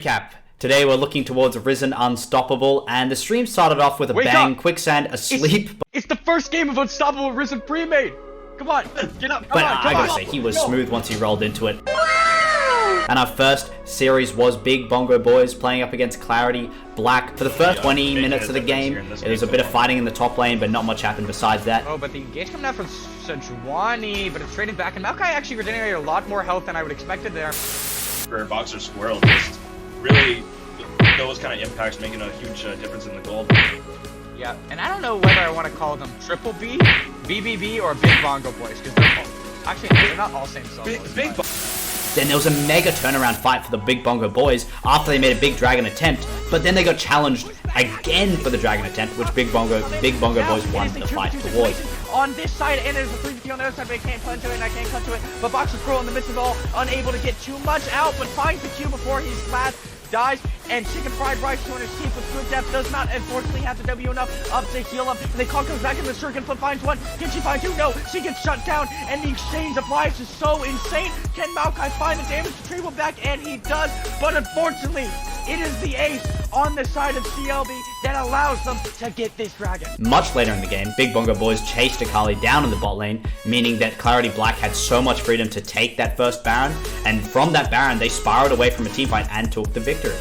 Recap. Today we're looking towards Risen Unstoppable, and the stream started off with a bang. Quicksand asleep. It's the first game of Unstoppable Risen Premade. Come on, get up. But I gotta say, he was smooth once he rolled into it. And our first series was Big Bongo Boys playing up against Clarity Black. For the first 20 minutes of the game, there was a bit of fighting in the top lane, but not much happened besides that. Oh, but the engage coming out from Sejuani, but it's trading back, and Maokai actually regenerated a lot more health than I would expected there. For Boxer Squirrel, just really those kind of impacts making a huge difference in the gold. Yeah, and I don't know whether I want to call them Triple B, BBB, or Big Bongo Boys, because they're not all same solo. Then there was a mega turnaround fight for the Big Bongo Boys after they made a big dragon attempt, but then they got challenged again for the dragon attempt, which Big Bongo Boys won the fight towards. On this side, and there's a 350 on the other side, but I can't punch to it, and I can't cut to it. But Boxer Squirrel in the midst of it all, unable to get too much out, but finds the Q before he's last, dies, and Chicken Fried Rice 200 teeth with good depth does not unfortunately have the W enough up to heal him. And the call comes back in the circuit, but finds one. Can she find two? No, she gets shut down, and the exchange of lives is so insane. Can Maokai find the damage to Treble back? And he does, but unfortunately, it is the ace on the side of CLB that allows them to get this dragon. Much later in the game, Big Bongo Boys chased Akali down in the bot lane, meaning that Clarity Black had so much freedom to take that first Baron, and from that Baron, they spiraled away from a teamfight and took the victory.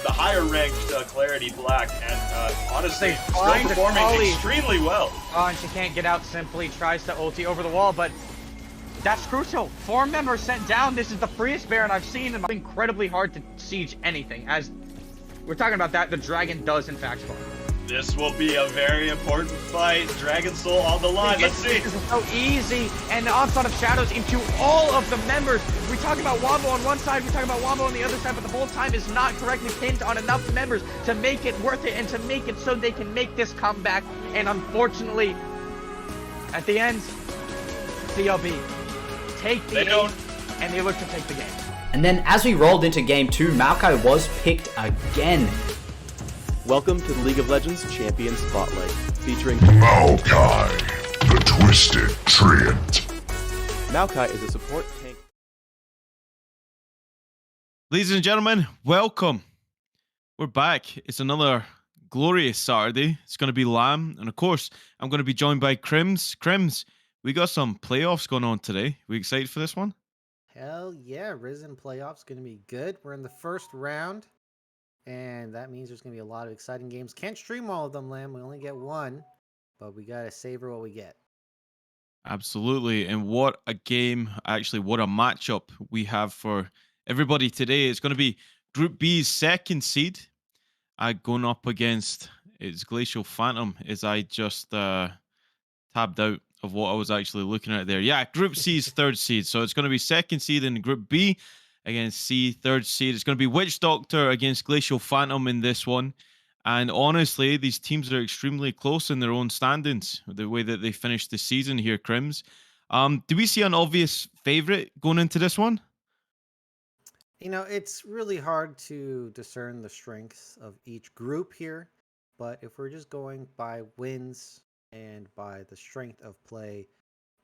The higher ranked Clarity Black, and honestly, still performing extremely well. Oh, and she can't get out simply, tries to ulti over the wall, but that's crucial. 4 members sent down. This is the freest Baron I've seen, and it's incredibly hard to siege anything. As we're talking about that, the dragon does in fact spawn. This will be a very important fight. Dragon Soul on the line. Let's see. This is so easy, and the onslaught of shadows into all of the members. We talk about Wombo on one side, we talk about Wombo on the other side, but the whole time is not correctly pinned on enough members to make it worth it and to make it so they can make this comeback. And unfortunately, at the end, CLB take the game, and they look to take the game. And then as we rolled into game 2, Maokai was picked again. Welcome to the League of Legends Champion Spotlight, featuring Maokai, the Twisted Treant. Maokai is a support tank. Ladies and gentlemen, welcome. We're back. It's another glorious Saturday. It's going to be Lamb, and of course, I'm going to be joined by Crims. Crims, we got some playoffs going on today. We excited for this one? Hell yeah, Risen playoffs going to be good. We're in the first round. And that means there's going to be a lot of exciting games. Can't stream all of them, Lamb. We only get one. But we got to savor what we get. Absolutely. And what a game, actually, what a matchup we have for everybody today. It's going to be Group B's second seed. Going up against its Glacial Phantom as I just tabbed out of what I was actually looking at there. Yeah, Group C's third seed. So it's going to be second seed in Group B against C, third seed. It's going to be Witch Doctor against Glacial Phantom in this one. And honestly, these teams are extremely close in their own standings, the way that they finished the season here, Crims. Do we see an obvious favorite going into this one? You know, it's really hard to discern the strengths of each group here. But if we're just going by wins and by the strength of play,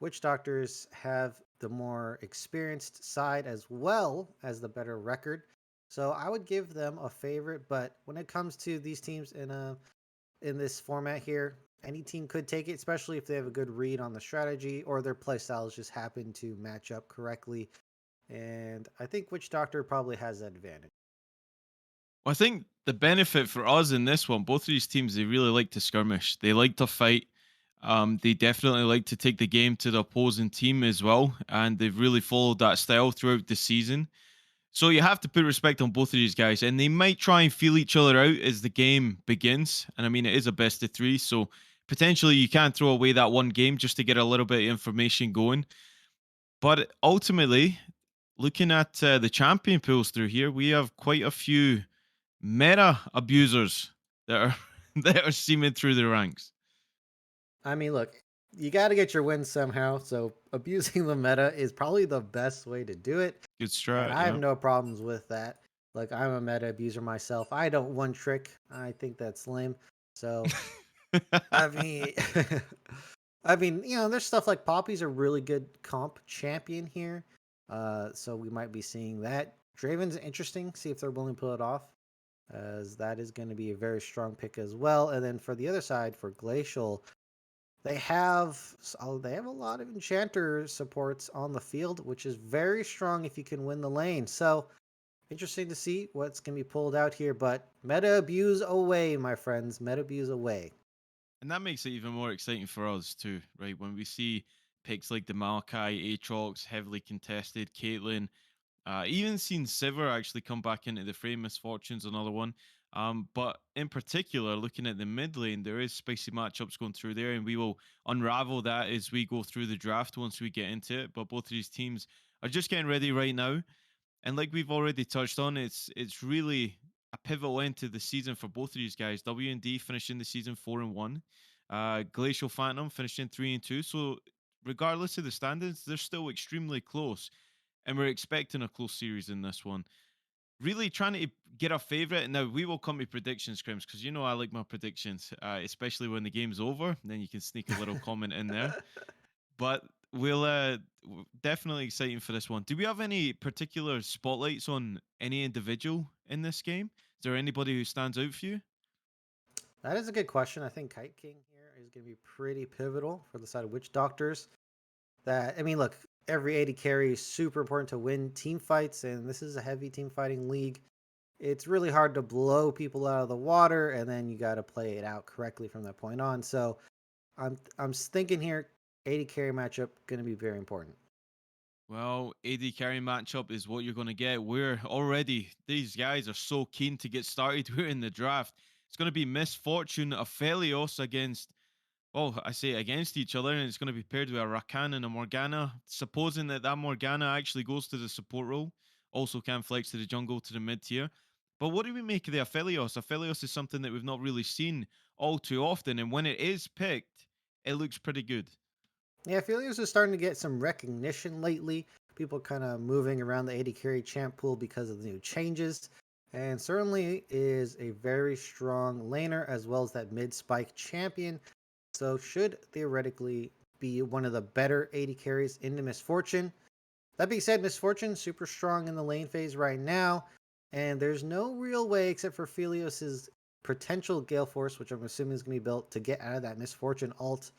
Witch Doctors have the more experienced side as well as the better record. So I would give them a favorite, but when it comes to these teams in this format here, any team could take it, especially if they have a good read on the strategy or their playstyles just happen to match up correctly. And I think Witch Doctor probably has that advantage. Well, I think the benefit for us in this one, both of these teams, they really like to skirmish. They like to fight. They definitely like to take the game to the opposing team as well, and they've really followed that style throughout the season. So you have to put respect on both of these guys, and they might try and feel each other out as the game begins. And I mean, it is a best of 3, so potentially you can throw away that one game just to get a little bit of information going. But ultimately, looking at the champion pools through here, we have quite a few meta abusers that are seaming through the ranks. I mean, look, you got to get your wins somehow. So abusing the meta is probably the best way to do it. Good strat. And I have no problems with that. Like, I'm a meta abuser myself. I don't one trick. I think that's lame. So, I mean, you know, there's stuff like Poppy's a really good comp champion here. So we might be seeing that Draven's interesting. See if they're willing to pull it off, as that is going to be a very strong pick as well. And then for the other side, for Glacial, they have a lot of enchanter supports on the field, which is very strong if you can win the lane. So interesting to see what's going to be pulled out here. But meta abuse away, my friends. Meta abuse away. And that makes it even more exciting for us too, right? When we see picks like the Maokai, Aatrox, heavily contested, Caitlyn, even seen Sivir actually come back into the frame. Misfortune's another one. But in particular, looking at the mid lane, there is spicy matchups going through there, and we will unravel that as we go through the draft once we get into it. But both of these teams are just getting ready right now. And like we've already touched on, it's really a pivotal end to the season for both of these guys. W&D finishing the season 4-1. Glacial Phantom finishing 3-2. So regardless of the standings, they're still extremely close. And we're expecting a close series in this one. Really trying to get a favorite. Now we will come to predictions, Crims, because you know I like my predictions, especially when the game's over. Then you can sneak a little comment in there. But we'll definitely exciting for this one. Do we have any particular spotlights on any individual in this game? Is there anybody who stands out for you? That is a good question. I think Kite King here is going to be pretty pivotal for the side of Witch Doctors. Look, every AD carry is super important to win team fights, and this is a heavy team fighting league. It's really hard to blow people out of the water, and then you got to play it out correctly from that point on. So I'm thinking here, AD carry matchup going to be very important. Well, AD carry matchup is what you're going to get. These guys are so keen to get started. We're in the draft. It's going to be Misfortune Aphelios against, I say against each other, and it's going to be paired with a Rakan and a Morgana. Supposing that Morgana actually goes to the support role, also can flex to the jungle, to the mid tier. But what do we make of the Aphelios? Aphelios is something that we've not really seen all too often, and when it is picked, it looks pretty good. Yeah, Aphelios is starting to get some recognition lately. People kind of moving around the AD carry champ pool because of the new changes. And certainly is a very strong laner as well as that mid spike champion. So should theoretically be one of the better AD carries into Misfortune. That being said, Misfortune super strong in the lane phase right now. And there's no real way except for Aphelios' potential Gale Force, which I'm assuming is going to be built to get out of that Misfortune ult.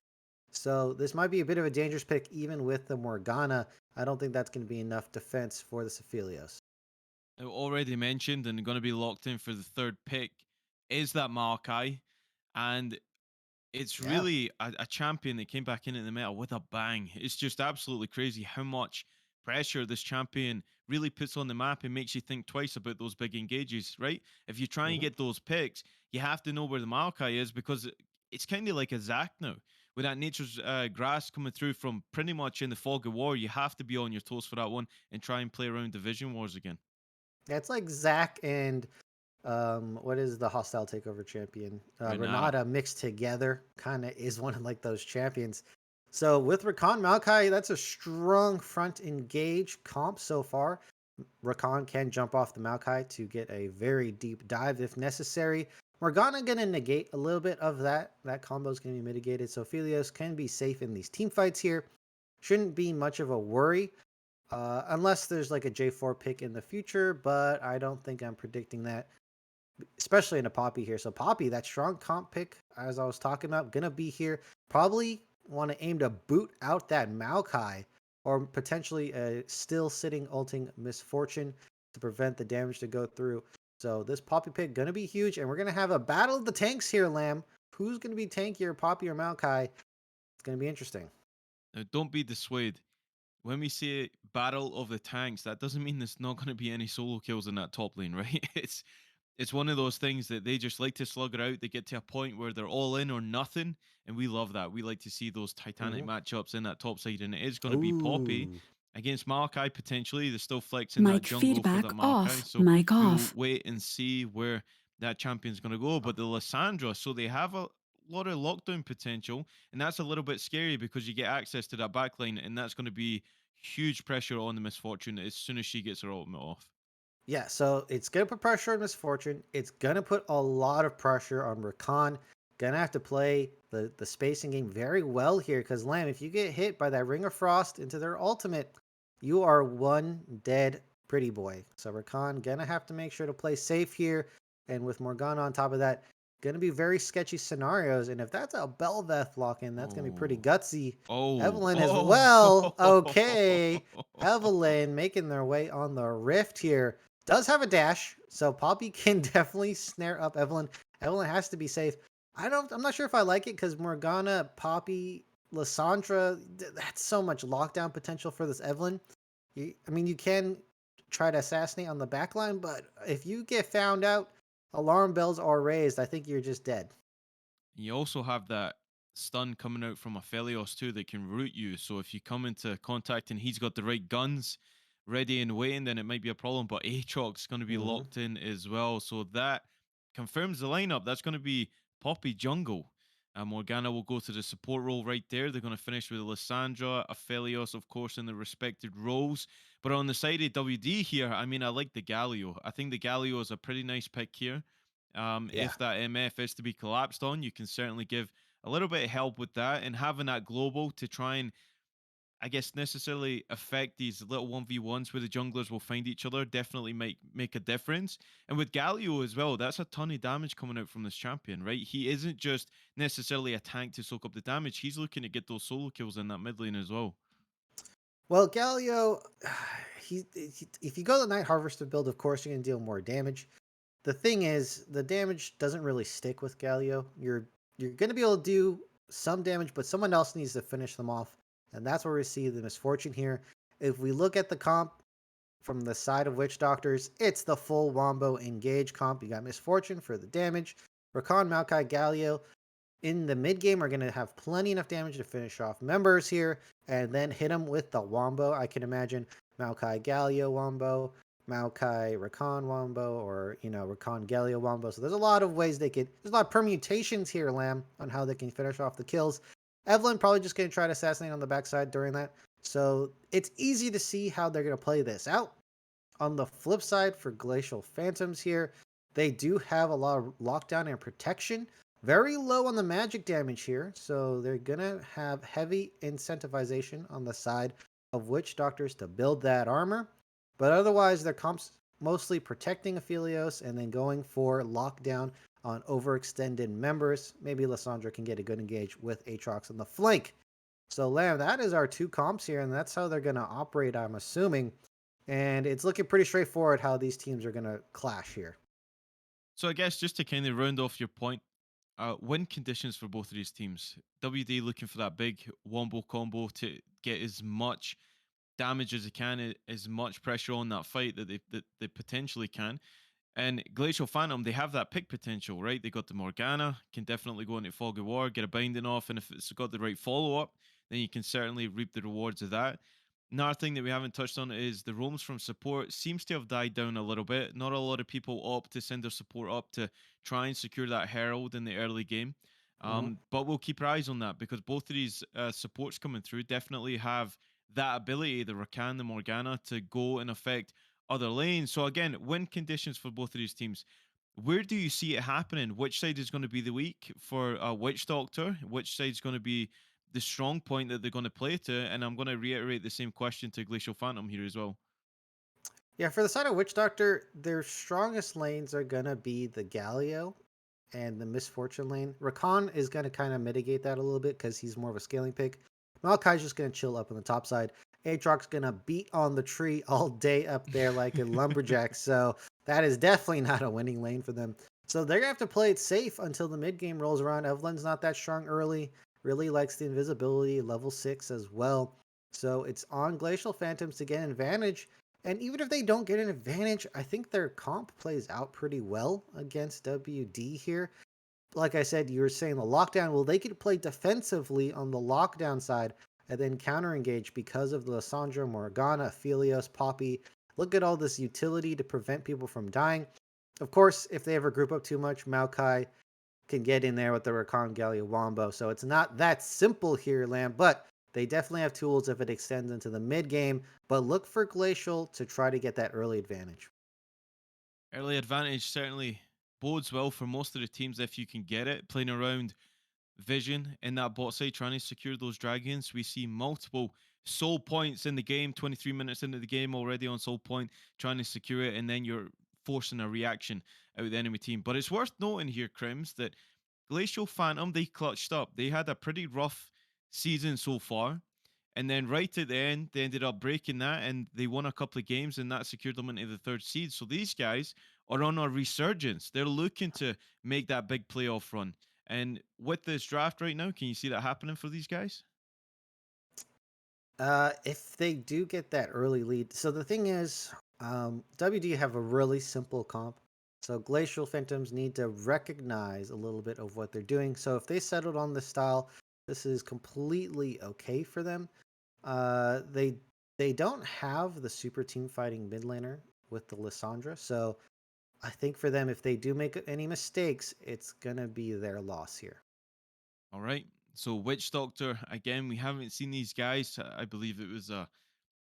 So this might be a bit of a dangerous pick even with the Morgana. I don't think that's going to be enough defense for the Aphelios. Already mentioned and going to be locked in for the third pick is that Maokai. And it's really a champion that came back in the meta with a bang. It's just absolutely crazy how much pressure this champion really puts on the map and makes you think twice about those big engages, right? If you try and get those picks, you have to know where the Maokai is because it's kind of like a Zac now. With that nature's grass coming through from pretty much in the fog of war, you have to be on your toes for that one and try and play around division wars again. Yeah, it's like Zac and what is the hostile takeover champion? Renata mixed together kind of is one of like those champions. So with Rakan Maokai, that's a strong front engage comp so far. Rakan can jump off the Maokai to get a very deep dive if necessary. Morgana going to negate a little bit of that. That combo is going to be mitigated. So Aphelios can be safe in these team fights here. Shouldn't be much of a worry. Unless there's like a J4 pick in the future, but I don't think I'm predicting that, especially in a Poppy here. So Poppy, that strong comp pick, as I was talking about, gonna be here. Probably want to aim to boot out that Maokai, or potentially a still sitting ulting Misfortune to prevent the damage to go through. So this Poppy pick gonna be huge, and we're gonna have a battle of the tanks here, Lamb. Who's gonna be tankier, Poppy or Maokai? It's gonna be interesting. Now, don't be dissuaded. When we say battle of the tanks, that doesn't mean there's not going to be any solo kills in that top lane, right? It's one of those things that they just like to slug it out. They get to a point where they're all in or nothing, and we love that. We like to see those titanic matchups in that top side, and it is going to be Poppy against Maokai potentially. They're still flexing that jungle for that Maokai, so we'll wait and see where that champion's going to go. But the Lissandra, so they have a lot of lockdown potential, and that's a little bit scary because you get access to that backline, and that's going to be huge pressure on the Misfortune as soon as she gets her ultimate off. Yeah, so it's going to put pressure on Misfortune. It's going to put a lot of pressure on Rakan. Going to have to play the spacing game very well here because, Lamb, if you get hit by that Ring of Frost into their ultimate, you are one dead pretty boy. So Rakan gonna have to make sure to play safe here. And with Morgana on top of that, gonna be very sketchy scenarios. And if that's a Belveth lock-in, that's gonna be pretty gutsy. Oh. Evelyn as well. Okay. Evelyn making their way on the Rift here. Does have a dash, so Poppy can definitely snare up Evelyn. Evelyn has to be safe. I'm not sure if I like it because Morgana, Poppy, Lissandra, that's so much lockdown potential for this Evelyn. I mean, you can try to assassinate on the backline, but if you get found out, alarm bells are raised. I think you're just dead. You also have that stun coming out from Aphelios too that can root you. So if you come into contact and he's got the right guns ready and waiting, then it might be a problem. But Aatrox's going to be locked in as well. So that confirms the lineup. That's going to be Poppy jungle. Morgana will go to the support role right there. They're going to finish with Lissandra, Aphelios, of course, in the respected roles. But on the side of WD here, I mean, I like the Galio. I think the Galio is a pretty nice pick here. If that MF is to be collapsed on, you can certainly give a little bit of help with that. And having that global to try and, I guess, necessarily affect these little 1v1s where the junglers will find each other definitely might make a difference. And with Galio as well, that's a ton of damage coming out from this champion, right? He isn't just necessarily a tank to soak up the damage. He's looking to get those solo kills in that mid lane as well. Well, Galio, if you go the Night Harvester build, of course you're going to deal more damage. The thing is, the damage doesn't really stick with Galio. You're going to be able to do some damage, but someone else needs to finish them off. And that's where we see the misfortune here. If we look at the comp from the side of Witch Doctors, it's the full Wombo engage comp. You got Misfortune for the damage. Rakan, Maokai, Galio in the mid game are going to have plenty enough damage to finish off members here and then hit them with the Wombo. I can imagine Maokai, Galio Wombo, Maokai, Rakan Wombo, or, Rakan, Galio Wombo. So there's a lot of ways there's a lot of permutations here, Lamb, on how they can finish off the kills. Evelyn probably just going to try to assassinate on the backside during that. So it's easy to see how they're going to play this out. On the flip side, for Glacial Phantoms here, they do have a lot of lockdown and protection. Very low on the magic damage here, so they're going to have heavy incentivization on the side of Witch Doctors to build that armor. But otherwise, their comps mostly protecting Aphelios and then going for lockdown on overextended members. Maybe Lissandra can get a good engage with Aatrox on the flank. So, Lamb, that is our two comps here, and that's how they're going to operate, I'm assuming. And it's looking pretty straightforward how these teams are going to clash here. So I guess just to kind of round off your point, win conditions for both of these teams. WD looking for that big wombo combo to get as much damage as they can, as much pressure on that fight that they potentially can. And Glacial Phantom, they have that pick potential, right? They got the Morgana, can definitely go into Fog of War, get a binding off, and if it's got the right follow-up, then you can certainly reap the rewards of that. Another thing that we haven't touched on is the roams from support seems to have died down a little bit. Not a lot of people opt to send their support up to try and secure that Herald in the early game. But we'll keep our eyes on that because both of these supports coming through definitely have that ability, the Rakan, the Morgana, to go and affect other lanes. So again, win conditions for both of these teams. Where do you see it happening? Which side is going to be the weak for Witch Doctor? Which side is going to be the strong point that they're going to play to? And I'm going to reiterate the same question to Glacial Phantom here as well. Yeah, for the side of Witch Doctor, their strongest lanes are going to be the Galio and the Misfortune lane. Rakan is going to kind of mitigate that a little bit because he's more of a scaling pick. Maokai's just going to chill up on the top side. Aatrox's going to beat on the tree all day up there like a lumberjack. So that is definitely not a winning lane for them. So they're going to have to play it safe until the mid game rolls around. Evelyn's not that strong early. Really likes the invisibility, level 6 as well. So it's on Glacial Phantoms to get an advantage. And even if they don't get an advantage, I think their comp plays out pretty well against WD here. Like I said, you were saying the lockdown. Well, they could play defensively on the lockdown side and then counter engage because of the Lissandra, Morgana, Aphelios, Poppy. Look at all this utility to prevent people from dying. Of course, if they ever group up too much, Maokai can get in there with the Rakan, Galio, Wombo. So it's not that simple here, Lamb, but they definitely have tools if it extends into the mid game. But look for Glacial to try to get that early advantage. Early advantage certainly bodes well for most of the teams if you can get it. Playing around Vision in that bot side, trying to secure those dragons. We see multiple soul points in the game, 23 minutes into the game already on soul point, trying to secure it, and then you're forcing a reaction out of the enemy team. But it's worth noting here, Crims, that Glacial Phantom, they clutched up. They had a pretty rough season so far. And then right at the end, they ended up breaking that and they won a couple of games and that secured them into the 3rd seed. So these guys are on a resurgence. They're looking to make that big playoff run. And with this draft right now, can you see that happening for these guys? If they do get that early lead. So the thing is, WD have a really simple comp. So Glacial Phantoms need to recognize a little bit of what they're doing. So if they settled on this style, this is completely okay for them. They don't have the super team fighting mid laner with the Lissandra. So I think for them, if they do make any mistakes, it's going to be their loss here. All right. So Witch Doctor, again, we haven't seen these guys. I believe it was a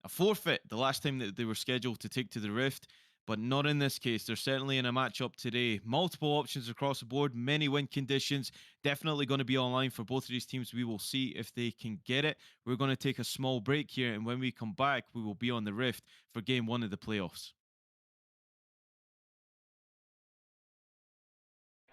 forfeit the last time that they were scheduled to take to the Rift, but not in this case. They're certainly in a matchup today. Multiple options across the board, many win conditions. Definitely going to be online for both of these teams. We will see if they can get it. We're going to take a small break here, and when we come back, we will be on the Rift for Game 1 of the playoffs.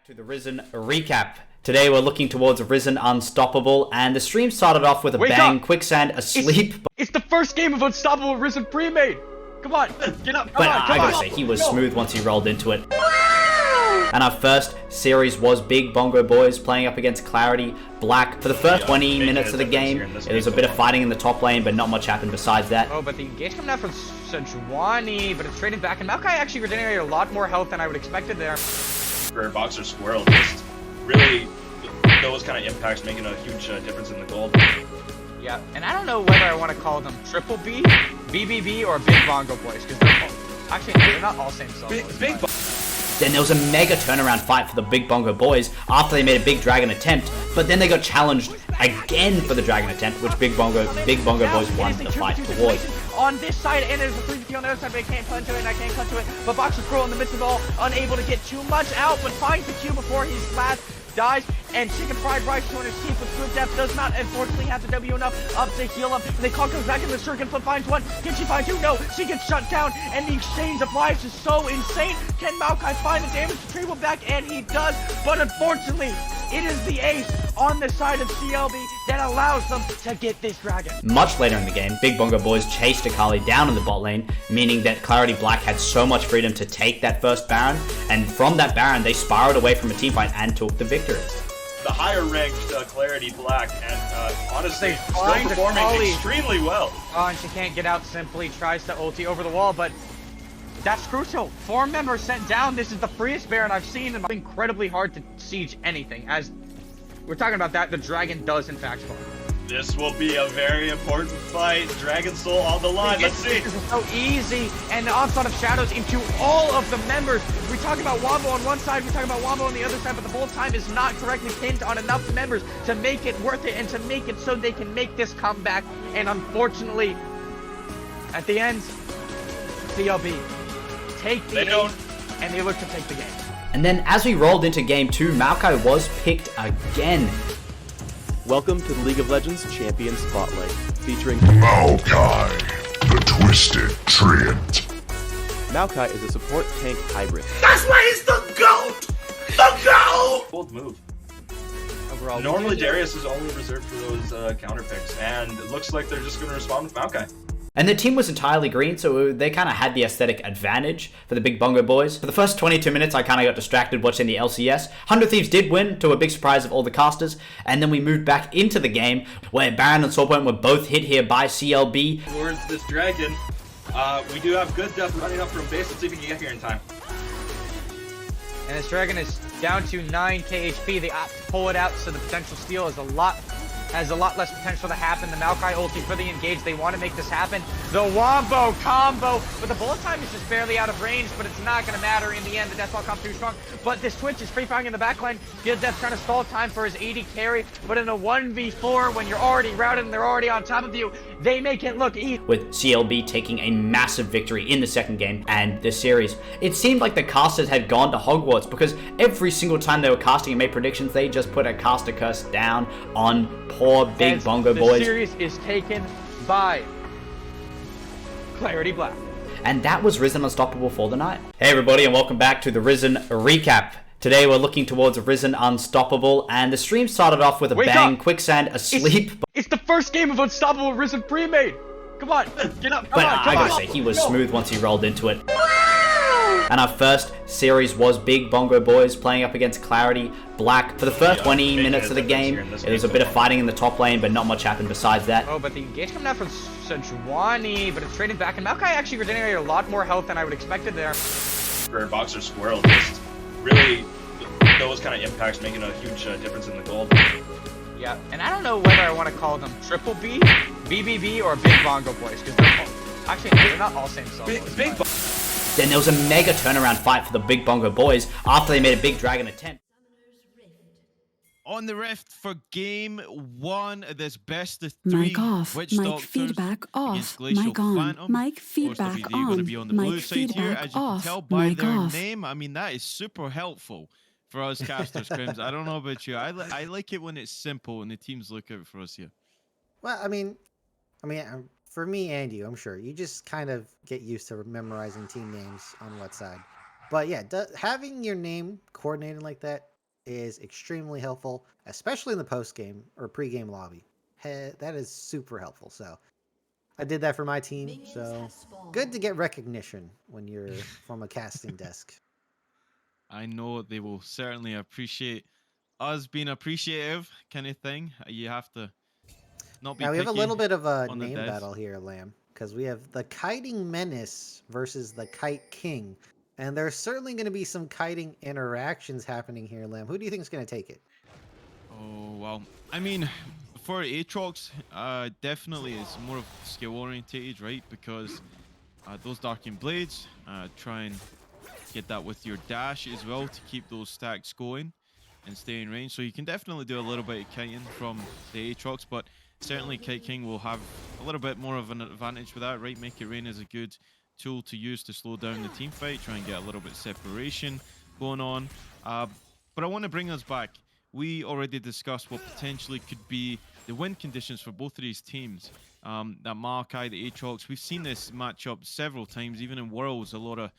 To the Risen recap. Today we're looking towards Risen Unstoppable, and the stream started off with a bang. Quicksand asleep. It's the first game of Unstoppable Risen Premade. Come on, get up. But I gotta say, he was smooth once he rolled into it. And our first series was Big Bongo Boys playing up against Clarity Black. For the first 20 minutes of the game, it was a bit of fighting in the top lane, but not much happened besides that. Oh, but the engage coming out from Sejuani, but it's trading back, and Maokai actually regenerated a lot more health than I would expected there. For Boxer Squirrel, just really those kind of impacts making a huge difference in the gold. Yeah, and I don't know whether I want to call them Triple B, BBB, or Big Bongo Boys, because they're not all same solo. Then there was a mega turnaround fight for the Big Bongo Boys after they made a big dragon attempt, but then they got challenged again for the dragon attempt, which Big Bongo Boys won the fight towards. On this side, and there's a 3v3 on the other side, but I can't punch to it, and I can't punch to it. But Boxer Squirrel in the midst of it all, unable to get too much out, but finds the Q before he's last. Dies, and Chicken Fried Rice 200 teeth with good depth does not unfortunately have the W enough up to heal him. And they call comes back in the circuit, flip finds one. Can she find two? No, she gets shut down, and the exchange of lives is so insane. Can Maokai find the damage retrieval back? And he does, but unfortunately, it is the ace on the side of CLB that allows them to get this dragon. Much later in the game, Big Bongo Boys chased Akali down in the bot lane, meaning that Clarity Black had so much freedom to take that first Baron, and from that Baron, they spiraled away from a teamfight and took the victory. The higher ranked Clarity Black, and honestly, still performing extremely well. Oh, and she can't get out simply, tries to ulti over the wall, but that's crucial. 4 members sent down. This is the freest Baron I've seen, and it's incredibly hard to siege anything. As we're talking about that, the dragon does in fact spawn. This will be a very important fight. Dragon Soul on the line. Let's see. This is so easy, and the onslaught of shadows into all of the members. We talk about Wombo on one side, we talk about Wombo on the other side, but the whole time is not correctly pinned on enough members to make it worth it and to make it so they can make this comeback. And unfortunately, at the end, CLB take the ace, and they look to take the game. And then as we rolled into Game 2, Maokai was picked again. Welcome to the League of Legends Champion Spotlight, featuring Maokai, the Twisted Treant. Maokai is a support tank hybrid. That's why he's the GOAT! The GOAT! Bold move. Overall, normally Darius is only reserved for those counter picks, and it looks like they're just going to respond with Maokai. And the team was entirely green, so they kind of had the aesthetic advantage for the Big Bongo Boys. For the first 22 minutes, I kind of got distracted watching the LCS. 100 Thieves did win, to a big surprise of all the casters, and then we moved back into the game, where Baron and Soul Point were both hit here by CLB. Towards this dragon, we do have good depth running up from base. Let's see if we can get here in time. And this dragon is down to 9k HP. They opt to pull it out, so the potential steal is has a lot less potential to happen. The Maokai ulti for the engage. They want to make this happen. The Wombo combo, but the bullet time is just barely out of range, but it's not going to matter in the end. The Deathball comes too strong, but this Twitch is free firing in the backline. Good Death trying to stall time for his AD carry, but in a 1v4, when you're already routed and they're already on top of you, they make it look easy. With CLB taking a massive victory in the second game and this series, it seemed like the casters had gone to Hogwarts, because every single time they were casting and made predictions, they just put a caster curse down on poor Big Bongo Boys. The series is taken by Clarity Black. And that was Risen Unstoppable for the night. Hey everybody, and welcome back to the Risen recap. Today we're looking towards Risen Unstoppable, and the stream started off with a Wake bang. up! Quicksand asleep. It's the first game of Unstoppable Risen Premade. Come on, get up. But I gotta say, he was smooth once he rolled into it. And our first series was Big Bongo Boys playing up against Clarity Black. For the first 20 minutes of the game, it was a bit of fighting in the top lane, but not much happened besides that. Oh, but the engage coming out from Sejuani, but it's trading back, and Maokai actually regenerated a lot more health than I would expected there. For Boxer Squirrel, just really those kind of impacts making a huge difference in the gold. Yeah, and I don't know whether I want to call them Triple B, BBB, or Big Bongo Boys, because they're not all same solos. Big Then there was a mega turnaround fight for the Big Bongo Boys after they made a big dragon attempt. On the Rift for game 1 of this best of 3 Mic off, Witch mic Doctors feedback off, against Glacial mic on, Phantom. mic feedback Of course, WD are going to be on the blue mic side here, feedback as you off, can tell by mic their off. name. I mean, that is super helpful for us casters, Crims. I don't know about you. I like it when it's simple and the teams look out for us here. Well, I mean, for me and you, I'm sure you just kind of get used to memorizing team names on what side. But yeah, having your name coordinated like that is extremely helpful, especially in the post game or pre-game lobby. That is super helpful. So I did that for my team. So good to get recognition when you're from a casting desk. I know they will certainly appreciate us being appreciative, kind of thing. You have to not be. Now we have a little bit of a on the name desk. battle here, Lamb, because we have the Kiting Menace versus the Kite King. And there's certainly going to be some kiting interactions happening here, Lamb. Who do you think is going to take it? Oh, well, I mean, for Aatrox, definitely is more of skill orientated, right? Because those Darkened Blades, try and get that with your dash as well to keep those stacks going and stay in range. So you can definitely do a little bit of kiting from the Aatrox, but certainly Kite King will have a little bit more of an advantage with that, right? Make It Rain is a good tool to use to slow down the team fight, try and get a little bit of separation going on. But I want to bring us back. We already discussed what potentially could be the win conditions for both of these teams. That Maokai, the Aatrox, we've seen this matchup several times, even in Worlds. A lot of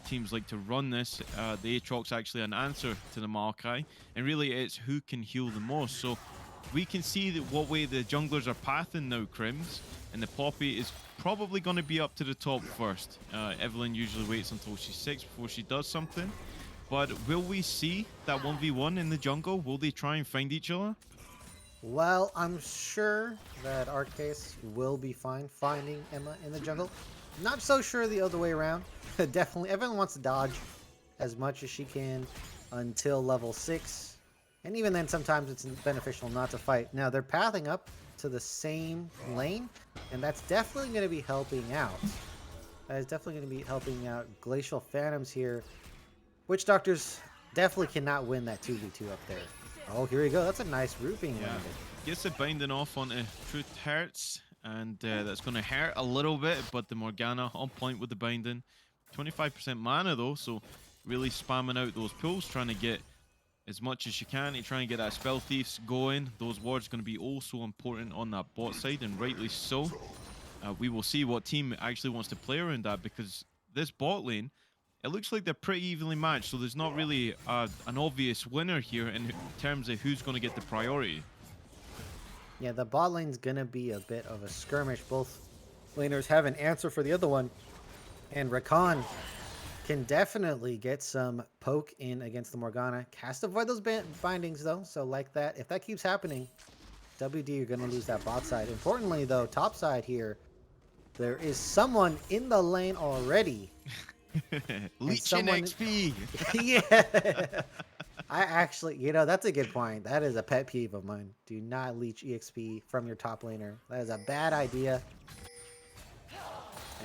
teams like to run this. The Aatrox actually an answer to the Maokai, and really it's who can heal the most. So we can see that what way the junglers are pathing now, Crims, and the Poppy is probably going to be up to the top first. Evelyn usually waits until she's 6 before she does something. But will we see that 1v1 in the jungle? Will they try and find each other? Well, I'm sure that Arcase will be fine finding Emma in the jungle. Not so sure the other way around. Definitely, everyone wants to dodge as much as she can until level 6. And even then, sometimes it's beneficial not to fight. Now, they're pathing up to the same lane, and that's definitely going to be helping out. That is definitely going to be helping out. Glacial Phantoms here. Witch Doctors definitely cannot win that 2v2 up there. Oh, here we go. That's a nice root being landed. Gets it binding off onto Truth Hurts, and that's going to hurt a little bit, but the Morgana on point with the binding. 25% mana though, so really spamming out those pulls, trying to get as much as you can to try and get that Spell Thieves going. Those wards are going to be also important on that bot side, and rightly so. We will see what team actually wants to play around that, because this bot lane, it looks like they're pretty evenly matched, so there's not really an obvious winner here in terms of who's going to get the priority. Yeah, the bot lane's going to be a bit of a skirmish. Both laners have an answer for the other one, and Rakan can definitely get some poke in against the Morgana. Has to avoid those bindings though, so like that, if that keeps happening, WD, you're going to lose that bot side. Importantly though, top side here, there is someone in the lane already. Leeching XP! Yeah! I actually, that's a good point. That is a pet peeve of mine. Do not leech EXP from your top laner. That is a bad idea.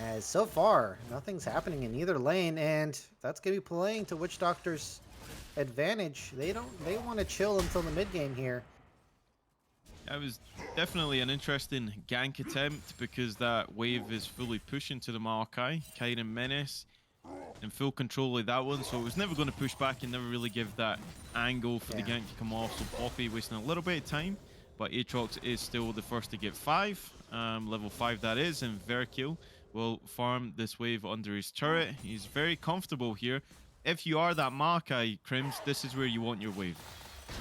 As so far, nothing's happening in either lane, and that's going to be playing to Witch Doctor's advantage. They want to chill until the mid game here. That was definitely an interesting gank attempt, because that wave is fully pushing to the Maokai. Kiting Menace in full control of that one, so it was never going to push back and never really give that angle for the gank to come off. So Poppy wasting a little bit of time, but Aatrox is still the first to get 5, level 5 that is, and Verkill will farm this wave under his turret. He's very comfortable here. If you are that Maokai, Crims, this is where you want your wave.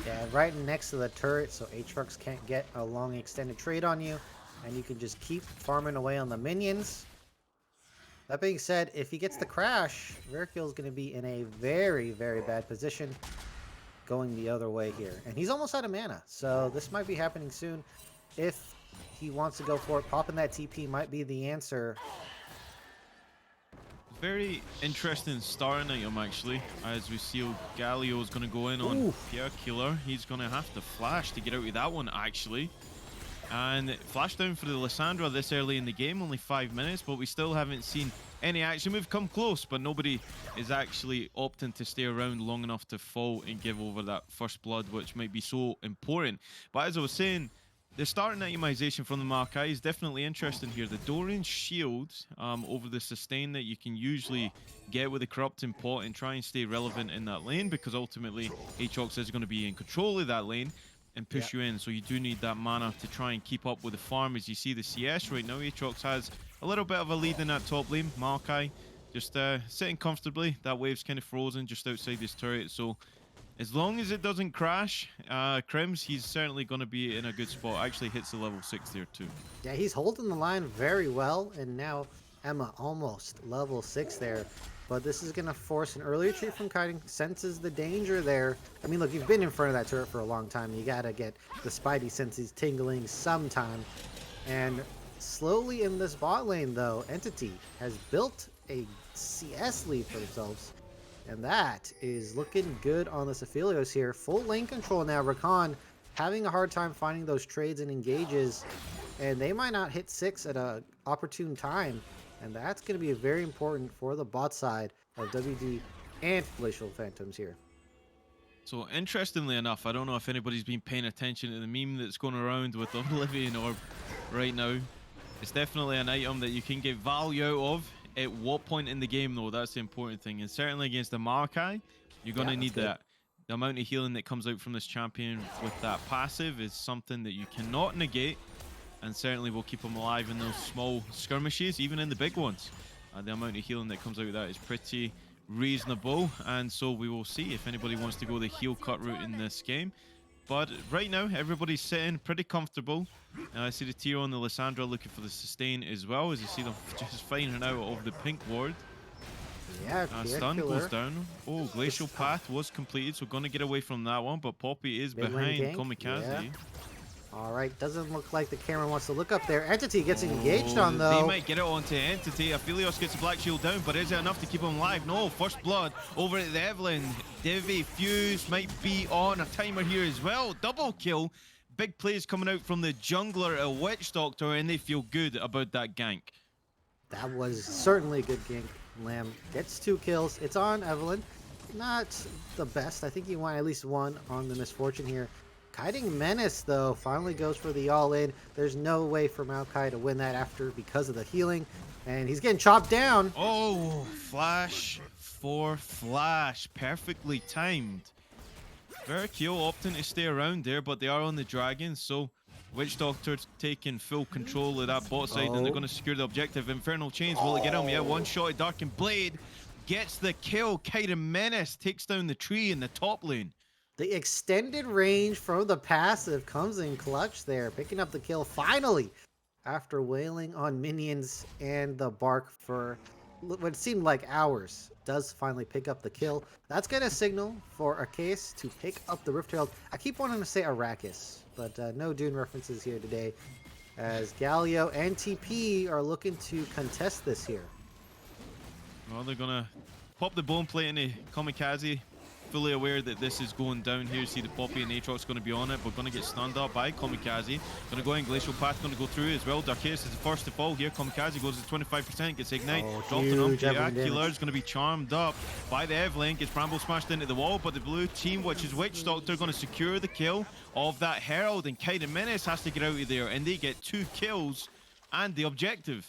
Yeah, right next to the turret, so Aatrox can't get a long extended trade on you, and you can just keep farming away on the minions. That being said, if he gets the crash, Verkill is going to be in a very, very bad position going the other way here. And he's almost out of mana, so this might be happening soon. If he wants to go for it, popping that TP might be the answer. Very interesting starting item, actually, as we see Galio is going to go in on Pierre Killer. He's going to have to flash to get out of that one, actually. And flash down for the Lissandra this early in the game, only 5 minutes, but we still haven't seen any action. We've come close, but nobody is actually opting to stay around long enough to fall and give over that first blood, which might be so important. But as I was saying, the starting itemization from the Maokai is definitely interesting here. The Dorian shield over the sustain that you can usually get with the Corrupting Pot and try and stay relevant in that lane, because ultimately Aatrox is going to be in control of that lane and push you in, so you do need that mana to try and keep up with the farm. As you see the CS right now, Aatrox has a little bit of a lead in that top lane. Maokai just sitting comfortably. That wave's kind of frozen just outside this turret, so as long as it doesn't crash, Crims, he's certainly going to be in a good spot. Actually hits the level 6 there too. Yeah, he's holding the line very well, and now Emma almost level 6 there. But this is going to force an early retreat from Kiting. Senses the danger there. I mean, look, you've been in front of that turret for a long time. You got to get the spidey senses tingling sometime. And slowly in this bot lane, though, Entity has built a CS lead for themselves. And that is looking good on the Aphelios here. Full lane control now. Rakan having a hard time finding those trades and engages. And they might not hit 6 at an opportune time. And that's going to be very important for the bot side of WD and Glacial Phantoms here. So interestingly enough, I don't know if anybody's been paying attention to the meme that's going around with the Oblivion Orb right now. It's definitely an item that you can get value out of. At what point in the game, though, that's the important thing. And certainly against the Maokai, you're going to need that. The amount of healing that comes out from this champion with that passive is something that you cannot negate. And certainly will keep him alive in those small skirmishes, even in the big ones. The amount of healing that comes out of that is pretty reasonable. And so we will see if anybody wants to go the heal cut route in this game. But right now, everybody's sitting pretty comfortable. I see the tier on the Lissandra looking for the sustain as well, as you see them just finding out of the pink ward. Yeah, stun goes down. Oh, Glacial Path was completed, so going to get away from that one. But Poppy is behind Kamikaze. Yeah. All right, doesn't look like the camera wants to look up there. Entity gets engaged on, though. They might get it onto Entity. Aphelios gets a Black Shield down, but is it enough to keep him alive? No, first blood over at the Evelyn. Divi Fuse might be on a timer here as well. Double kill. Big plays coming out from the jungler, a Witch Doctor, and they feel good about that gank. That was certainly a good gank. Lamb gets 2 kills. It's on Evelyn. Not the best. I think you want at least 1 on the Misfortune here. Kiting Menace, though, finally goes for the all-in. There's no way for Maokai to win that after because of the healing. And he's getting chopped down. Oh, flash for flash. Perfectly timed. Verkill opting to stay around there, but they are on the dragon, so Witch Doctor's taking full control of that bot side, and they're going to secure the objective. Infernal Chains, will it get him? Yeah, one shot at Darkened Blade. Gets the kill. Kiting Menace takes down the tree in the top lane. The extended range from the passive comes in clutch there, picking up the kill finally after wailing on minions and the bark for what seemed like hours. Does finally pick up the kill. That's going to signal for a case to pick up the Rift Herald. I keep wanting to say Arrakis, but no Dune references here today, as Galio and TP are looking to contest this here. Well, they're going to pop the bone plate into Kamikaze. Fully aware that this is going down here. You see the Poppy and Aatrox going to be on it, but going to get stunned up by Kamikaze. Going to go in, Glacial Path going to go through as well. Darkhaeus is the first to fall here. Kamikaze goes to 25%, gets Ignite, dropped on him. Killer is going to be charmed up by the Evelyn, gets Bramble smashed into the wall, but the blue team, which is Witch Doctor, going to secure the kill of that Herald, and Kiting Menace has to get out of there, and they get 2 kills and the objective.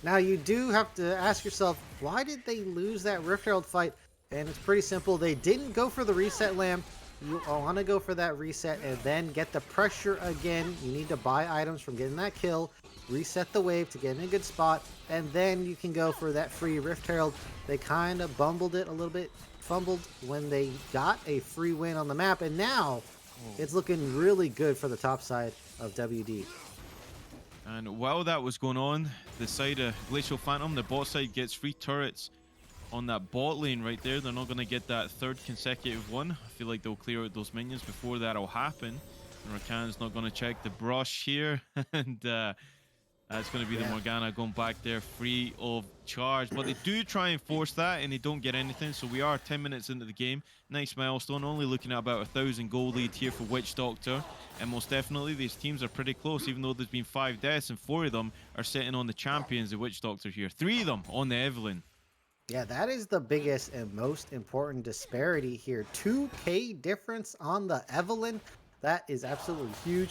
Now you do have to ask yourself, why did they lose that Rift Herald fight? And it's pretty simple. They didn't go for the reset lamp. You want to go for that reset and then get the pressure again. You need to buy items from getting that kill, reset the wave to get in a good spot, and then you can go for that free Rift Herald. They kind of bumbled it a little bit, fumbled when they got a free win on the map, and now it's looking really good for the top side of WD. And while that was going on, the side of Glacial Phantom, the bot side gets free turrets on that bot lane right there. They're not going to get that third consecutive one. I feel like they'll clear out those minions before that'll happen. And Rakan's not going to check the brush here. And that's going to be the Morgana going back there free of charge. But they do try and force that, and they don't get anything. So we are 10 minutes into the game. Nice milestone. Only looking at about 1,000 gold lead here for Witch Doctor. And most definitely, these teams are pretty close, even though there's been 5 deaths, and 4 of them are sitting on the champions, the Witch Doctor here. 3 of them on the Evelyn. Yeah, that is the biggest and most important disparity here. 2K difference on the Evelyn. That is absolutely huge.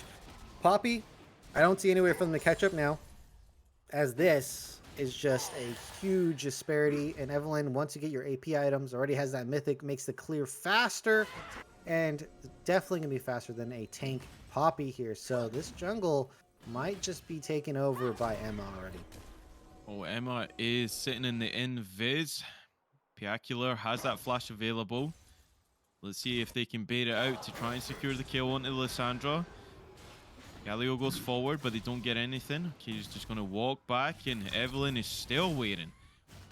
Poppy, I don't see any way for them to catch up now, as this is just a huge disparity. And Evelyn, once you get your AP items, already has that mythic, makes the clear faster, and definitely gonna be faster than a tank Poppy here. So this jungle might just be taken over by Emma already. Oh, Emma is sitting in the invis. Piacular has that flash available. Let's see if they can bait it out to try and secure the kill onto Lissandra. Galio goes forward, but they don't get anything. Okay, he's just going to walk back, and Evelyn is still waiting.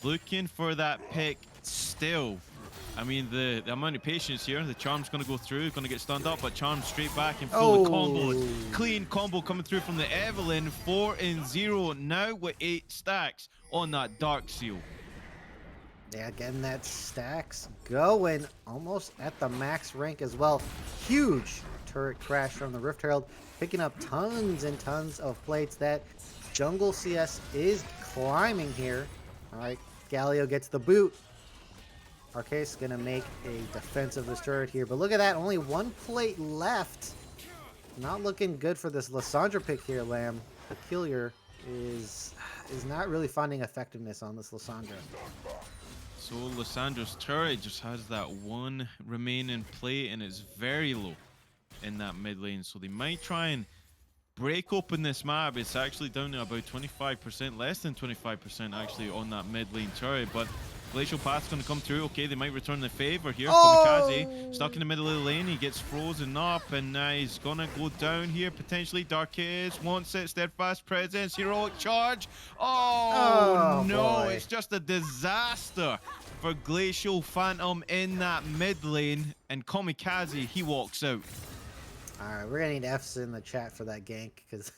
Looking for that pick still. I mean, the amount of patience here. The Charm's going to go through, going to get stunned up, but Charm straight back and full combo. Clean combo coming through from the Evelyn. 4-0 now with 8 stacks on that Dark Seal. Yeah, getting that stacks going, almost at the max rank as well. Huge turret crash from the Rift Herald, picking up tons and tons of plates. That jungle CS is climbing here. All right, Galio gets the boot. Arceus gonna make a defense of this turret here, but look at that, only 1 plate left. Not looking good for this Lissandra pick here, Lamb. Peculiar is not really finding effectiveness on this Lissandra. So Lissandra's turret just has that 1 remaining plate, and it's very low in that mid lane. So they might try and break open this map. It's actually down to about 25%, less than 25% actually on that mid lane turret. But Glacial Path's going to come through. Okay, they might return the favor here. Kamikaze stuck in the middle of the lane. He gets frozen up, and now he's going to go down here. Potentially Darkhaze wants it. Steadfast Presence. Heroic Charge. Oh no, boy. It's just a disaster for Glacial Phantom in that mid lane. And Kamikaze, he walks out. Alright, we're gonna need F's in the chat for that gank, because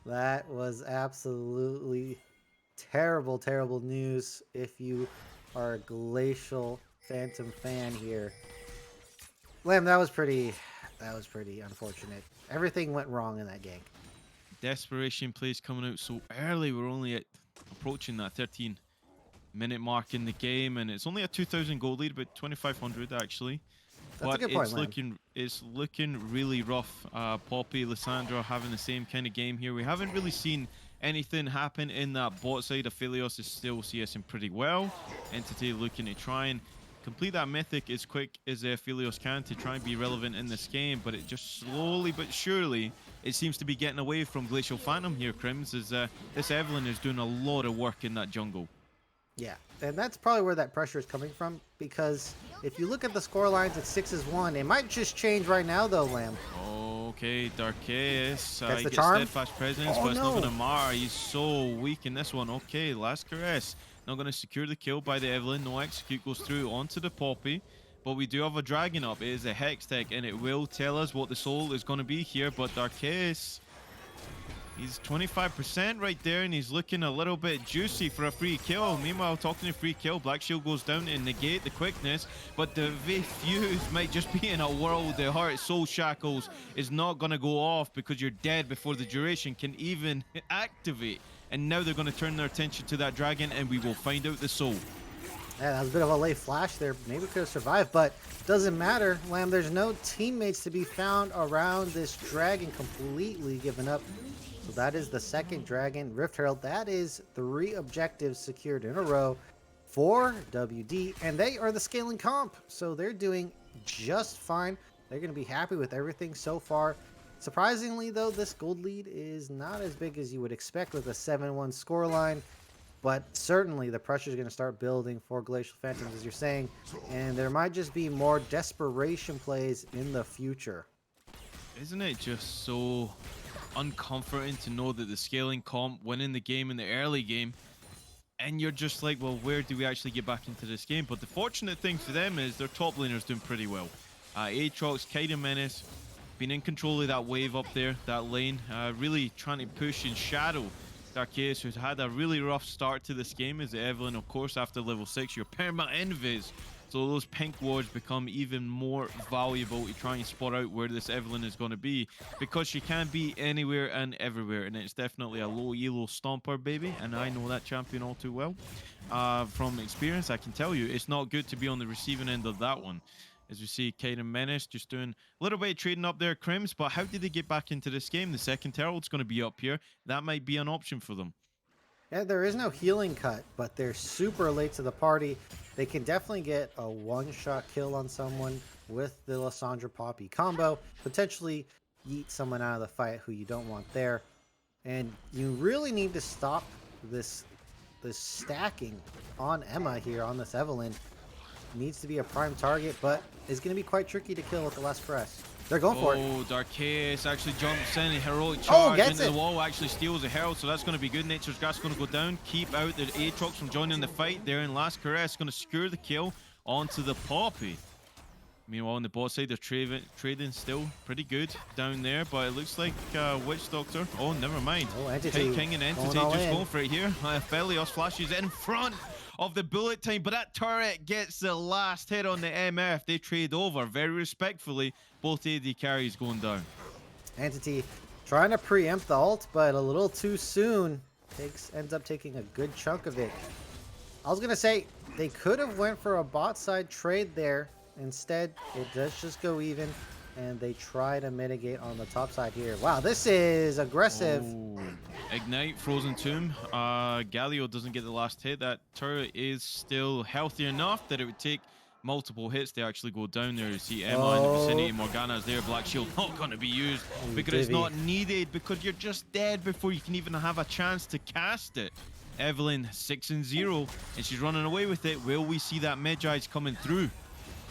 that was absolutely terrible, terrible news if you are a Glacial Phantom fan here. Lamb, that was pretty unfortunate. Everything went wrong in that gank. Desperation plays coming out so early. We're only approaching that 13-minute mark in the game, and it's only a 2,000 gold lead, about 2,500 actually. That's a good point, it's looking really rough. Poppy, Lissandra having the same kind of game here. We haven't really seen anything happen in that bot side. Aphelios is still CSing pretty well. Entity looking to try and complete that mythic as quick as Aphelios can to try and be relevant in this game, but it just slowly but surely it seems to be getting away from Glacial Phantom here, Crims, as this Evelyn is doing a lot of work in that jungle. Yeah, and that's probably where that pressure is coming from, because if you look at the score lines at 6-1, it might just change right now though, Lamb. Okay, Darkhaze, That's he the gets charm. Steadfast Presence, but it's not gonna matter. He's so weak in this one. Okay, last caress. Not gonna secure the kill by the Evelyn. No execute goes through onto the Poppy. But we do have a dragon up. It is a Hex Tech, and it will tell us what the soul is gonna be here. But Darkhaze, he's 25% right there, and he's looking a little bit juicy for a free kill. Meanwhile, talking to free kill, Black Shield goes down to negate the quickness, but the V-Fuse might just be in a world. The Heart Soul Shackles is not going to go off because you're dead before the duration can even activate. And now they're going to turn their attention to that dragon, and we will find out the soul. Yeah, that was a bit of a late flash there. Maybe could have survived, but doesn't matter, Lamb. There's no teammates to be found around this dragon. Completely given up. So that is the second dragon, Rift Herald. That is 3 objectives secured in a row for WD, and they are the scaling comp. So they're doing just fine. They're going to be happy with everything so far. Surprisingly, though, this gold lead is not as big as you would expect with a 7-1 scoreline. But certainly the pressure is going to start building for Glacial Phantoms, as you're saying. And there might just be more desperation plays in the future. Isn't it just so uncomforting to know that the scaling comp winning the game in the early game, and you're just like, well, where do we actually get back into this game? But the fortunate thing for them is their top laner's doing pretty well. Aatrox, Kaiden Menace, been in control of that wave up there, that lane, really trying to push in shadow. Darkhaeus, who's had a really rough start to this game, is Evelynn, of course, after level 6, your perma invis. So those pink wards become even more valuable to try and spot out where this Evelynn is going to be, because she can be anywhere and everywhere, and it's definitely a low elo stomper, baby, and I know that champion all too well. From experience, I can tell you, it's not good to be on the receiving end of that one. As we see Kaiden Menace just doing a little bit of trading up there, Crims, but how did they get back into this game? The second Herald's going to be up here. That might be an option for them. Yeah, there is no healing cut, but they're super late to the party. They can definitely get a one-shot kill on someone with the Lissandra Poppy combo, potentially yeet someone out of the fight who you don't want there. And you really need to stop this stacking on Emma here, on this Evelynn. Needs to be a prime target, but is going to be quite tricky to kill with the last press. They're going for it. Oh, Darkhaeus actually jumps in, a heroic charge gets into it. the wall, actually steals a herald, so that's going to be good. Nature's Gas going to go down, keep out the Aatrox from joining the fight there, and last caress going to secure the kill onto the Poppy. Meanwhile, on the bot side, they're trading still pretty good down there, but it looks like Witch Doctor. Oh, never mind. Oh, Entity. King and Entity just going for it here. Felios flashes in front of the bullet time, but that turret gets the last hit on the MF. They trade over very respectfully. Both AD carries going down. Entity trying to preempt the ult, but a little too soon. Ends up taking a good chunk of it. I was gonna say they could have went for a bot side trade there. Instead, it does just go even, and they try to mitigate on the top side here. Wow, this is aggressive. Oh. Ignite, Frozen Tomb. Galio doesn't get the last hit. That turret is still healthy enough that it would take multiple hits to actually go down there. You see Emma in the vicinity. Morgana's there. Black Shield not going to be used because it's not needed, because you're just dead before you can even have a chance to cast it. Evelynn 6-0, and she's running away with it. Will we see that Medjai's coming through?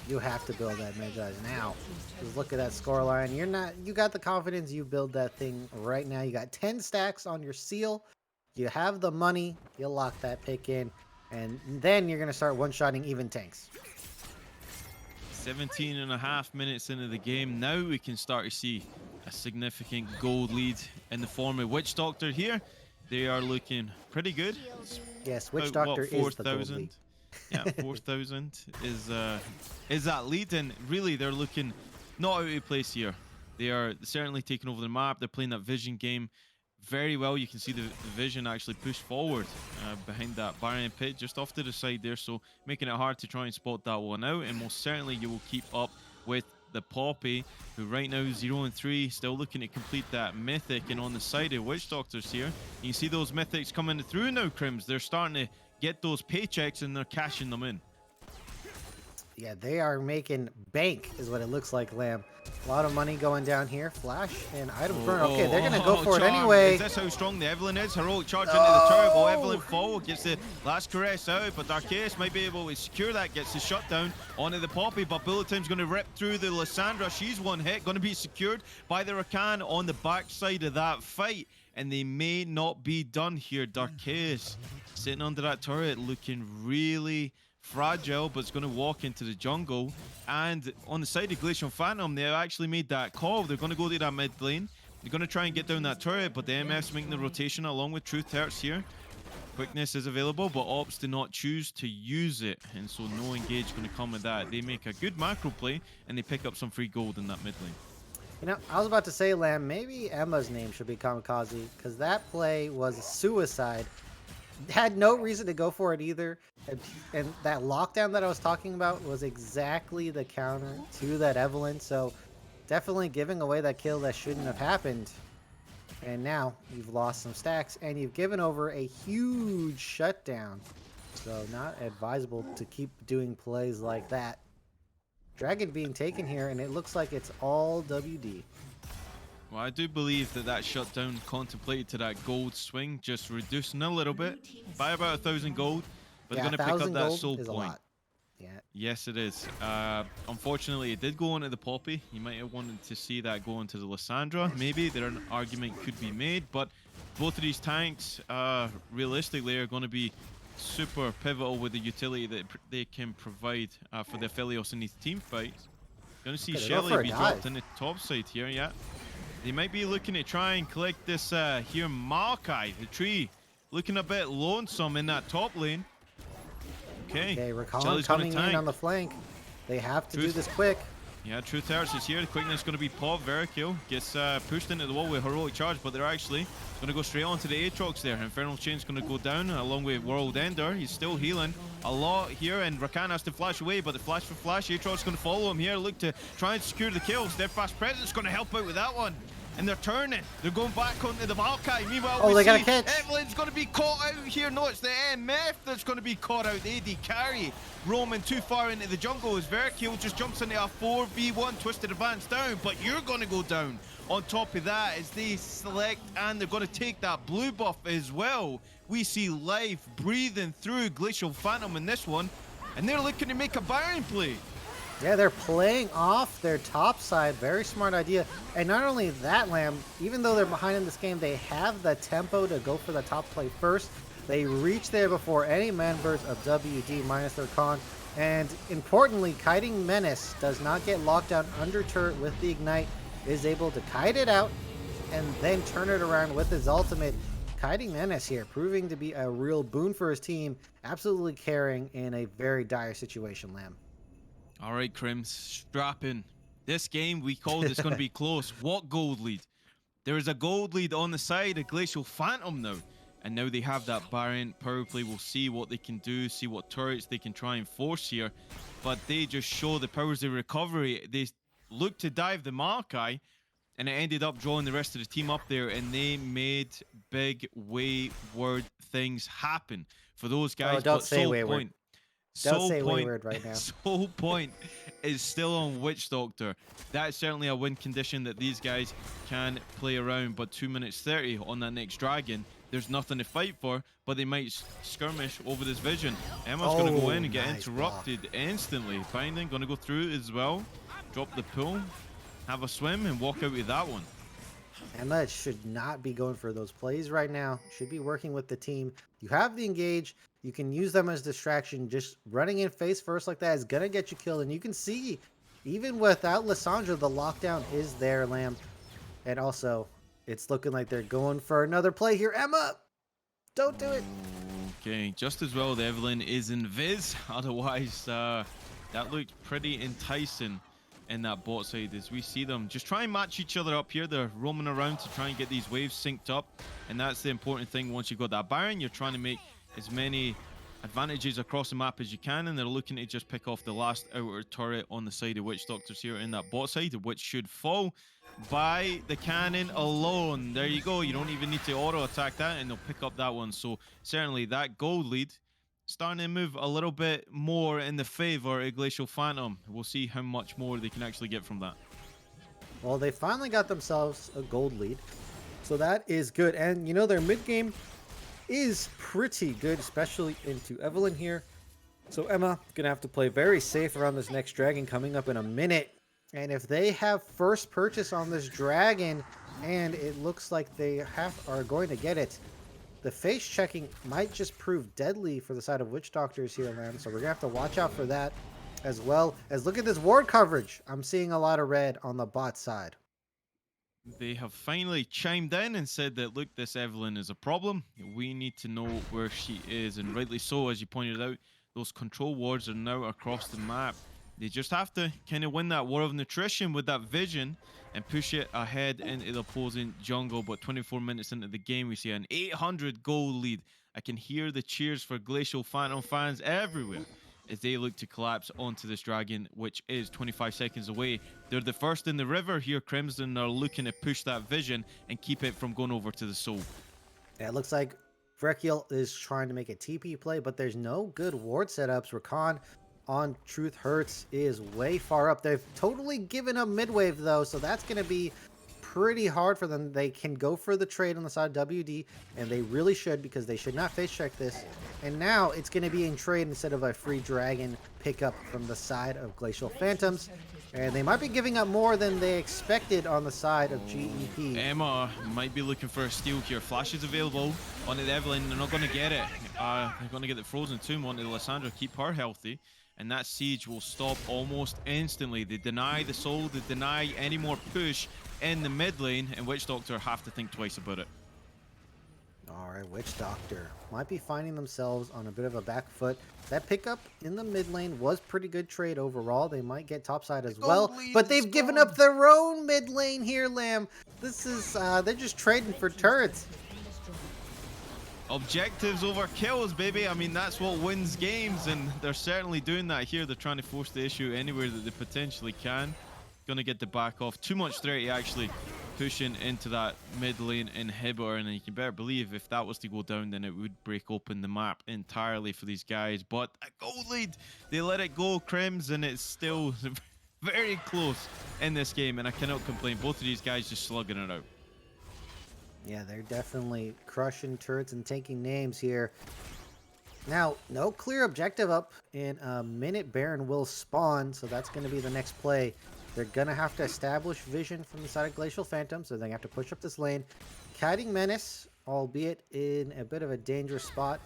You have to build that Medjai's now. Just look at that scoreline. You got the confidence, you build that thing right now. You got 10 stacks on your seal. You have the money. You lock that pick in, and then you're going to start one-shotting even tanks. 17.5 minutes into the game. Now we can start to see a significant gold lead in the form of Witch Doctor here. They are looking pretty good. Yes, Witch Doctor is the gold lead. Yeah, 4,000 is that lead, and really they're looking not out of place here. They are certainly taking over the map. They're playing that vision game very well. You can see the vision actually push forward behind that Baron pit just off to the side there, so making it hard to try and spot that one out. And most certainly you will keep up with the Poppy, who right now 0-3, still looking to complete that mythic. And on the side of Witch Doctors here, you see those mythics coming through now, Crims. They're starting to get those paychecks and they're cashing them in. Yeah, they are making bank is what it looks like, Lamb. A lot of money going down here. Flash and item burn. Okay, they're going to go for it anyway. Is this how strong the Evelynn is? Heroic charge into the turret. Will Evelynn fall? Gets the last caress out, but Darkhaeus might be able to secure that. Gets the shutdown onto the Poppy, but Bullet Time's going to rip through the Lissandra. She's one hit, going to be secured by the Rakan on the backside of that fight. And they may not be done here. Darkhaeus sitting under that turret looking really fragile, but it's going to walk into the jungle. And on the side of Glacial Phantom, they actually made that call. They're going to go to that mid lane. They're going to try and get down that turret, but the MF's making the rotation along with Truth Hurts here. Quickness is available, but Ops do not choose to use it, and so no engage going to come with that. They make a good macro play, and they pick up some free gold in that mid lane. You know, I was about to say, Lamb, maybe Emma's name should be Kamikaze, because that play was suicide. Had no reason to go for it either. And that lockdown that I was talking about was exactly the counter to that Evelynn. So definitely giving away that kill that shouldn't have happened. And now you've lost some stacks and you've given over a huge shutdown. So not advisable to keep doing plays like that. Dragon being taken here, and it looks like it's all WD. Well, I do believe that that shutdown contemplated to that gold swing, just reducing a little bit by about 1,000 gold, but Yeah, they're going to pick up 1,000 that gold soul is a point. lot. Yeah. Yes, it is. Unfortunately, it did go into the Poppy. You might have wanted to see that go into the Lissandra. Maybe there an argument could be made, but both of these tanks, realistically, are going to be super pivotal with the utility that they can provide for the Aphelios in these team fights. Going to see Okay, they're going for Shelly a be dive. dropped in the top side here, yeah. They might be looking to try and collect this here Maokai, the tree. Looking a bit lonesome in that top lane. Okay, Rakan Shelly's gonna coming in tank. on the flank. They have to do Truth. this quick. Yeah, True Terrace is here. The quickness is going to be popped. Verikill gets pushed into the wall with heroic charge, but they're actually going to go straight onto the Aatrox there. Infernal Chain's going to go down along with World Ender. He's still healing a lot here, and Rakan has to flash away, but the flash for flash, Aatrox is going to follow him here. Look to try and secure the kills. Steadfast Presence going to help out with that one. And they're turning. They're going back onto the Maokai. Meanwhile, Oh, we they got a see catch. Evelyn's going to be caught out here. No, it's the MF that's going to be caught out. The AD carry. Roaming too far into the jungle as Verkill just jumps into a 4v1 twisted advance down. But you're going to go down. On top of that, as they select and they're going to take that blue buff as well. We see life breathing through Glacial Phantom in this one. And they're looking to make a Baron play. Yeah, they're playing off their top side. Very smart idea. And not only that, Lamb, even though they're behind in this game, they have the tempo to go for the top play first. They reach there before any members of WD minus their con. And importantly, Kiting Menace does not get locked down under turret with the Ignite, is able to kite it out and then turn it around with his ultimate. Kiting Menace here, proving to be a real boon for his team, absolutely caring in a very dire situation, Lamb. All right, Crims, strap in. This game, we called it's going to be close. What gold lead? There is a gold lead on the side of Glacial Phantom now. And now they have that Baron power play. We'll see what they can do, see what turrets they can try and force here. But they just show the powers of recovery. They looked to dive the Maokai, and it ended up drawing the rest of the team up there, and they made big wayward things happen for those guys. Oh, don't but say Soul wayward. Point. Don't say wayward right now. Soul Point is still on Witch Doctor. That's certainly a win condition that these guys can play around. But 2 minutes 30 on that next dragon, there's nothing to fight for, but they might skirmish over this vision. Emma's going to go in and get nice interrupted instantly. Binding going to go through as well. Drop the pull, have a swim, and walk out with that one. Emma should not be going for those plays right now. Should be working with the team. You have the engage. You can use them as distraction. Just running in face first like that is going to get you killed. And you can see, even without Lissandra, the lockdown is there, Lamb. And also, it's looking like they're going for another play here. Emma, don't do it. Okay, just as well the Evelyn is in Viz. Otherwise, that looked pretty enticing in that bot side as we see them just try and match each other up here. They're roaming around to try and get these waves synced up, and that's the important thing. Once you've got that Baron, you're trying to make as many advantages across the map as you can, and they're looking to just pick off the last outer turret on the side of Witch Doctors here in that bot side, which should fall by the cannon alone. There you go. You don't even need to auto attack that, and they'll pick up that one. So certainly that gold lead starting to move a little bit more in the favor of Glacial Phantom. We'll see how much more they can actually get from that. Well, they finally got themselves a gold lead, so that is good. And you know, their mid game is pretty good, especially into Evelyn here. So Emma gonna have to play very safe around this next dragon coming up in a minute. And if they have first purchase on this dragon, and it looks like they are going to get it, the face checking might just prove deadly for the side of Witch Doctors here, man. So we're gonna have to watch out for that, as well as look at this ward coverage. I'm seeing a lot of red on the bot side. They have finally chimed in and said that, look, this Evelyn is a problem. We need to know where she is, and rightly so, as you pointed out. Those control wards are now across the map. They just have to kind of win that war of nutrition with that vision and push it ahead into the opposing jungle. But 24 minutes into the game, we see an 800 goal lead. I can hear the cheers for Glacial Phantom fans everywhere as they look to collapse onto this dragon, which is 25 seconds away. They're the first in the river here. Crimson are looking to push that vision and keep it from going over to the soul. Yeah, it looks like Vrekiel is trying to make a TP play, but there's no good ward setups. Rakan on Truth Hurts is way far up. They've totally given up mid wave though, so that's going to be pretty hard for them. They can go for the trade on the side of WD, and they really should, because they should not face check this. And now it's going to be in trade instead of a free dragon pickup from the side of Glacial Phantoms. And they might be giving up more than they expected on the side of GEP. Emma might be looking for a steal here. Flash is available onto the Evelyn. They're not going to get it. They're going to get the Frozen Tomb onto Lissandra, keep her healthy. And that siege will stop almost instantly. They deny the soul, they deny any more push in the mid lane, and Witch Doctor have to think twice about it. Alright, Witch Doctor might be finding themselves on a bit of a back foot. That pickup in the mid lane was pretty good trade overall. They might get topside as well, but they've given up their own mid lane here, Lamb. This is, they're just trading for turrets. Objectives over kills, baby. I mean, that's what wins games, and they're certainly doing that here. They're trying to force the issue anywhere that they potentially can. Gonna get the back off. Too much threat actually pushing into that mid lane inhibitor, and you can better believe if that was to go down, then it would break open the map entirely for these guys. But a gold lead, they let it go, Crims, and it's still very close in this game, and I cannot complain. Both of these guys just slugging it out. Yeah, they're definitely crushing turrets and taking names here. Now, no clear objective up in a minute. Baron will spawn, so that's going to be the next play. They're going to have to establish vision from the side of Glacial Phantom, so they have to push up this lane. Kiting Menace, albeit in a bit of a dangerous spot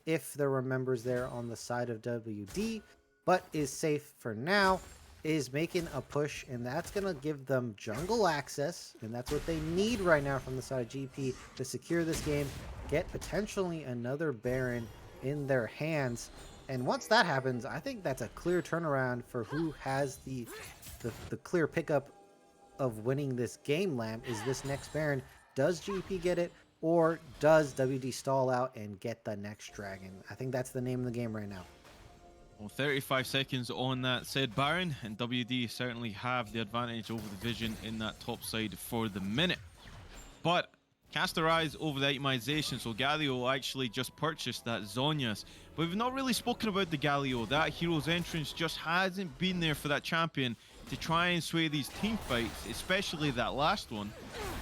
if there were members there on the side of WD, but is safe for now, is making a push, and that's going to give them jungle access, and that's what they need right now from the side of GP to secure this game, get potentially another Baron in their hands. And once that happens, I think that's a clear turnaround for who has the clear pickup of winning this game, Lamb. Is this next Baron? Does GP get it, or does WD stall out and get the next dragon? I think that's the name of the game right now. Well, 35 seconds on that said Baron, and WD certainly have the advantage over the vision in that top side for the minute. But cast their eyes over the itemization. So Galio actually just purchased that Zhonya's, but we've not really spoken about the Galio. That hero's entrance just hasn't been there for that champion to try and sway these team fights, especially that last one.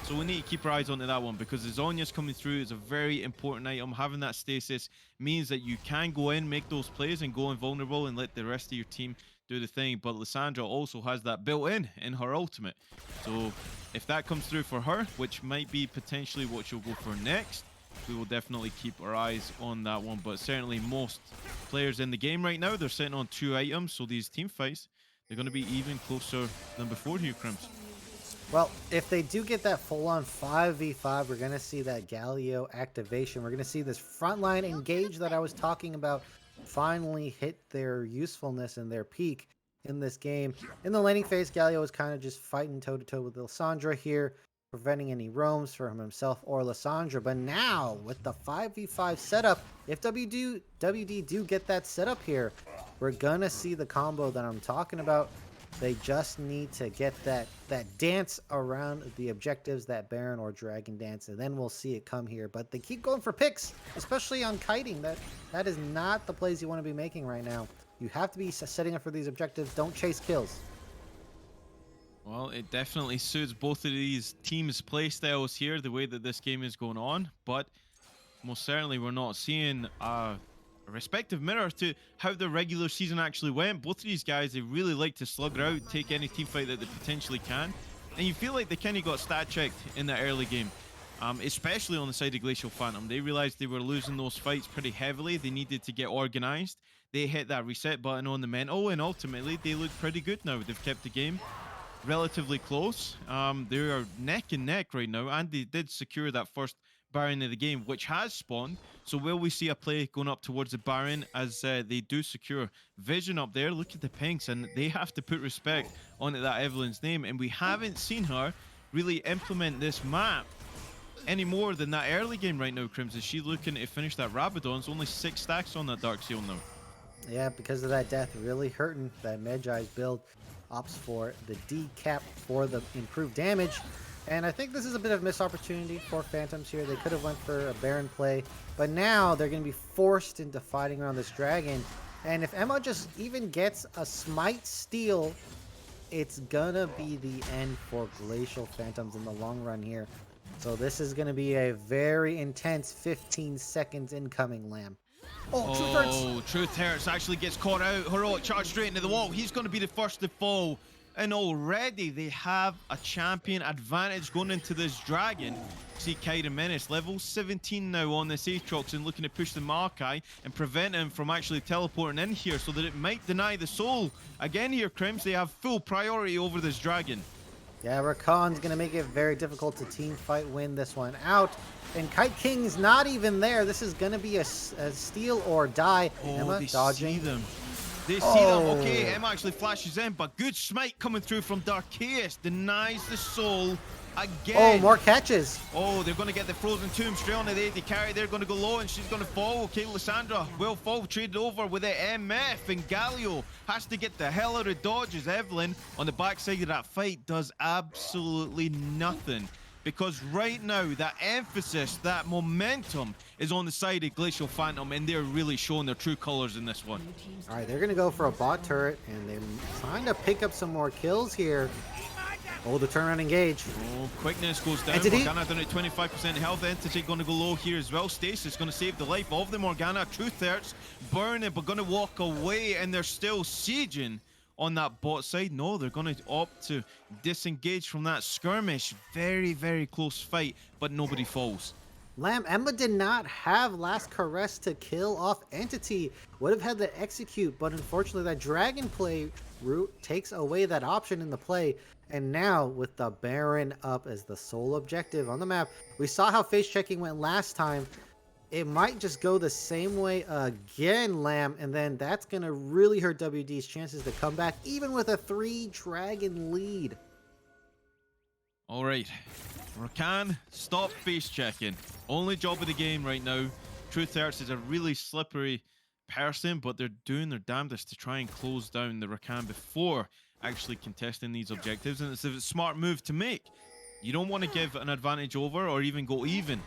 So we need to keep our eyes onto that one, because the Zhonya's coming through is a very important item. Having that stasis means that you can go in, make those plays, and go invulnerable and let the rest of your team do the thing. But Lissandra also has that built in her ultimate. So if that comes through for her, which might be potentially what she'll go for next, we will definitely keep our eyes on that one. But certainly most players in the game right now, they're sitting on 2 items, so these team fights, they're going to be even closer than before here, Crims. Well, if they do get that full-on 5v5, we're going to see that Galio activation. We're going to see this frontline engage that I was talking about finally hit their usefulness and their peak in this game. In the laning phase, Galio is kind of just fighting toe-to-toe with Lissandra here, preventing any roams from himself or Lissandra. But now, with the 5v5 setup, if WD do get that setup here, we're going to see the combo that I'm talking about. They just need to get that dance around the objectives, that Baron or Dragon dance, and then we'll see it come here. But they keep going for picks, especially on kiting. That is not the plays you want to be making right now. You have to be setting up for these objectives. Don't chase kills. Well, it definitely suits both of these teams' play styles here, the way that this game is going on. But most certainly we're not seeing a respective mirror to how the regular season actually went. Both of these guys, they really like to slug it out, take any team fight that they potentially can, and you feel like they kind of got stat checked in that early game, especially on the side of Glacial Phantom. They realized they were losing those fights pretty heavily. They needed to get organized. They hit that reset button on the mental, and ultimately they look pretty good now. They've kept the game relatively close. They are neck and neck right now, and they did secure that first Baron of the game, which has spawned. So will we see a play going up towards the Baron as they do secure vision up there? Look at the pinks, and they have to put respect onto that Evelyn's name, and we haven't seen her really implement this map any more than that early game right now, Crims. Is she looking to finish that Rabadon? It's only 6 stacks on that Dark Seal now. Yeah, because of that death really hurting that Medjai's build. Opts for the decap for the improved damage. And I think this is a bit of a missed opportunity for Phantoms here. They could have went for a Baron play, but now they're going to be forced into fighting around this dragon. And if Emma just even gets a smite steal, it's gonna be the end for Glacial Phantoms in the long run here. So this is gonna be a very intense 15 seconds incoming, Lamb. Oh, Truth Hurts! Oh, Truth Hurts actually gets caught out. Heroic charge straight into the wall. He's going to be the first to fall. And already they have a champion advantage going into this dragon. See Kaiden Menace, level 17 now on this Aatrox and looking to push the Maokai and prevent him from actually teleporting in here so that it might deny the soul. Again here, Crims, they have full priority over this dragon. Yeah, Rakan's going to make it very difficult to team fight win this one out. And Kite King's not even there. This is going to be a steal or die. Oh, Emma they dodging. see them. They see them. Okay, Emma actually flashes in, but good smite coming through from Darkchaos. Denies the soul again. Oh, more catches. Oh, they're going to get the Frozen Tomb straight on the AD carry. They're going to go low, and she's going to fall. Okay, Lysandra will fall, traded over with the MF, and Galio has to get the hell out of dodges. Evelyn, on the backside of that fight, does absolutely nothing. Because right now, that emphasis, that momentum is on the side of Glacial Phantom, and they're really showing their true colors in this one. All right, they're going to go for a bot turret, and they're trying to pick up some more kills here. Oh, the turnaround engage. Oh, quickness goes down. Entity. Morgana down at 25% health. Entity going to go low here as well. Stasis going to save the life of the Morgana. Truth Hurts burning, but going to walk away, and they're still sieging on that bot side. No, they're going to opt to disengage from that skirmish. Very, very close fight, but nobody falls. Lamb, Emma did not have Last Caress to kill off Entity. Would have had to execute, but unfortunately that Dragon play route takes away that option in the play. And now with the Baron up as the sole objective on the map, we saw how face checking went last time. It might just go the same way again, Lamb, and then that's going to really hurt WD's chances to come back, even with a 3-dragon lead. All right, Rakan, stop face checking. Only job of the game right now. Truth Hurts is a really slippery person, but they're doing their damnedest to try and close down the Rakan before actually contesting these objectives, and it's a smart move to make. You don't want to give an advantage over or even go even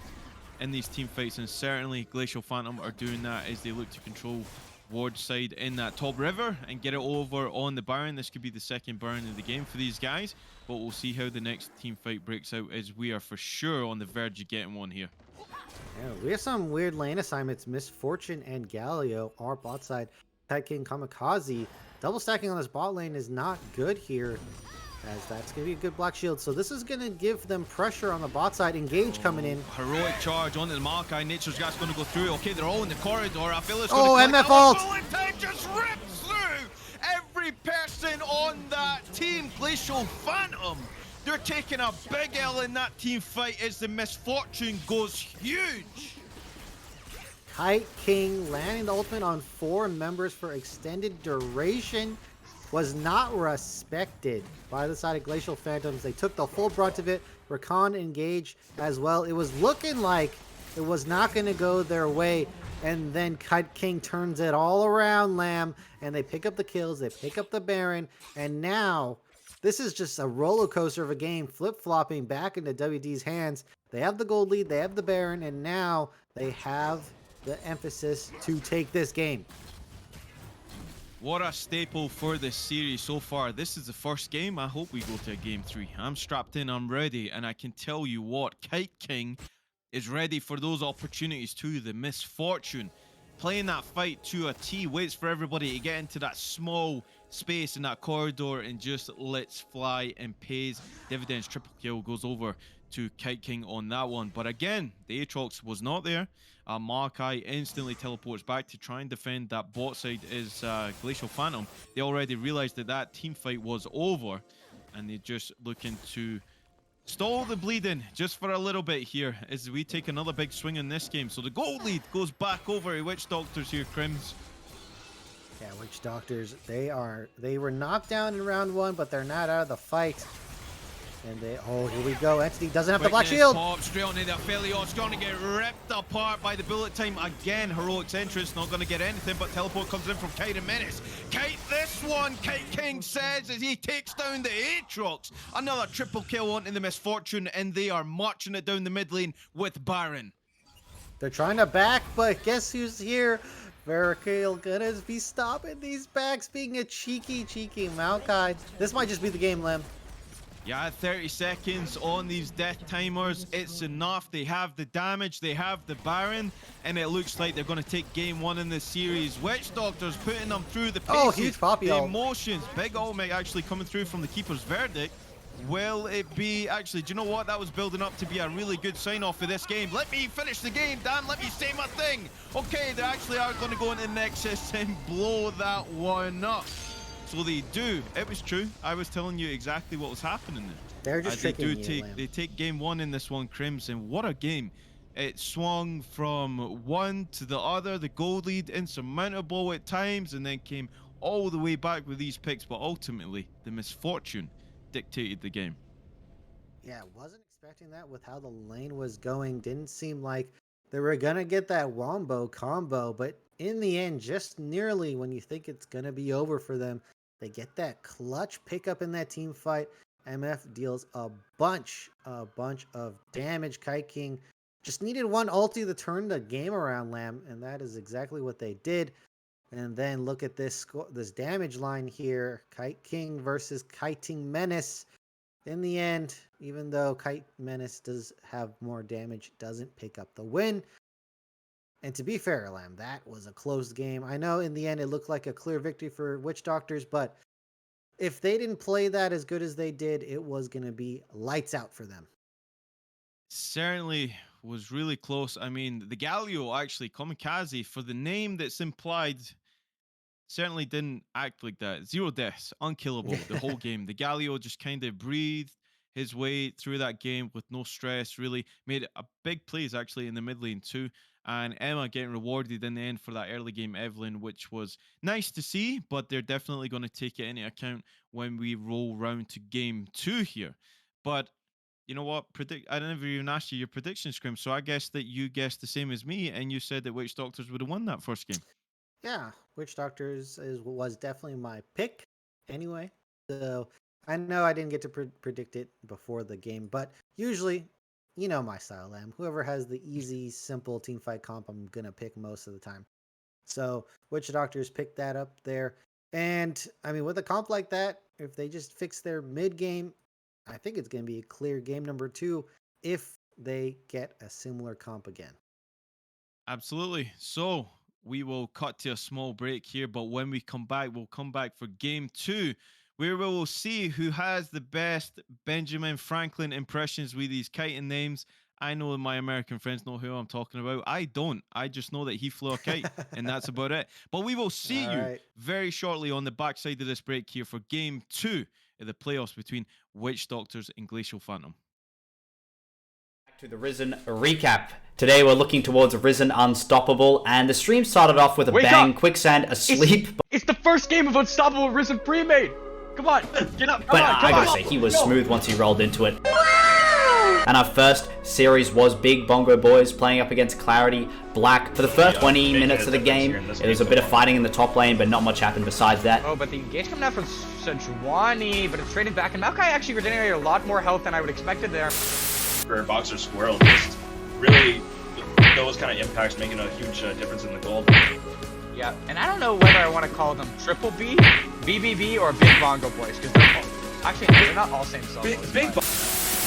in these team fights, and certainly Glacial Phantom are doing that as they look to control ward side in that top river and get it over on the Baron. This could be the second Baron of the game for these guys, but we'll see how the next team fight breaks out, as we are for sure on the verge of getting one here. Yeah, we have some weird lane assignments. Misfortune and Galio are bot side. Kite King Kamikaze. Double stacking on this bot lane is not good here, as that's going to be a good block shield. So this is going to give them pressure on the bot side. Engage coming in. Heroic charge onto the Maokai. Nature's Gas going to go through. Okay, they're all in the corridor. I feel it's going to MF ult! Time just rips through every person on that team. Glacial Phantom. They're taking a big L in that team fight as the Misfortune goes huge. Kite King landing the ultimate on 4 members for extended duration was not respected by the side of Glacial Phantoms. They took the full brunt of it. Rakan engaged as well. It was looking like it was not going to go their way, and then Kite King turns it all around, Lamb, and they pick up the kills, they pick up the Baron, and now this is just a roller coaster of a game, flip-flopping back into WD's hands. They have the gold lead, they have the Baron, and now they have the emphasis to take this game. What a staple for this series so far. This is the first game. I hope we go to a game 3. I'm strapped in, I'm ready, and I can tell you what, Kite King is ready for those opportunities too. The Misfortune playing that fight to a T, waits for everybody to get into that small space in that corridor and just lets fly and pays dividends. Triple kill goes over to Kite King on that one. But again, the Aatrox was not there. Maokai instantly teleports back to try and defend that bot side is Glacial Phantom. They already realized that that team fight was over, and they're just looking to stall the bleeding just for a little bit here as we take another big swing in this game. So the gold lead goes back over to Witch Doctors here, Crims. Yeah, Witch Doctors, they were knocked down in round 1, but they're not out of the fight. And oh, here we go. Entity doesn't have the black shield. Pop straight onto the Aphelios. It's going to get ripped apart by the bullet time again. Heroic's entrance not going to get anything, but teleport comes in from Kaiden Menace. Kite this one, Kite King says, as he takes down the Aatrox. Another triple kill onto the Misfortune, and they are marching it down the mid lane with Baron. They're trying to back, but guess who's here? Veracale gonna be stopping these backs, being a cheeky Maokai. This might just be the game, Lem. Yeah, 30 seconds on these death timers. It's enough. They have the damage, they have the Baron, and it looks like they're going to take game 1 in this series. Witch Doctor's putting them through the paces, Oh, huge Poppy the ult. emotions. Big ultimate actually coming through from the Keeper's verdict. Will it be... Actually, do you know what? That was building up to be a really good sign-off for this game. Let me finish the game, Dan. Let me say my thing. Okay, they actually are going to go into Nexus and blow that one up. So they do. It was true. I was telling you exactly what was happening there. They're just tricking you, Lamb. They take game 1 in this one, Crimson. What a game. It swung from one to the other. The goal lead insurmountable at times, and then came all the way back with these picks. But ultimately, the misfortune dictated the game. Yeah, wasn't expecting that with how the lane was going. Didn't seem like they were going to get that wombo combo. But in the end, just nearly when you think it's going to be over for them, they get that clutch pickup in that team fight. MF deals a bunch of damage. Kite King just needed one ulti to turn the game around, Lamb, and that is exactly what they did. And then look at this damage line here. Kite King versus Kiting Menace. In the end, even though Kite Menace does have more damage, doesn't pick up the win. And to be fair, Lamb, that was a close game. I know in the end it looked like a clear victory for Witch Doctors, but if they didn't play that as good as they did, it was going to be lights out for them. Certainly was really close. I mean, the Glacial, actually, Kamikaze, for the name that's implied, certainly didn't act like that. 0 deaths, unkillable the whole game. The Glacial just kind of breathed his way through that game with no stress, really made a big plays actually in the mid lane too. And Emma getting rewarded in the end for that early game Evelyn, which was nice to see, but they're definitely going to take it into account when we roll round to game 2 here. But you know what? I never even asked you your prediction, Scrim, so I guess that you guessed the same as me, and you said that Witch Doctors would have won that first game. Yeah, Witch Doctors was definitely my pick anyway. So I know I didn't get to predict it before the game, but usually, you know my style, Lamb. Whoever has the easy, simple team fight comp, I'm going to pick most of the time. So Witch Doctors picked that up there. And, I mean, with a comp like that, if they just fix their mid-game, I think it's going to be a clear game number 2 if they get a similar comp again. Absolutely. So we will cut to a small break here, but when we come back, we'll come back for game 2, where we will see who has the best Benjamin Franklin impressions with these kiting names. I know my American friends know who I'm talking about. I don't. I just know that he flew a kite, and that's about it. But we will see you very shortly on the backside of this break here for game 2 of the playoffs between Witch Doctors and Glacial Phantom. Back to the Risen recap. Today we're looking towards Risen Unstoppable, and the stream started off with a bang. Quicksand asleep. It's the first game of Unstoppable Risen Premade. Come on, get up. But I gotta say, he was smooth once he rolled into it. And our first series was Big Bongo Boys playing up against Clarity Black. For the first 20 minutes of the game, it was a bit of fighting in the top lane, but not much happened besides that. Oh, but the engage coming out from Sejuani, but it's traded back, and Maokai actually regenerated a lot more health than I would expected there. For Boxer Squirrel, just really those kind of impacts making a huge difference in the gold. Yeah, and I don't know whether I want to call them Triple B, BBB, or Big Bongo Boys, because they're not all same solo.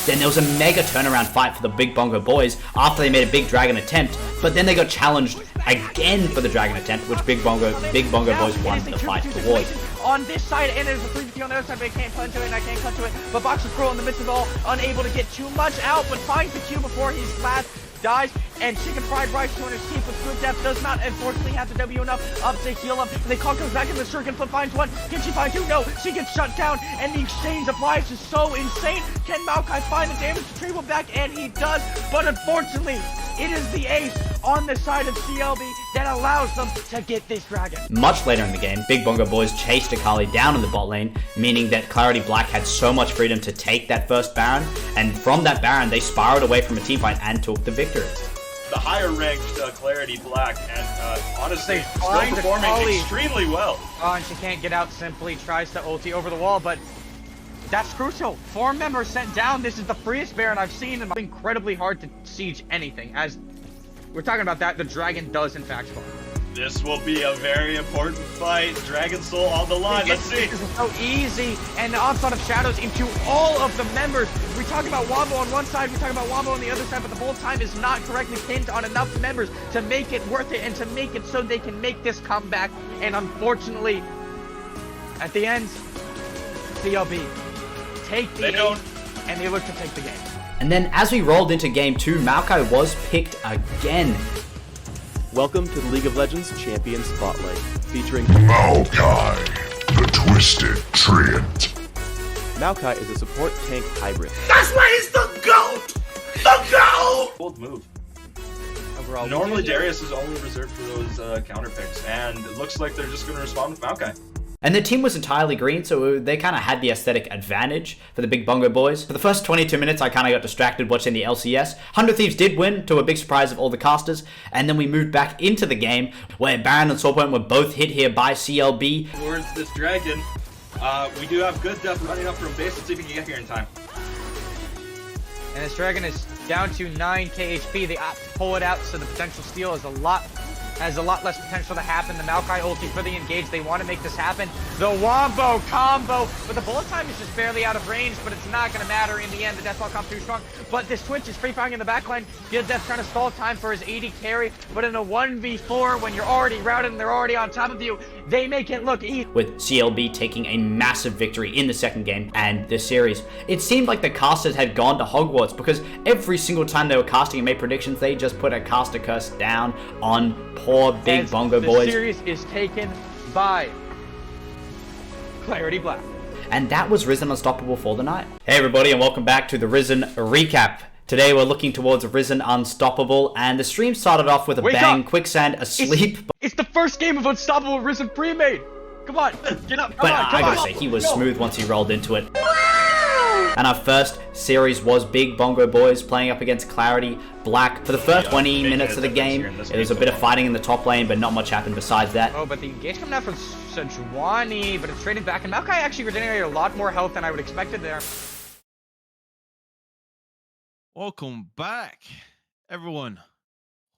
Then there was a mega turnaround fight for the Big Bongo Boys after they made a big dragon attempt, but then they got challenged again for the dragon attempt, which Big Bongo Boys won the fight towards. On this side, and there's a 3v3 on the other side, but I can't punch to it, and I can't cut to it. But Boxer Squirrel in the midst of it all, unable to get too much out, but finds the Q before he's last. Dies, and Chicken Fried Rice to escape with good depth, does not unfortunately have the W enough up to heal him, and the call comes back in the circuit, flip finds one, can she find 2? No, she gets shut down, and the exchange of lives is so insane. Can Maokai find the damage to Treble back? And he does, but unfortunately, it is the ace on the side of CLB that allows them to get this dragon. Much later in the game, Big Bongo Boys chased Akali down in the bot lane, meaning that Clarity Black had so much freedom to take that first Baron, and from that Baron, they spiraled away from a teamfight and took the victory. The higher ranked Clarity Black, and honestly, still performing extremely well. Oh, and she can't get out simply, tries to ulti over the wall, but that's crucial. 4 members sent down. This is the freest Baron I've seen, and it's incredibly hard to siege anything. As we're talking about that, the dragon does in fact spawn. This will be a very important fight. Dragon Soul on the line. Let's see. This is so easy, and the onslaught of shadows into all of the members. We talk about Wombo on one side, we talk about Wombo on the other side, but the whole time is not correctly pinned on enough members to make it worth it and to make it so they can make this comeback. And unfortunately, at the end, CLB take the game, and they look to take the game. And then as we rolled into game 2, Maokai was picked again. Welcome to the League of Legends Champion Spotlight, featuring Maokai, the Twisted Treant. Maokai is a support tank hybrid. That's why he's the GOAT! The GOAT! Bold move. Overall, Normally Darius is only reserved for those counter picks, and it looks like they're just going to respond with Maokai. And the team was entirely green, so they kind of had the aesthetic advantage for the Big Bongo Boys. For the first 22 minutes, I kind of got distracted watching the LCS. 100 Thieves did win, to a big surprise of all the casters, and then we moved back into the game, where Baron and Soulpoint were both hit here by CLB. Towards this dragon, we do have good depth running up from base. Let's see if we can get here in time. And this dragon is down to 9k HP. They opt to pull it out, so the potential steal is has a lot less potential to happen. The Maokai ulti for the engage. They want to make this happen. The Wombo combo, but the bullet time is just barely out of range, but it's not going to matter in the end. The Deathball comes too strong, but this Twitch is free firing in the backline. Good Death trying to stall time for his AD carry, but in a 1v4, when you're already routed and they're already on top of you, they make it look easy. With CLB taking a massive victory in the second game and this series. It seemed like the casters had gone to Hogwarts, because every single time they were casting and made predictions, they just put a caster curse down on poor Big Bongo Boys. The series is taken by Clarity Black. And that was Risen Unstoppable for the night. Hey everybody, and welcome back to the Risen Recap. Today we're looking towards Risen Unstoppable, and the stream started off with a Wake bang, up. Quicksand asleep. It's the first game of Unstoppable Risen Premade. Come on, get up. But Come on, I come gotta on. say, he was Go. smooth once he rolled into it. And our first series was Big Bongo Boys playing up against Clarity Black. For the first 20 minutes of the game, it was a bit of fighting in the top lane, but not much happened besides that. Oh, but the engage coming out from Sejuani, but it's traded back, and Maokai actually regenerated a lot more health than I would expected there. Welcome back, everyone.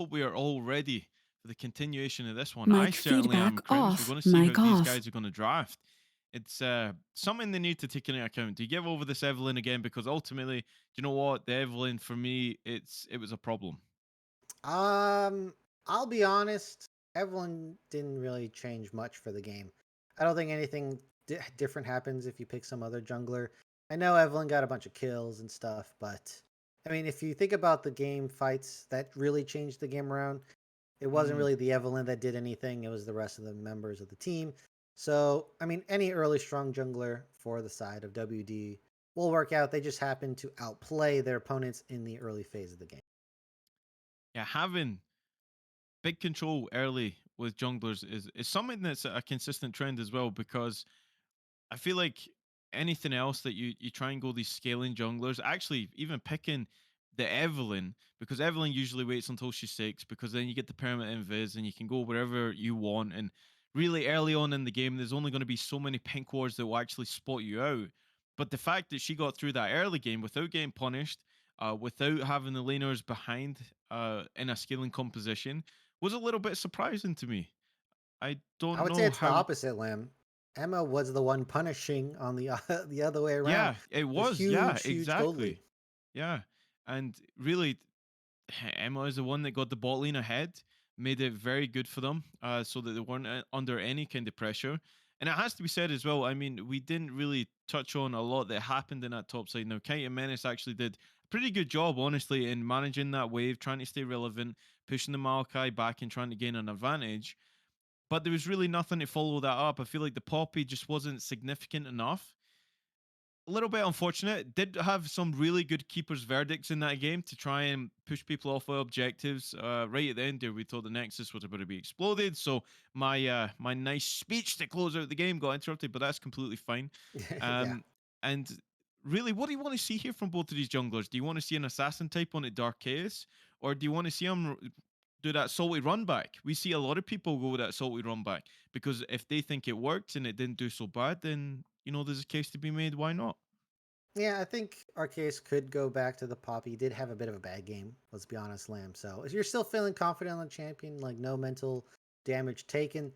Hope we are all ready for the continuation of this one. I Mic certainly am. feedback Crims. off, We're going to see mic how off. these guys are going to draft. It's something they need to take into account. Do you give over this Evelyn again? Because ultimately, do you know what? The Evelyn, for me, it was a problem. I'll be honest. Evelyn didn't really change much for the game. I don't think anything different happens if you pick some other jungler. I know Evelyn got a bunch of kills and stuff, but I mean, if you think about the game fights that really changed the game around, it wasn't really the Evelyn that did anything. It was the rest of the members of the team. So, I mean, any early strong jungler for the side of WD will work out. They just happen to outplay their opponents in the early phase of the game. Yeah, having big control early with junglers is something that's a consistent trend as well, because I feel like anything else that you try and go these scaling junglers, actually even picking the Evelyn, because Evelyn usually waits until she's 6, because then you get the permanent invis and you can go wherever you want, and really early on in the game there's only going to be so many pink wards that will actually spot you out. But the fact that she got through that early game without getting punished, without having the laners behind in a scaling composition, was a little bit surprising to me. I would say it's the opposite, Lamb. Emma was the one punishing on the the other way around. Yeah, it was. Huge, Yeah, huge exactly. gold lead. Yeah, and really, Emma is the one that got the bot lane ahead, made it very good for them, so that they weren't under any kind of pressure. And it has to be said as well, I mean, we didn't really touch on a lot that happened in that top side. Now, Kite and Menace actually did a pretty good job, honestly, in managing that wave, trying to stay relevant, pushing the Maokai back and trying to gain an advantage. But there was really nothing to follow that up. I feel like the Poppy just wasn't significant enough. A little bit unfortunate. Did have some really good keepers' verdicts in that game to try and push people off of objectives. Right at the end there, we thought the Nexus was about to be exploded. So my my nice speech to close out the game got interrupted, but that's completely fine. Yeah. And really, what do you want to see here from both of these junglers? Do you want to see an assassin type on a Dark Chaos? Or do you want to see them do that salty run back? We see a lot of people go with that salty run back, because if they think it worked and it didn't do so bad, then, you know, there's a case to be made. Why not? Yeah, I think Arceus could go back to the Poppy. He did have a bit of a bad game, let's be honest, Lamb. So if you're still feeling confident on the champion, like no mental damage taken,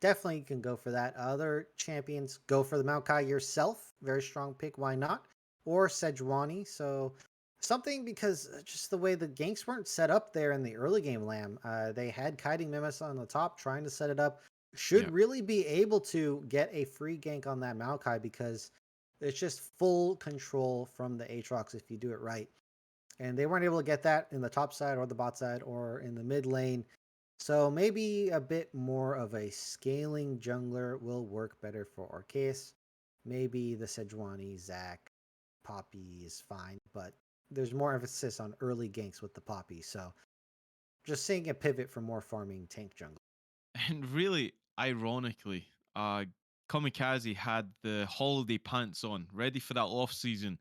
definitely you can go for that. Other champions, go for the Maokai yourself. Very strong pick, why not? Or Sejuani. So something, because just the way the ganks weren't set up there in the early game, Lamb. They had Kiting Mimus on the top trying to set it up. Should Yep. really be able to get a free gank on that Maokai because it's just full control from the Aatrox if you do it right. And they weren't able to get that in the top side or the bot side or in the mid lane. So maybe a bit more of a scaling jungler will work better for Arceus. Maybe the Sejuani, Zac, Poppy is fine, but there's more emphasis on early ganks with the Poppy. So just seeing a pivot for more farming tank jungle. And really, ironically, Kamikaze had the holiday pants on, ready for that off season.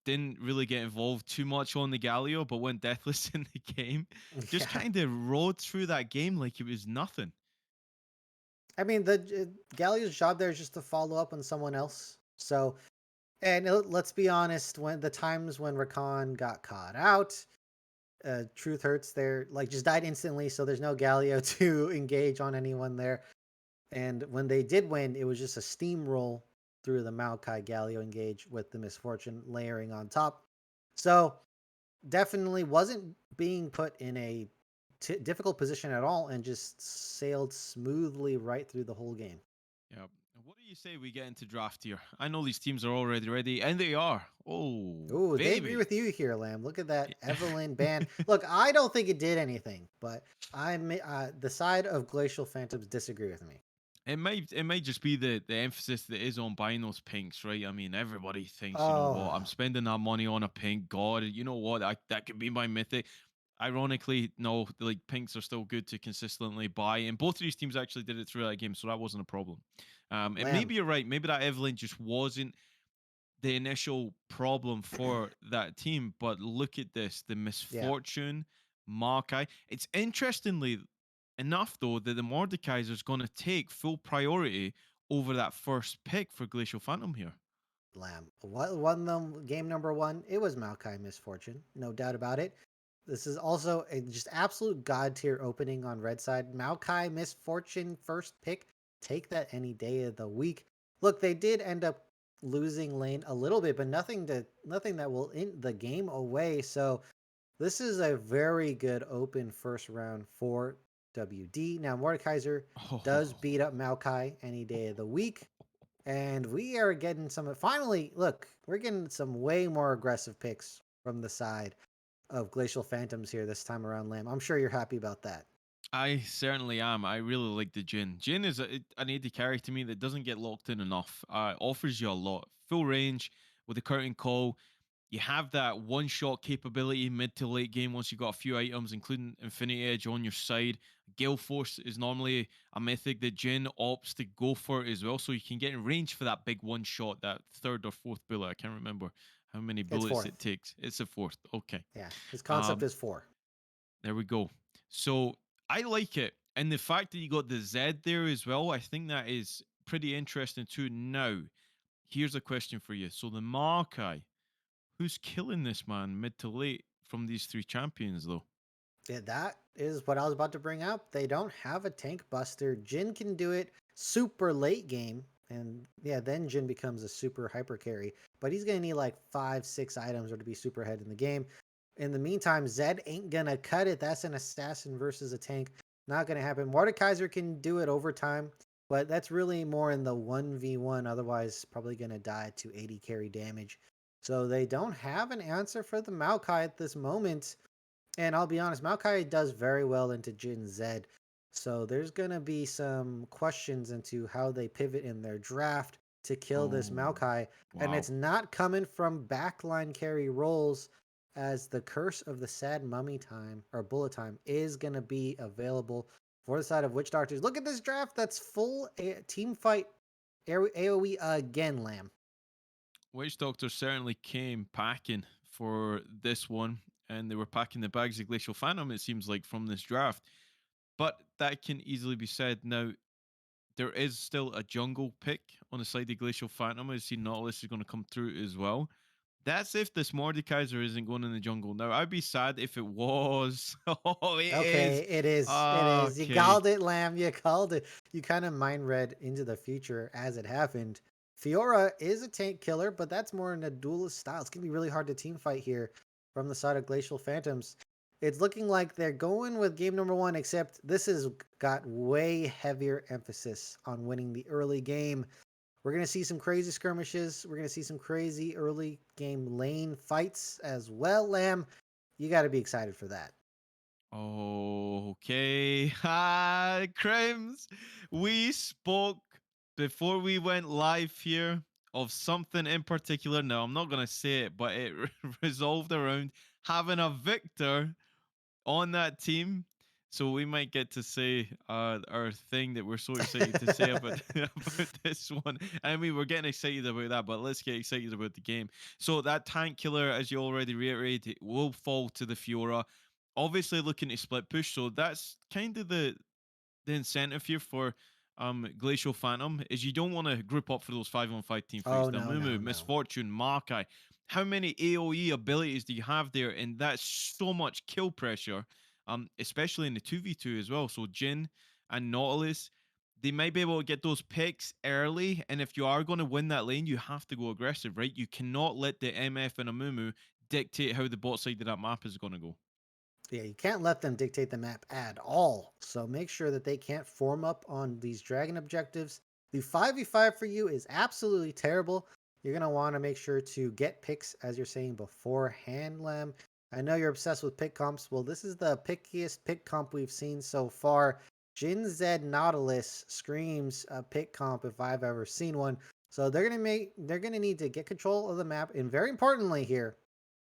Didn't really get involved too much on the Galio, but went deathless in the game. Just Yeah. kind of rode through that game like it was nothing. I mean, the Galio's job there is just to follow up on someone else. So, and let's be honest, when the times when Rakan got caught out, Truth Hurts there, like just died instantly. So there's no Galio to engage on anyone there. And when they did win, it was just a steamroll through the Maokai Galio engage with the Misfortune layering on top. So definitely wasn't being put in a difficult position at all and just sailed smoothly right through the whole game. Yeah. What do you say we get into draft here? I know these teams are already ready, and they are. Oh, Ooh, they agree baby. with you here, Lamb. Look at that Evelyn ban. Look, I don't think it did anything, but I'm the side of Glacial Phantoms disagree with me. It might just be the emphasis that is on buying those pinks, right? I mean, everybody thinks, you know what, I'm Oh, spending that money on a pink. God, you know what, that could be my mythic. Ironically, no, like pinks are still good to consistently buy, and both of these teams actually did it through that game, so that wasn't a problem. And Lamb. maybe you're right. Maybe that Evelyn just wasn't the initial problem for that team. But look at this: the Yeah. misfortune, Markai. It's interestingly enough, though, that the Mordekaiser is going to take full priority over that first pick for Glacial Phantom here. Lamb. What won them game number one? It was Maokai Misfortune, no doubt about it. This is also a just absolute god tier opening on red side. Maokai Misfortune first pick. Take that any day of the week. Look, they did end up losing lane a little bit, but nothing that will end the game away. So this is a very good open first round for WD. Now Mordekaiser does beat up Maokai any day of the week. And we are getting some, finally, look, we're getting some way more aggressive picks from the side of Glacial Phantoms here this time around, Lamb. I'm sure you're happy about that. I certainly am. I really like the Jin. Jin is an AD carry to me that doesn't get locked in enough. Offers you a lot. Full range with the curtain call. You have that one-shot capability mid to late game once you've got a few items, including Infinity Edge on your side. Gale Force is normally a mythic that Jin opts to go for as well, so you can get in range for that big one-shot, that third or fourth bullet. I can't remember how many It's bullets fourth. it takes. It's a fourth. Okay. Yeah, his concept is 4. There we go. So I like it. And the fact that you got the Z there as well, I think that is pretty interesting too. Now, here's a question for you. So the Maokai, who's killing this man mid to late from these three champions though? Yeah, that is what I was about to bring up. They don't have a tank buster. Jin can do it super late game. And yeah, then Jin becomes a super hyper carry. But he's going to need like 5, 6 items or to be super ahead in the game. In the meantime, Zed ain't going to cut it. That's an assassin versus a tank. Not going to happen. Mordekaiser can do it over time. But that's really more in the 1v1. Otherwise, probably going to die to 80 carry damage. So they don't have an answer for the Maokai at this moment. And I'll be honest, Maokai does very well into Jin Zed. So there's going to be some questions into how they pivot in their draft to kill this Maokai. And it's not coming from backline carry roles, as the Curse of the Sad Mummy time or Bullet time is going to be available for the side of Witch Doctors. Look at this draft. That's full team fight AoE again, Lamb. Witch Doctor certainly came packing for this one, and they were packing the bags of Glacial Phantom, it seems like, from this draft. But that can easily be said. Now, there is still a jungle pick on the side of Glacial Phantom. I see Nautilus is going to come through as well. That's if this Mordekaiser isn't going in the jungle. Now, I'd be sad if it was. Oh, it Okay, is. it is. It is. You Okay. called it, Lamb. You called it. You kind of mind read into the future as it happened. Fiora is a tank killer, but that's more in a duelist style. It's going to be really hard to team fight here from the side of Glacial Phantoms. It's looking like they're going with game number one, except this has got way heavier emphasis on winning the early game. We're going to see some crazy skirmishes. We're going to see some crazy early game lane fights as well, Lamb. You got to be excited for that. Okay. Hi, Crims. We spoke before we went live here of something in particular. Now, I'm not going to say it, but it resolved around having a victor on that team. So we might get to say our thing that we're so excited to say about, about this one. I mean, we're getting excited about that, but let's get excited about the game. So that tank killer, as you already reiterated, will fall to the Fiora. Obviously looking to split push, so that's kind of the incentive here for Glacial Phantom is you don't want to group up for those 5-on-5 team fights. Oh, The no, no, Mumu, no. Misfortune, Makai. How many AoE abilities do you have there? And that's so much kill pressure, especially in the 2v2 as well. So Jin and Nautilus, they might be able to get those picks early. And if you are going to win that lane, you have to go aggressive, right? You cannot let the MF and a Mumu dictate how the bot side of that map is going to go. Yeah, you can't let them dictate the map at all. So make sure that they can't form up on these dragon objectives. The 5v5 for you is absolutely terrible. You're going to want to make sure to get picks, as you're saying, beforehand, Lamb. I know you're obsessed with pick comps. Well, this is the pickiest pick comp we've seen so far. Jin Zed Nautilus screams a pick comp if I've ever seen one. So they're gonna need to get control of the map, and very importantly here,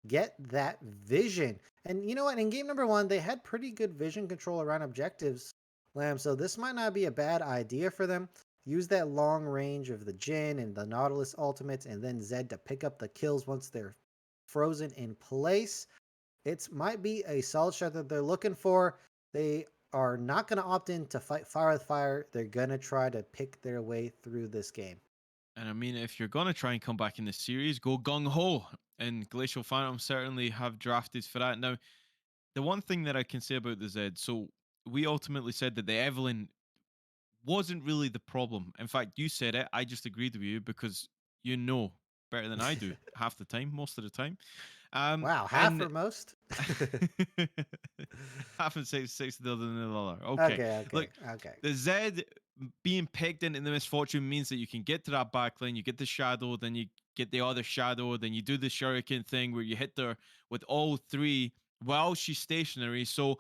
get that vision. And you know what? In game number one, they had pretty good vision control around objectives, Lamb. So this might not be a bad idea for them. Use that long range of the Jin and the Nautilus ultimates, and then Zed to pick up the kills once they're frozen in place. It might be a solid shot that they're looking for. They are not going to opt in to fight fire with fire. They're going to try to pick their way through this game. And I mean, if you're going to try and come back in the series, go gung ho. And Glacial Phantom certainly have drafted for that. Now, the one thing that I can say about the Zed, so we ultimately said that the Evelyn wasn't really the problem. In fact, you said it. I just agreed with you because you know better than I do half the time, most of the time. Wow, half And or most? half and six the other than the other. Okay. Okay, Look, okay. the Zed being picked into the Misfortune means that you can get to that backline, you get the shadow, then you get the other shadow, then you do the shuriken thing where you hit her with all three while she's stationary. So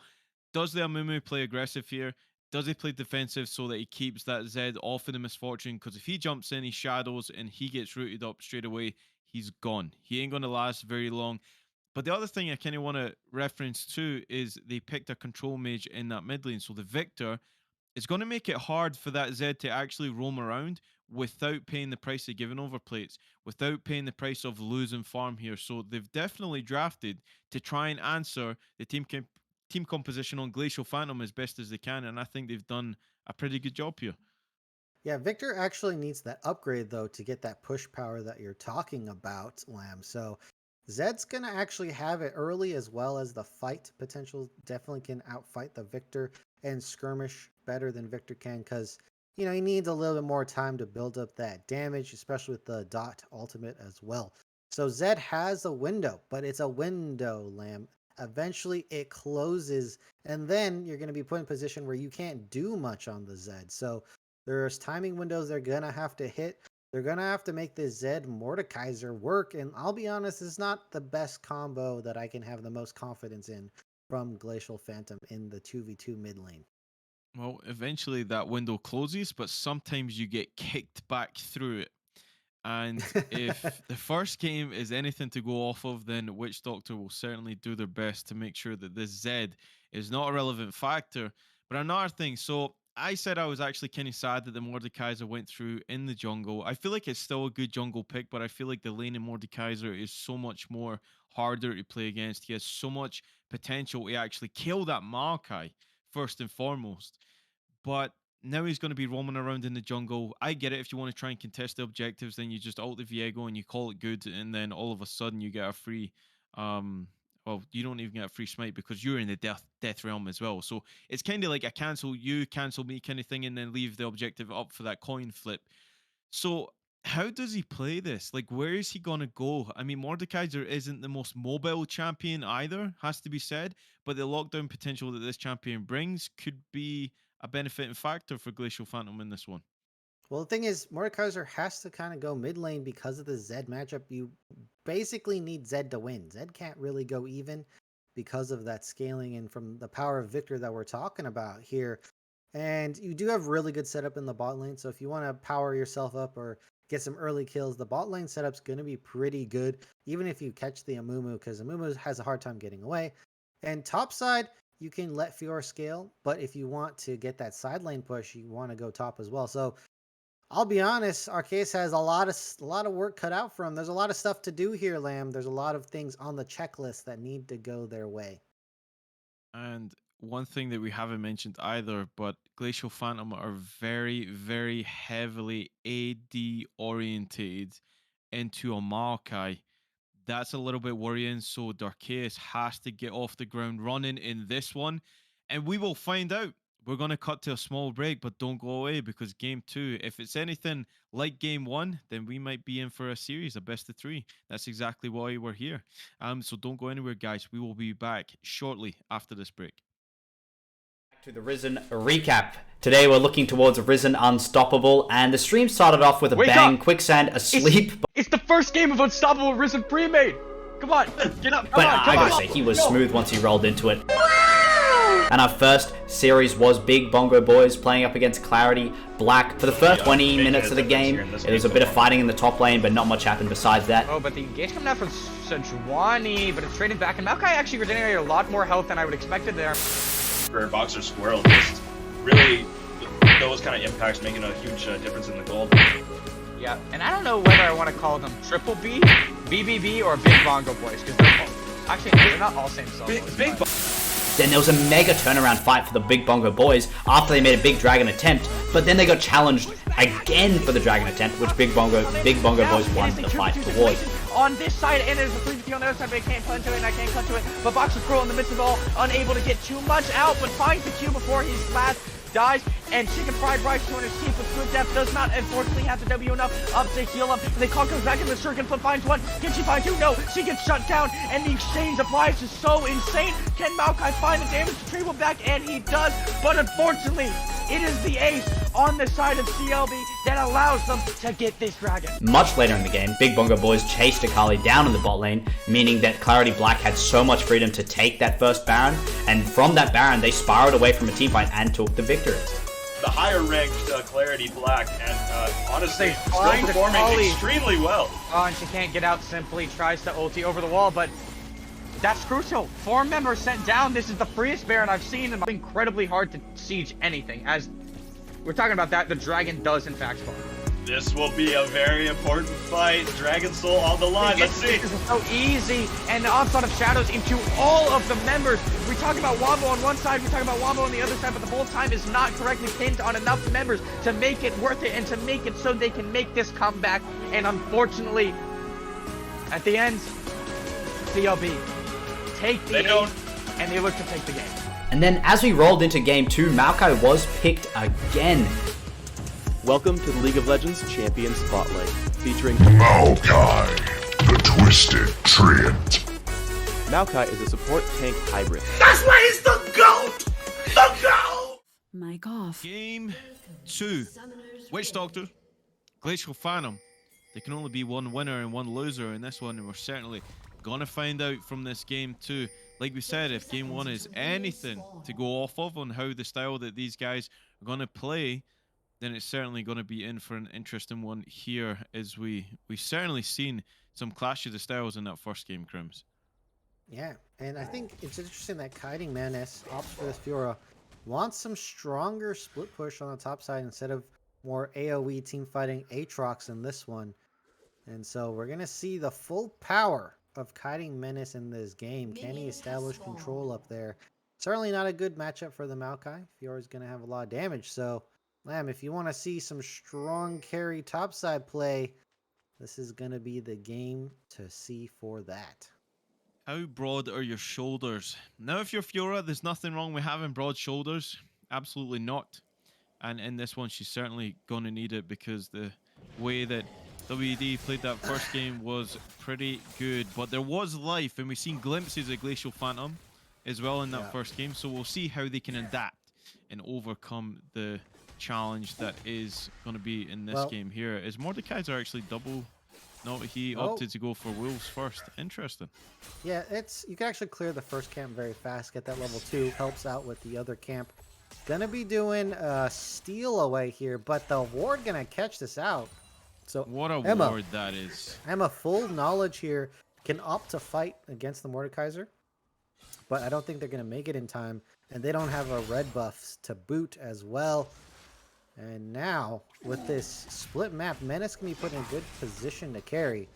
does the Amumu play aggressive here? Does he play defensive so that he keeps that Zed off in the Misfortune? Because if he jumps in, he shadows, and he gets rooted up straight away, he's gone. He ain't going to last very long. But the other thing I kind of want to reference too is they picked a control mage in that mid lane. So the Victor is going to make it hard for that Zed to actually roam around without paying the price of giving over plates, without paying the price of losing farm here. So they've definitely drafted to try and answer the team composition on Glacial Phantom as best as they can, and I think they've done a pretty good job here. Yeah, Victor actually needs that upgrade, though, to get that push power that you're talking about, Lamb. So Zed's going to actually have it early, as well as the fight potential. Definitely can outfight the Victor and skirmish better than Victor can, because, you know, he needs a little bit more time to build up that damage, especially with the dot ultimate as well. So Zed has a window, but it's a window, Lamb. Eventually it closes, and then you're going to be put in a position where you can't do much on the Zed. So there's timing windows they're going to have to hit. They're going to have to make this Zed Mordekaiser work. And I'll be honest, it's not the best combo that I can have the most confidence in from Glacial Phantom in the 2v2 mid lane. Well, eventually that window closes, but sometimes you get kicked back through it. And if the first game is anything to go off of, then Witch Doctor will certainly do their best to make sure that this Zed is not a relevant factor. But another thing, so I said I was actually kind of sad that the Mordekaiser went through in the jungle. I feel like it's still a good jungle pick, but I feel like the lane in Mordekaiser is so much more harder to play against. He has so much potential to actually kill that Maokai, first and foremost. But now he's going to be roaming around in the jungle. I get it. If you want to try and contest the objectives, then you just ult the Viego and you call it good, and then all of a sudden you get a free. Well, you don't even get a free smite because you're in the death realm as well. So it's kind of like a cancel you, cancel me kind of thing, and then leave the objective up for that coin flip. So how does he play this? Like, where is he going to go? I mean, Mordekaiser isn't the most mobile champion either, has to be said, but the lockdown potential that this champion brings could be a benefiting factor for Glacial Phantom in this one. Well, the thing is, Mordekaiser has to kind of go mid lane because of the Zed matchup. You basically need Zed to win. Zed can't really go even because of that scaling and from the power of Victor that we're talking about here. And you do have really good setup in the bot lane. So if you want to power yourself up or get some early kills, the bot lane setup's going to be pretty good, even if you catch the Amumu, because Amumu has a hard time getting away. And top side, you can let Fiora scale, but if you want to get that side lane push, you want to go top as well. So I'll be honest, Arceus has a lot of work cut out for him. There's a lot of stuff to do here, Lamb. There's a lot of things on the checklist that need to go their way. And one thing that we haven't mentioned either, but Glacial Phantom are very, very heavily AD orientated into a Maokai. That's a little bit worrying. So Darkheus has to get off the ground running in this one. And we will find out. We're going to cut to a small break, but don't go away because game 2, if it's anything like game 1, then we might be in for a series, a best of 3. That's exactly why we're here. So don't go anywhere, guys. We will be back shortly after this break. To the Risen recap. Today we're looking towards Risen Unstoppable, and the stream started off with a bang. Quicksand asleep. It's the first game of Unstoppable Risen Premade. Come on, get up. But I gotta say, he was smooth once he rolled into it. And our first series was Big Bongo Boys playing up against Clarity Black. For the first 20 minutes of the game, it was a bit of fighting in the top lane, but not much happened besides that. Oh, but the engage coming out from Sejuani, but it's traded back, and Maokai actually regenerated a lot more health than I would expected there. For Boxer Squirrel, just really those kind of impacts making a huge difference in the gold. Yeah, and I don't know whether I want to call them Triple B, BBB, or Big Bongo Boys, because they're not all same solos. Then there was a mega turnaround fight for the Big Bongo Boys after they made a big dragon attempt, but then they got challenged again for the dragon attempt, which Big Bongo Boys won the fight towards. On this side, and there's a 3v3 on the other side, but I can't punch to it, and I can't cut to it. But Boxer Squirrel in the midst of it all, unable to get too much out, but finds the Q before he's last. Dies, and Chicken Fried Rice 200 keep with good depth, does not unfortunately have the W enough up to heal up, and they call comes back in the circuit, flip finds one, can she find two? No, she gets shut down, and the exchange of lives is so insane. Can Maokai find the damage retrieval back? And he does, but unfortunately, it is the ace on the side of CLB that allows them to get this dragon. Much later in the game, Big Bongo Boys chased Akali down in the bot lane, meaning that Clarity Black had so much freedom to take that first Baron, and from that Baron, they spiraled away from a teamfight and took the victory. The higher ranked Clarity Black, and honestly, still find performing Akali extremely well. Oh, and she can't get out, simply tries to ulti over the wall, but that's crucial. 4 members sent down. This is the freest Baron I've seen, and it's incredibly hard to siege anything. As we're talking about that, the dragon does in fact spawn. This will be a very important fight. Dragon Soul on the line. Let's see. This is so easy, and the onslaught of shadows into all of the members. We talk about Wombo on one side, we talk about Wombo on the other side, but the whole time is not correctly pinned on enough members to make it worth it and to make it so they can make this comeback. And unfortunately, at the end, CLB take the ace, and they look to take the game. And then as we rolled into game 2, Maokai was picked again. Welcome to the League of Legends Champion Spotlight, featuring Maokai, the Twisted Treant. Maokai is a support tank hybrid. That's why he's the GOAT! The GOAT! Mic off. Game 2. Witch Doctor, Glacial Phantom. There can only be one winner and one loser in this one, and we're certainly gonna find out from this game 2. Like we said, if game 1 is anything to go off of on how the style that these guys are gonna play, then it's certainly going to be in for an interesting one here, as we've certainly seen some clash of the styles in that first game, Crims. Yeah, and I think it's interesting that Kiting Menace opts for this Fiora, wants some stronger split push on the top side instead of more AoE team fighting Aatrox in this one. And so we're going to see the full power of Kiting Menace in this game. Can he establish control up there? Certainly not a good matchup for the Maokai. Fiora's going to have a lot of damage, so Lamb, if you want to see some strong carry topside play, this is going to be the game to see for that. How broad are your shoulders? Now, if you're Fiora, there's nothing wrong with having broad shoulders. Absolutely not. And in this one, she's certainly going to need it because the way that WD played that first game was pretty good. But there was life, and we've seen glimpses of Glacial Phantom as well in that first game. So we'll see how they can adapt and overcome the challenge that is going to be in this game here. Is Mordekaiser actually double? No, he opted to go for Wolves first. Interesting. Yeah, you can actually clear the first camp very fast, get that level 2, helps out with the other camp. Gonna be doing steal away here, but the ward gonna catch this out. So what a Emma, ward that is. Emma, full knowledge here, can opt to fight against the Mordekaiser, but I don't think they're gonna make it in time, and they don't have a red buffs to boot as well. And now, with this split map, Menace can be put in a good position to carry.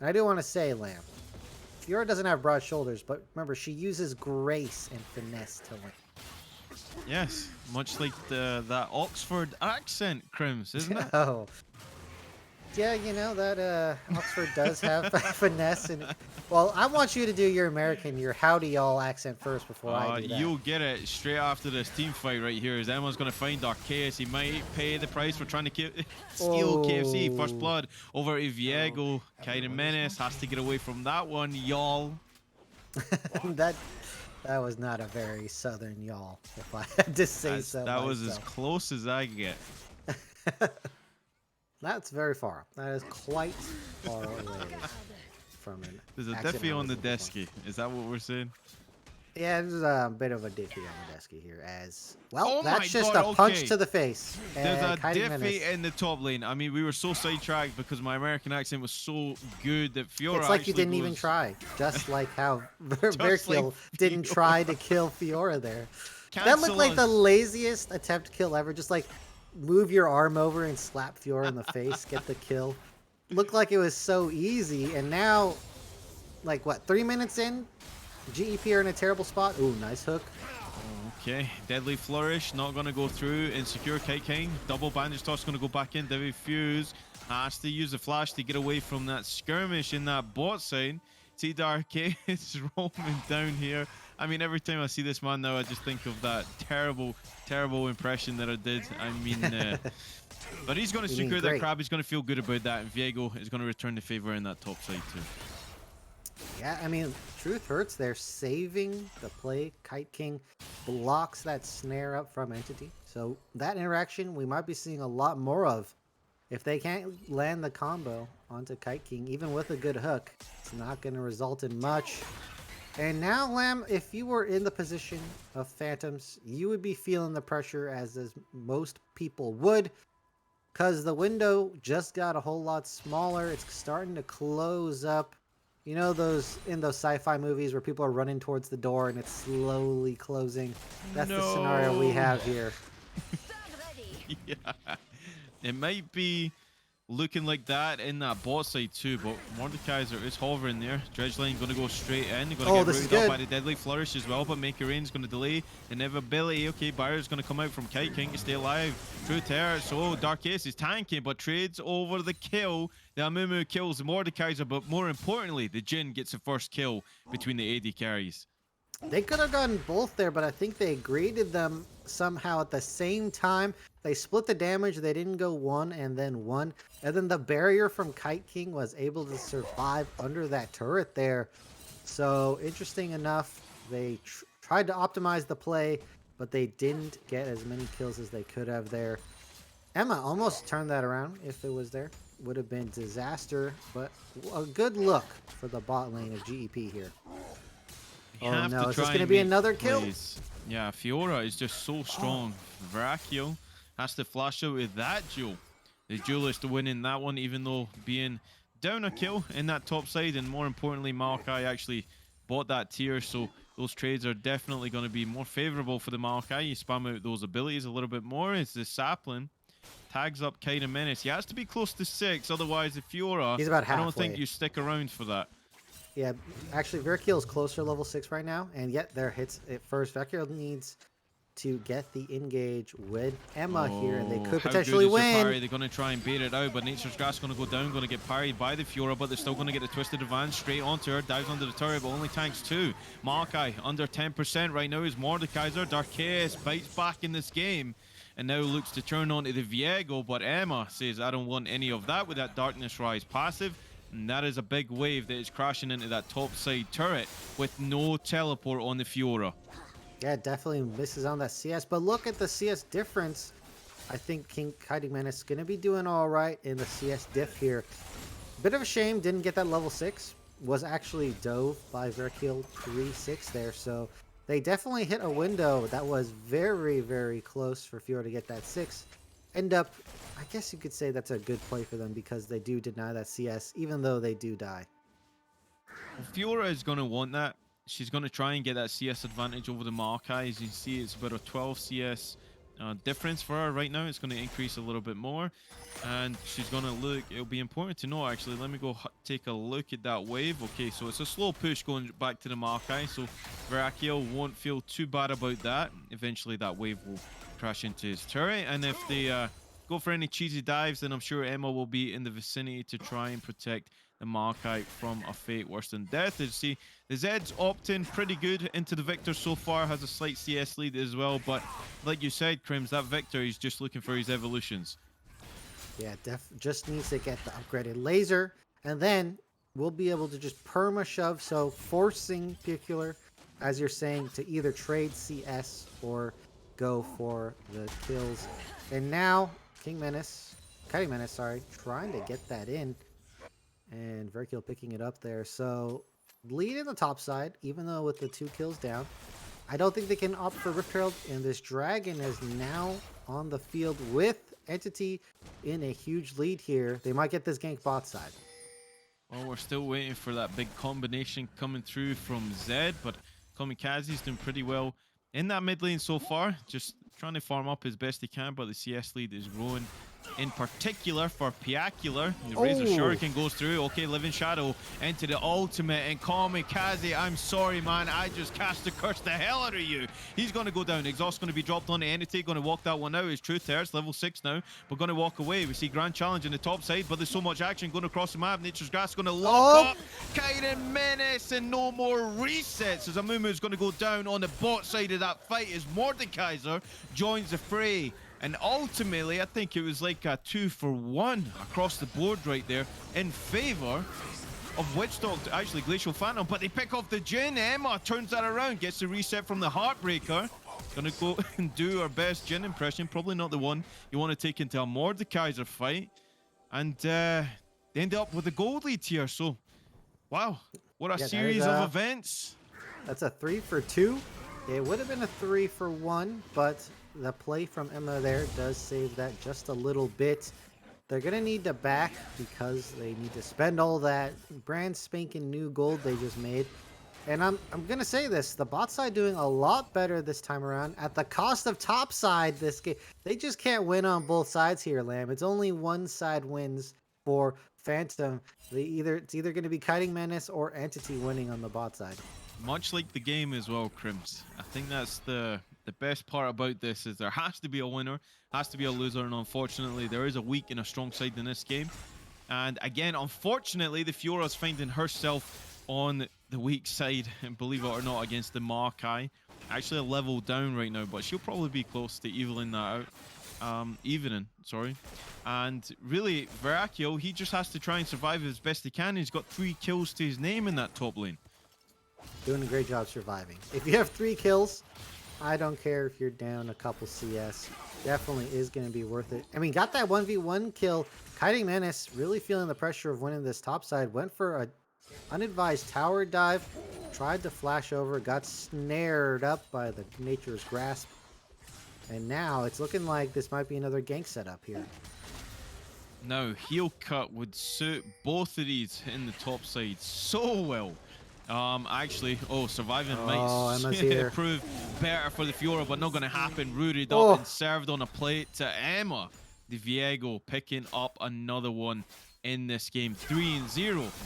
And I do want to say, Lamb, Fiora doesn't have broad shoulders, but remember, she uses grace and finesse to win. Yes, much like that Oxford accent, Crims, isn't it? Oh. Yeah, you know, that Oxford does have finesse. And well, I want you to do your American, your howdy y'all accent first before I do that. You'll get it straight after this team fight right here. As Emma's going to find Arceus. He might pay the price for trying to steal KFC First Blood over to Viego. Kaiden Menace has to get away from that one, y'all. that was not a very southern y'all, if I had to say so. That was as close as I get. That's very far. That is quite far away from an There's a diffie on the desky. Is that what we're saying? Yeah, there's a bit of a diffie on the desky here. As well, Oh that's just a punch to the face. There's a Kaiden diffie Menace. in the top lane. I mean, we were so sidetracked because my American accent was so good that Fiora. It's like you didn't even try. Just like how Verkill didn't try to kill Fiora there. That looked like the laziest attempt kill ever. Just like move your arm over and slap Fiora in the face, get the kill. Looked like it was so easy, and now, like what, 3 minutes in, GEP are in a terrible spot. Ooh, nice hook. Okay, Deadly Flourish not going to go through. Insecure Kite King. Double Bandage Toss going to go back in. Divi Fuse has to use the flash to get away from that skirmish in that bot side. See Dark is roaming down here. I mean, every time I see this man now, I just think of that terrible, terrible impression that I did. I mean, but he's going to secure that crab. He's going to feel good about that. And Viego is going to return the favor in that top side too. Yeah, I mean, truth hurts. They're saving the play. Kite King blocks that snare up from Entity. So that interaction we might be seeing a lot more of. If they can't land the combo onto Kite King, even with a good hook, it's not going to result in much. And now, Lamb, if you were in the position of Phantoms, you would be feeling the pressure as most people would, because the window just got a whole lot smaller. It's starting to close up. You know those sci-fi movies where people are running towards the door and it's slowly closing? That's the scenario we have here. Yeah, it might be looking like that in that bot side too, but Mordekaiser is hovering there. Dredgeline going to go straight in. Going to get rooted up by the Deadly Flourish as well, but Maker Rain's going to delay inevitability. Okay, Barrier's going to come out from Kite King to stay alive. True Terror, so Dark Ace is tanking, but trades over the kill. The Amumu kills the Mordekaiser, but more importantly, the Jhin gets the first kill between the AD carries. They could have gotten both there, but I think they graded them somehow at the same time. They split the damage. They didn't go one and then one. And then the barrier from Kite King was able to survive under that turret there. So interesting enough, they tried to optimize the play, but they didn't get as many kills as they could have there. Emma almost turned that around if it was there. Would have been disaster, but a good look for the bot lane of GEP here. Oh no, is this going to be another kill? Plays. Yeah, Fiora is just so strong. Verkill has to flash out with that duel. The duelist to win in that one, even though being down a kill in that top side, and more importantly, Maokai actually bought that tier, so those trades are definitely going to be more favorable for the Maokai. You spam out those abilities a little bit more. It's the sapling. Tags up Kaiden Menace. He has to be close to 6, otherwise the Fiora, he's about halfway. I don't think you stick around for that. Yeah, actually, Verkill is closer to level 6 right now, and yet there hits it first. Verkill needs to get the engage with Emma here, and they Oh, could how potentially good is your win. parry? They're going to try and bait it out, but Nature's Grass going to go down, going to get parried by the Fiora, but they're still going to get the Twisted Advance straight onto her. Dives under the turret, but only tanks 2. Maokai under 10% right now is Mordekaiser. Darkhaeus bites back in this game and now looks to turn onto the Viego, but Emma says, I don't want any of that with that Darkness Rise passive. And that is a big wave that is crashing into that top side turret with no teleport on the Fiora. Yeah, definitely misses on that CS, but look at the CS difference. I think King Kiting Menace is going to be doing all right in the CS diff here. Bit of a shame, didn't get that level 6. Was actually dove by Verkill 3-6 there, so they definitely hit a window that was very, very close for Fiora to get that 6. End up, I guess you could say that's a good play for them because they do deny that CS, even though they do die. Fiora is going to want that. She's going to try and get that CS advantage over the Maokai. As you see, it's about a 12 CS difference for her right now. It's going to increase a little bit more. And she's going to look, it'll be important to know actually. Let me go take a look at that wave. Okay, so it's a slow push going back to the Maokai. So Verkill won't feel too bad about that. Eventually that wave will crash into his turret. And if they go for any cheesy dives, then I'm sure Emma will be in the vicinity to try and protect the Maokai from a fate worse than death. As you see, the Zed's opting pretty good into the Victor so far, has a slight CS lead as well, but like you said, Crims, that Victor is just looking for his evolutions. Yeah, just needs to get the upgraded laser, and then we'll be able to just perma shove, so forcing Picular, as you're saying, to either trade CS or go for the kills. And now, Kiting Menace, sorry, trying to get that in. And Verkill picking it up there. So, lead in the top side, even though with the 2 kills down. I don't think they can opt for Rift Herald, and this Dragon is now on the field with Entity in a huge lead here. They might get this gank bot side. Well, we're still waiting for that big combination coming through from Zed, but Kamikaze's doing pretty well in that mid lane so far. Just trying to farm up as best he can, but the CS lead is growing. In particular for Piacular, the Razor Shuriken goes through. Okay, Living Shadow into the ultimate, and Kamikaze, I'm sorry man, I just cast the curse the hell out of you. He's going to go down. Exhaust going to be dropped on the Entity, going to walk that one out. His Truth Tear, it's level 6 now, but going to walk away. We see Grand Challenge in the top side, but there's so much action going across the map. Nature's Grass going to lock up Kiting Menace, and no more resets as Amumu's going to go down on the bot side of that fight as Mordekaiser joins the fray. And ultimately, I think it was like a 2-for-1 across the board right there in favor of Witch Doctor, actually Glacial Phantom, but they pick off the Jhin. Emma turns that around, gets the reset from the Heartbreaker. Gonna go and do her best Jhin impression, probably not the one you want to take into a Mordekaiser fight. And they end up with a gold lead here, so wow, what a series of events. That's a 3-for-2. It would have been a 3-for-1, but the play from Emma there does save that just a little bit. They're going to need to back because they need to spend all that brand spanking new gold they just made. And I'm going to say this, the bot side doing a lot better this time around at the cost of top side this game. They just can't win on both sides here, Lamb. It's only one side wins for Phantom. It's either going to be Kiting Menace or Entity winning on the bot side. Much like the game as well, Crims. I think that's the best part about this is there has to be a winner, has to be a loser, and unfortunately there is a weak and a strong side in this game. And again, unfortunately, the Fiora's finding herself on the weak side, and believe it or not, against the Maokai. Actually a level down right now, but she'll probably be close to evening that out. Sorry. And really, Verkill, he just has to try and survive as best he can. He's got 3 kills to his name in that top lane. Doing a great job surviving. If you have 3 kills, I don't care if you're down a couple CS. Definitely is going to be worth it. I mean, got that 1v1 kill. Kiting Menace really feeling the pressure of winning this top side. Went for a unadvised tower dive. Tried to flash over. Got snared up by the Nature's Grasp. And now it's looking like this might be another gank setup here. Now, heel cut would suit both of these in the top side so well. Actually, surviving might prove better for the Fiora, but not going to happen. Rooted up and served on a plate to Emma. The Viego picking up another one in this game. 3-0,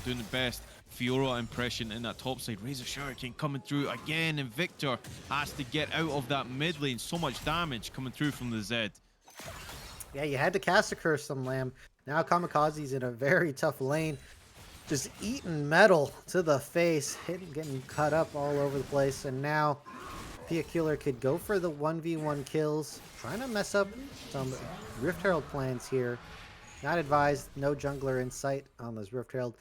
doing the best Fiora impression in that top side. Razor Shuriken coming through again, and Victor has to get out of that mid lane. So much damage coming through from the Zed. Yeah, you had to cast a curse on Lamb. Now Kamikaze's in a very tough lane. Just eating metal to the face, getting cut up all over the place. And now Pia Killer could go for the 1v1 kills, trying to mess up some Rift Herald plans here. Not advised, no jungler in sight on this Rift Herald.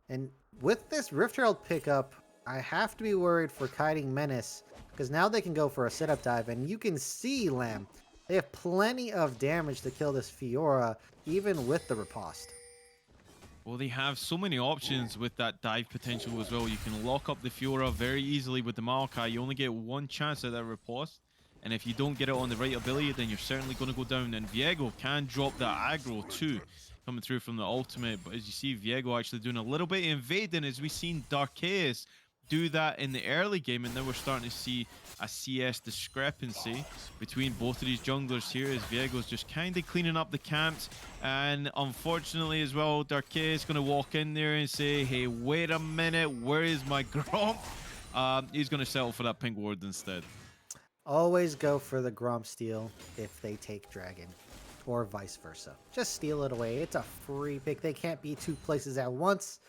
And with this Rift Herald pickup, I have to be worried for kiting Menace, because now they can go for a setup dive, and you can see Lamb. They have plenty of damage to kill this Fiora, even with the riposte. Well, they have so many options with that dive potential as well. You can lock up the Fiora very easily with the Maokai. You only get one chance at that riposte. And if you don't get it on the right ability, then you're certainly going to go down. And Viego can drop that aggro too, coming through from the ultimate. But as you see, Viego actually doing a little bit of invading, as we seen Darkhaeus do that in the early game. And now we're starting to see a CS discrepancy between both of these junglers here, as Viego's just kind of cleaning up the camps. And unfortunately as well, Darkhaeus is going to walk in there and say, hey, wait a minute, where is my Gromp? He's going to settle for that pink ward instead. Always go for the Gromp steal if they take Dragon, or vice versa. Just steal it away. It's a free pick. They can't be two places at once.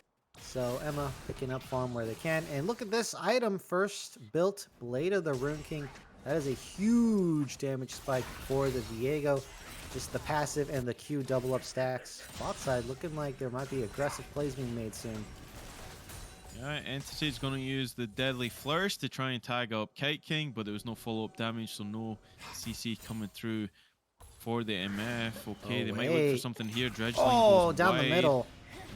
So Emma picking up farm where they can. And look at this item, first built Blade of the Rune King. That is a huge damage spike for the Viego. Just the passive and the Q double up stacks. Bot side looking like there might be aggressive plays being made soon. Yeah, Entity is going to use the Deadly Flourish to try and tag up Kite King, but there was no follow-up damage, so no CC coming through for the MF. Okay, they might look for something here. Dredgeling goes down wide. the middle.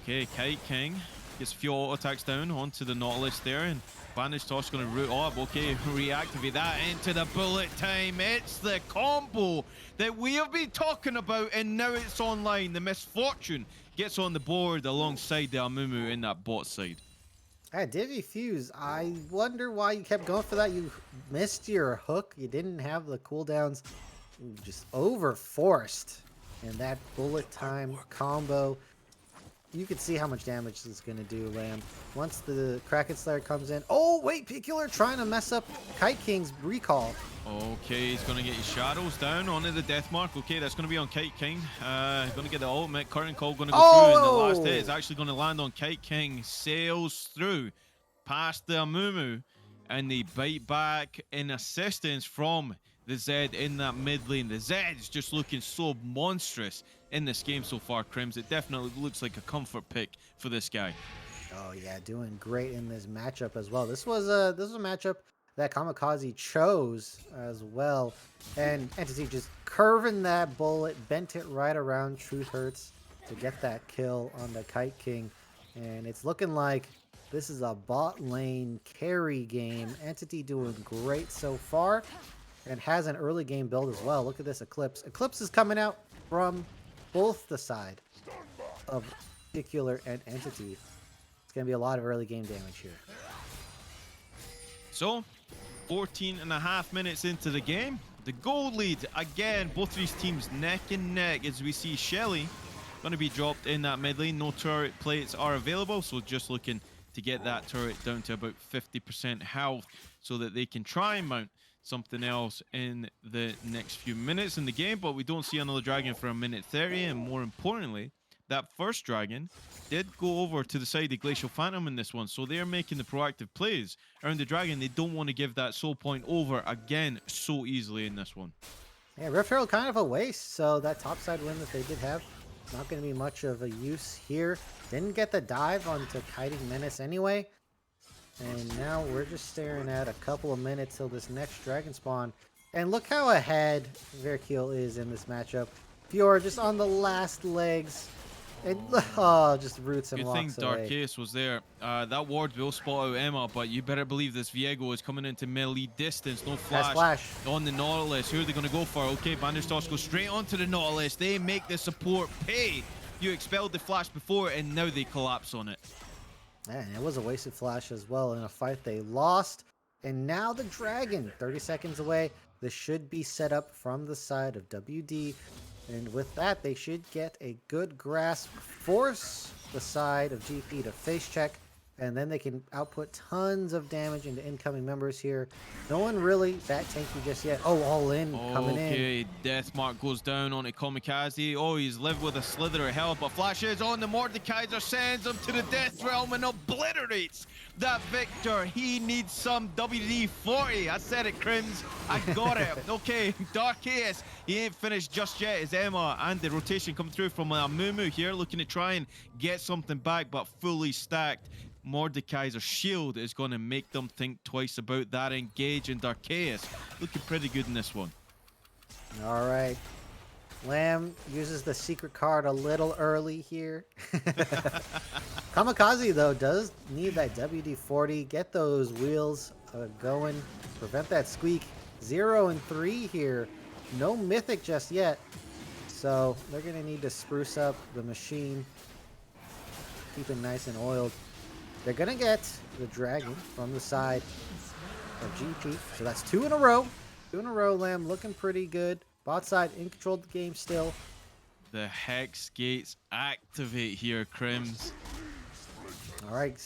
Okay, Kite King gets a few auto attacks down onto the Nautilus there, and Bandage Toss going to root up. Okay, reactivate that into the bullet time. It's the combo that we have been talking about, and now it's online. The Misfortune gets on the board alongside the Amumu in that bot side. Divvy Fuse, I wonder why you kept going for that. You missed your hook. You didn't have the cooldowns. You just overforced. And that bullet time combo, you could see how much damage this is going to do, Lamb. Once the Kraken Slayer comes in. Oh, wait, P-Killer trying to mess up Kite King's recall. Okay, he's going to get his shadows down onto the death mark. Okay, that's going to be on Kite King. Going to get the ultimate. Curtain Call going to go through, and the last hit is actually going to land on Kite King. Sails through past the Amumu, and they bite back in assistance from the Zed in that mid lane. The Zed is just looking so monstrous in this game so far, Crims. It definitely looks like a comfort pick for this guy. Oh yeah, doing great in this matchup as well. This was a matchup that Kamikaze chose as well, and Entity just curving that bullet, bent it right around Truth Hurts to get that kill on the Kite King. And it's looking like this is a bot lane carry game. Entity doing great so far, and has an early game build as well. Look at this Eclipse. Eclipse is coming out from both the side of Particular and Entity. It's going to be a lot of early game damage here. So, 14.5 minutes into the game. The gold lead, again, both these teams neck and neck, as we see Shelly going to be dropped in that mid lane. No turret plates are available, so just looking to get that turret down to about 50% health so that they can try and mount something else in the next few minutes in the game. But we don't see another dragon for a minute 30, and more importantly, that first dragon did go over to the side of Glacial Phantom in this one, so they're making the proactive plays around the dragon. They don't want to give that soul point over again so easily in this one. Yeah, Rift Herald kind of a waste, so that topside win that they did have, not going to be much of a use here. Didn't get the dive onto Kiting Menace anyway, and now we're just staring at a couple of minutes till this next dragon spawn. And look how ahead Verkiel is in this matchup. Fiora just on the last legs. It just roots and Good walks thing away. Darkhaeus was there. That ward will spot out Emma, but you better believe this Viego is coming into melee distance. No flash on the Nautilus. Who are they going to go for? Okay, Bandage Toss goes straight onto the Nautilus. They make the support pay. You expelled the flash before, and now they collapse on it. And it was a wasted flash as well in a fight they lost. And now the dragon, 30 seconds away. This should be set up from the side of WD. And with that, they should get a good grasp, force the side of GP to face check, and then they can output tons of damage into incoming members here. No one really that tanky just yet. Oh, all in, coming in. Okay, Death Mark goes down on it, Kamikaze. Oh, he's lived with a slither of hell, but flashes on the Mordekaiser, sends him to the Death Realm and obliterates that Victor. He needs some WD-40. I said it, Crims. I got it. Okay, Dark Ace. He ain't finished just yet. It's Emma and the rotation coming through from Mumu here, looking to try and get something back, but fully stacked. Mordekaiser's shield is going to make them think twice about that engage, and Darkhaeus looking pretty good in this one. All right. Lamb uses the secret card a little early here. Kamikaze, though, does need that WD-40. Get those wheels going. Prevent that squeak. 0 and 3 here. No mythic just yet. So they're going to need to spruce up the machine. Keep it nice and oiled. They're going to get the dragon from the side of GP. So that's 2 in a row. 2 in a row, Lamb. Looking pretty good. Bot side in control of the game still. The Hex Gates activate here, Crims. All right,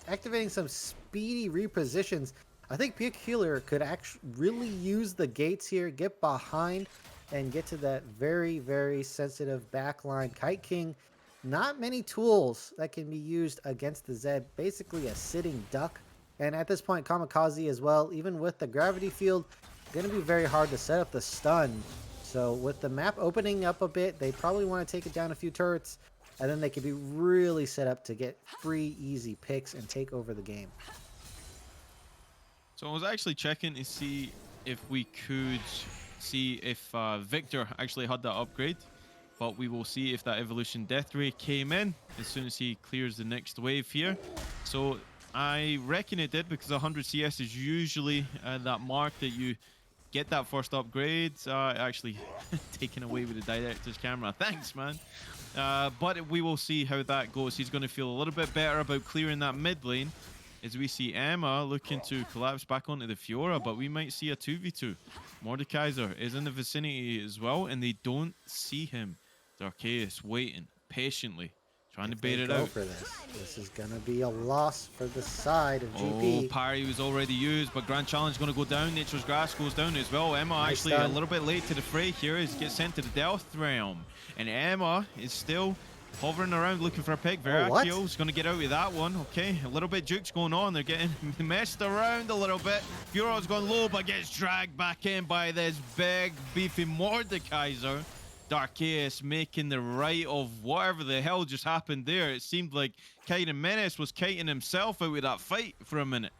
activating some speedy repositions. I think Peculiar could actually really use the gates here, get behind, and get to that very, very sensitive backline. Kite King, not many tools that can be used against the Zed. Basically a sitting duck. And at this point, Kamikaze as well, even with the gravity field, going to be very hard to set up the stun. So with the map opening up a bit, they probably want to take it down a few turrets, and then they could be really set up to get free, easy picks and take over the game. So I was actually checking to see if we could see if Victor actually had that upgrade, but we will see if that evolution death ray came in as soon as he clears the next wave here. So I reckon it did, because 100 CS is usually that mark that you get that first upgrade. Actually taken away with the director's camera. Thanks, man. But we will see how that goes. He's going to feel a little bit better about clearing that mid lane, as we see Emma looking to collapse back onto the Fiora, but we might see a 2v2. Mordekaiser is in the vicinity as well, and they don't see him. Darkhaeus waiting patiently, trying to bait it out. For this is going to be a loss for the side of GP. Oh, parry was already used, but Grand Challenge going to go down. Nature's Grass goes down as well. Emma Nice actually stun. a little bit late to the fray here. He gets sent to the Death Realm, and Emma is still hovering around looking for a pick. Veracchio's going to get out with that one. Okay, a little bit jukes going on. They're getting messed around a little bit. Fiora's going low, but gets dragged back in by this big, beefy Mordekaiser. Darkhaeus making the right of whatever the hell just happened there. It seemed like Kaiden Menace was kiting himself out with that fight for a minute.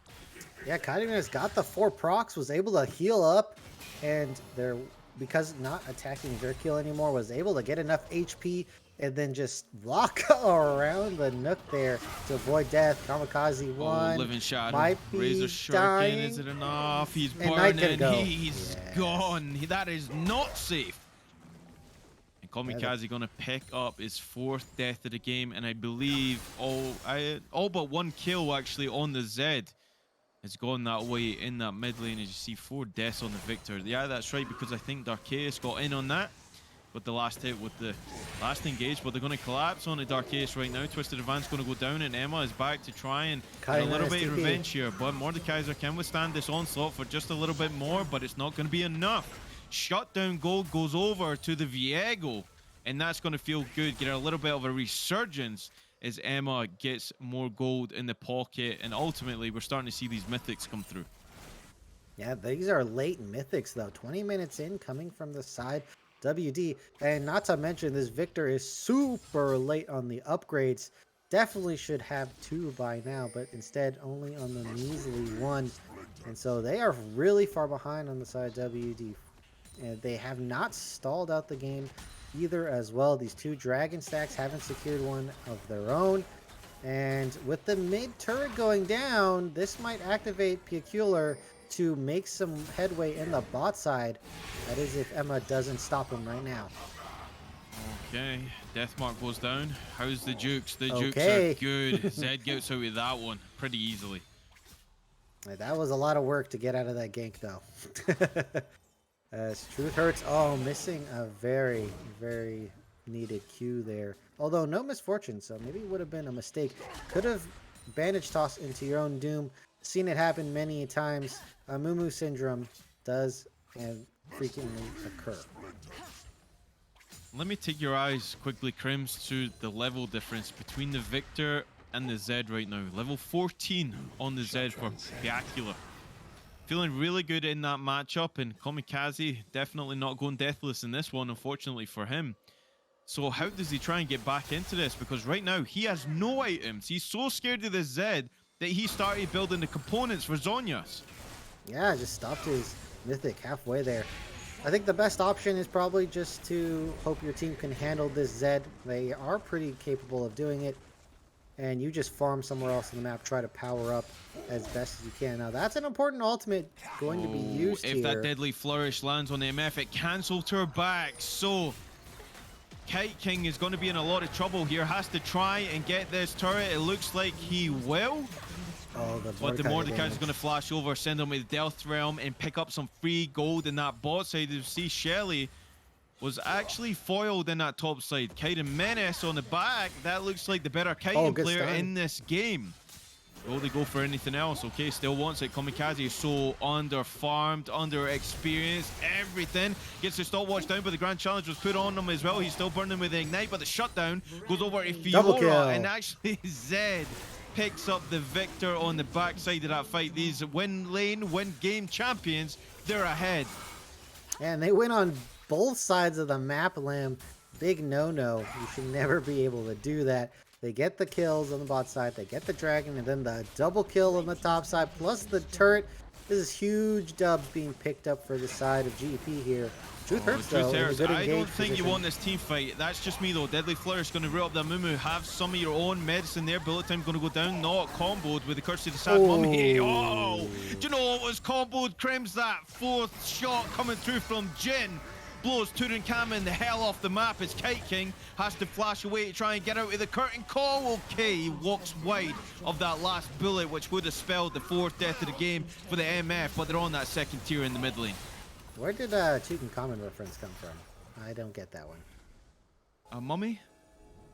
Yeah, Kaiden Menace got the 4 procs, was able to heal up, and they're, because not attacking Verkill anymore, was able to get enough HP and then just walk around the nook there to avoid death. Kamikaze one. Oh, living shadow. Might be Razor Shuriken, dying. is it enough? He's And Knight burning. gonna go. He's Yes. gone. That is not safe. And Kamikaze gonna pick up his 4th death of the game, and I believe all but 1 kill actually on the Zed has gone that way in that mid lane. As you see, 4 deaths on the Victor. Yeah, that's right, because I think Darkhaeus got in on that with the last hit, with the last engage, but they're going to collapse on the Darkhaeus right now. Twisted Advance going to go down, and Emma is back to try and get a little bit of revenge here. But Mordekaiser can withstand this onslaught for just a little bit more, but it's not going to be enough. Shutdown gold goes over to the Viego, and that's going to feel good. Get a little bit of a resurgence as Emma gets more gold in the pocket, and ultimately we're starting to see these mythics come through. Yeah, these are late mythics though. 20 minutes in, coming from the side. WD, and not to mention this Victor is super late on the upgrades. Definitely should have 2 by now, but instead only on the measly 1. And so they are really far behind on the side of WD. And they have not stalled out the game either as well. These 2 dragon stacks haven't secured one of their own. And with the mid turret going down, this might activate Peculiar to make some headway in the bot side. That is if Emma doesn't stop him right now. Okay, Deathmark goes down. How's the Jukes? The Jukes Okay. are good. Zed gets out with that one pretty easily. That was a lot of work to get out of that gank though. As Truth hurts. Oh, missing a very, very needed Q there. Although no misfortune, so maybe it would have been a mistake. Could have bandage toss into your own doom. Seen it happen many times. Mumu syndrome does and frequently occur. Let me take your eyes quickly, Crims, to the level difference between the Victor and the Zed right now. Level 14 on the Zed for Piacula. Feeling really good in that matchup, and Kamikaze definitely not going deathless in this one, unfortunately for him. So how does he try and get back into this? Because right now he has no items. He's so scared of the Zed that he started building the components for Zhonya's. Yeah, just stopped his mythic halfway there. I think the best option is probably just to hope your team can handle this Zed. They are pretty capable of doing it. And you just farm somewhere else on the map, try to power up as best as you can. Now that's an important ultimate going to be used if here. that deadly flourish lands on the MF, it cancels her back. So Kite King is going to be in a lot of trouble here. Has to try and get this turret. It looks like he will. Oh, But the Mordecai is going to flash over, send him with Death Realm, and pick up some free gold in that bot side. You see Shelly was actually foiled in that top side. Kaiden Menace on the back. That looks like the better Kaiden player stun. in this game. Will they go for anything else? Okay, still wants it. Kamikaze is so under-farmed, under-experienced, everything. Gets the stopwatch down, but the Grand Challenge was put on him as well. He's still burning with the Ignite, but the shutdown goes over to Fiora, and actually Zed picks up the victor on the backside of that fight. These win lane, win game champions, they're ahead. And they win on both sides of the map, Lamb. Big no-no. You should never be able to do that. They get the kills on the bot side, they get the dragon, and then the double kill on the top side, plus the turret. This is huge dubs being picked up for the side of GEP here. Truth hurts, though. I don't think you want this team fight. That's just me, though. Deadly Flourish going to root up the Mumu. Have some of your own medicine there. Bullet time going to go down. Not comboed with the Curse of the Sad Mummy. Oh! Do you know what was comboed? Crims that fourth shot coming through from Jin. Blows Tutankhamun the hell off the map as Kite King has to flash away to try and get out of the curtain call. Okay, he walks wide of that last bullet, which would have spelled the fourth death of the game for the MF, but they're on that second tier in the mid lane. Where did Tutankhamun reference come from? I don't get that one. A mummy?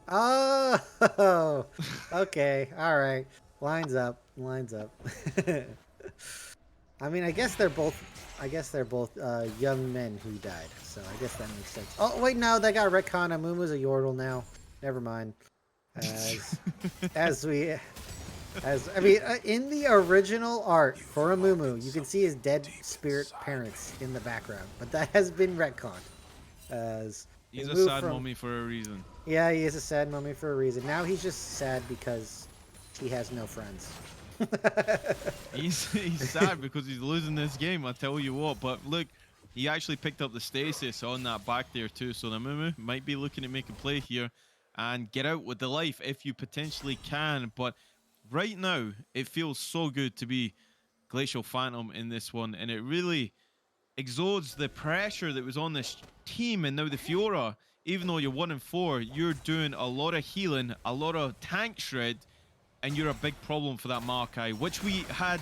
Oh, okay, all right. Lines up, lines up. I mean, I guess they're both young men who died, so I guess that makes sense. Oh wait, no, they got retcon. Amumu's a Yordle now. Never mind. I mean, in the original art for Amumu, you can see his dead spirit parents in the background, but that has been retconned. He's a sad mummy for a reason. Yeah, he is a sad mummy for a reason. Now he's just sad because he has no friends. he's sad because he's losing this game, I tell you what. But look, he actually picked up the stasis on that back there too, so the Mumu might be looking at making play here and get out with the life if you potentially can. But right now it feels so good to be Glacial Phantom in this one, and it really exudes the pressure that was on this team. And now the Fiora, even though you're 1-4, you're doing a lot of healing, a lot of tank shred, and you're a big problem for that Maokai, which we had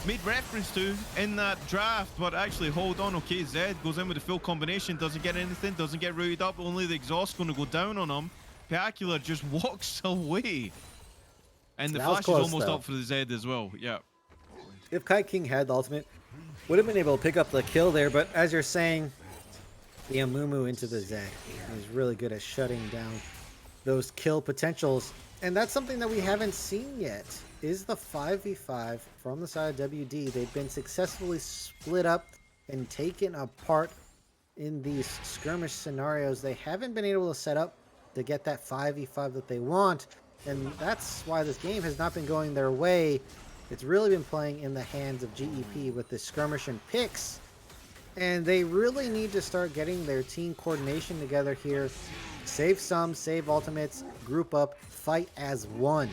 made reference to in that draft. But actually, hold on. Okay, Zed goes in with a full combination, doesn't get anything, doesn't get rooted up, only the exhaust going to go down on him. Piacula just walks away, and the flash is almost up for the Zed as well. Yeah, if Kite King had the ultimate, would have been able to pick up the kill there, but as you're saying, the Amumu into the Zed is really good at shutting down those kill potentials. And that's something that we haven't seen yet, is the 5v5 from the side of WD. They've been successfully split up and taken apart in these skirmish scenarios. They haven't been able to set up to get that 5v5 that they want, and that's why this game has not been going their way. It's really been playing in the hands of GEP with the skirmish and picks, and they really need to start getting their team coordination together here. Save some, save ultimates, group up, fight as one.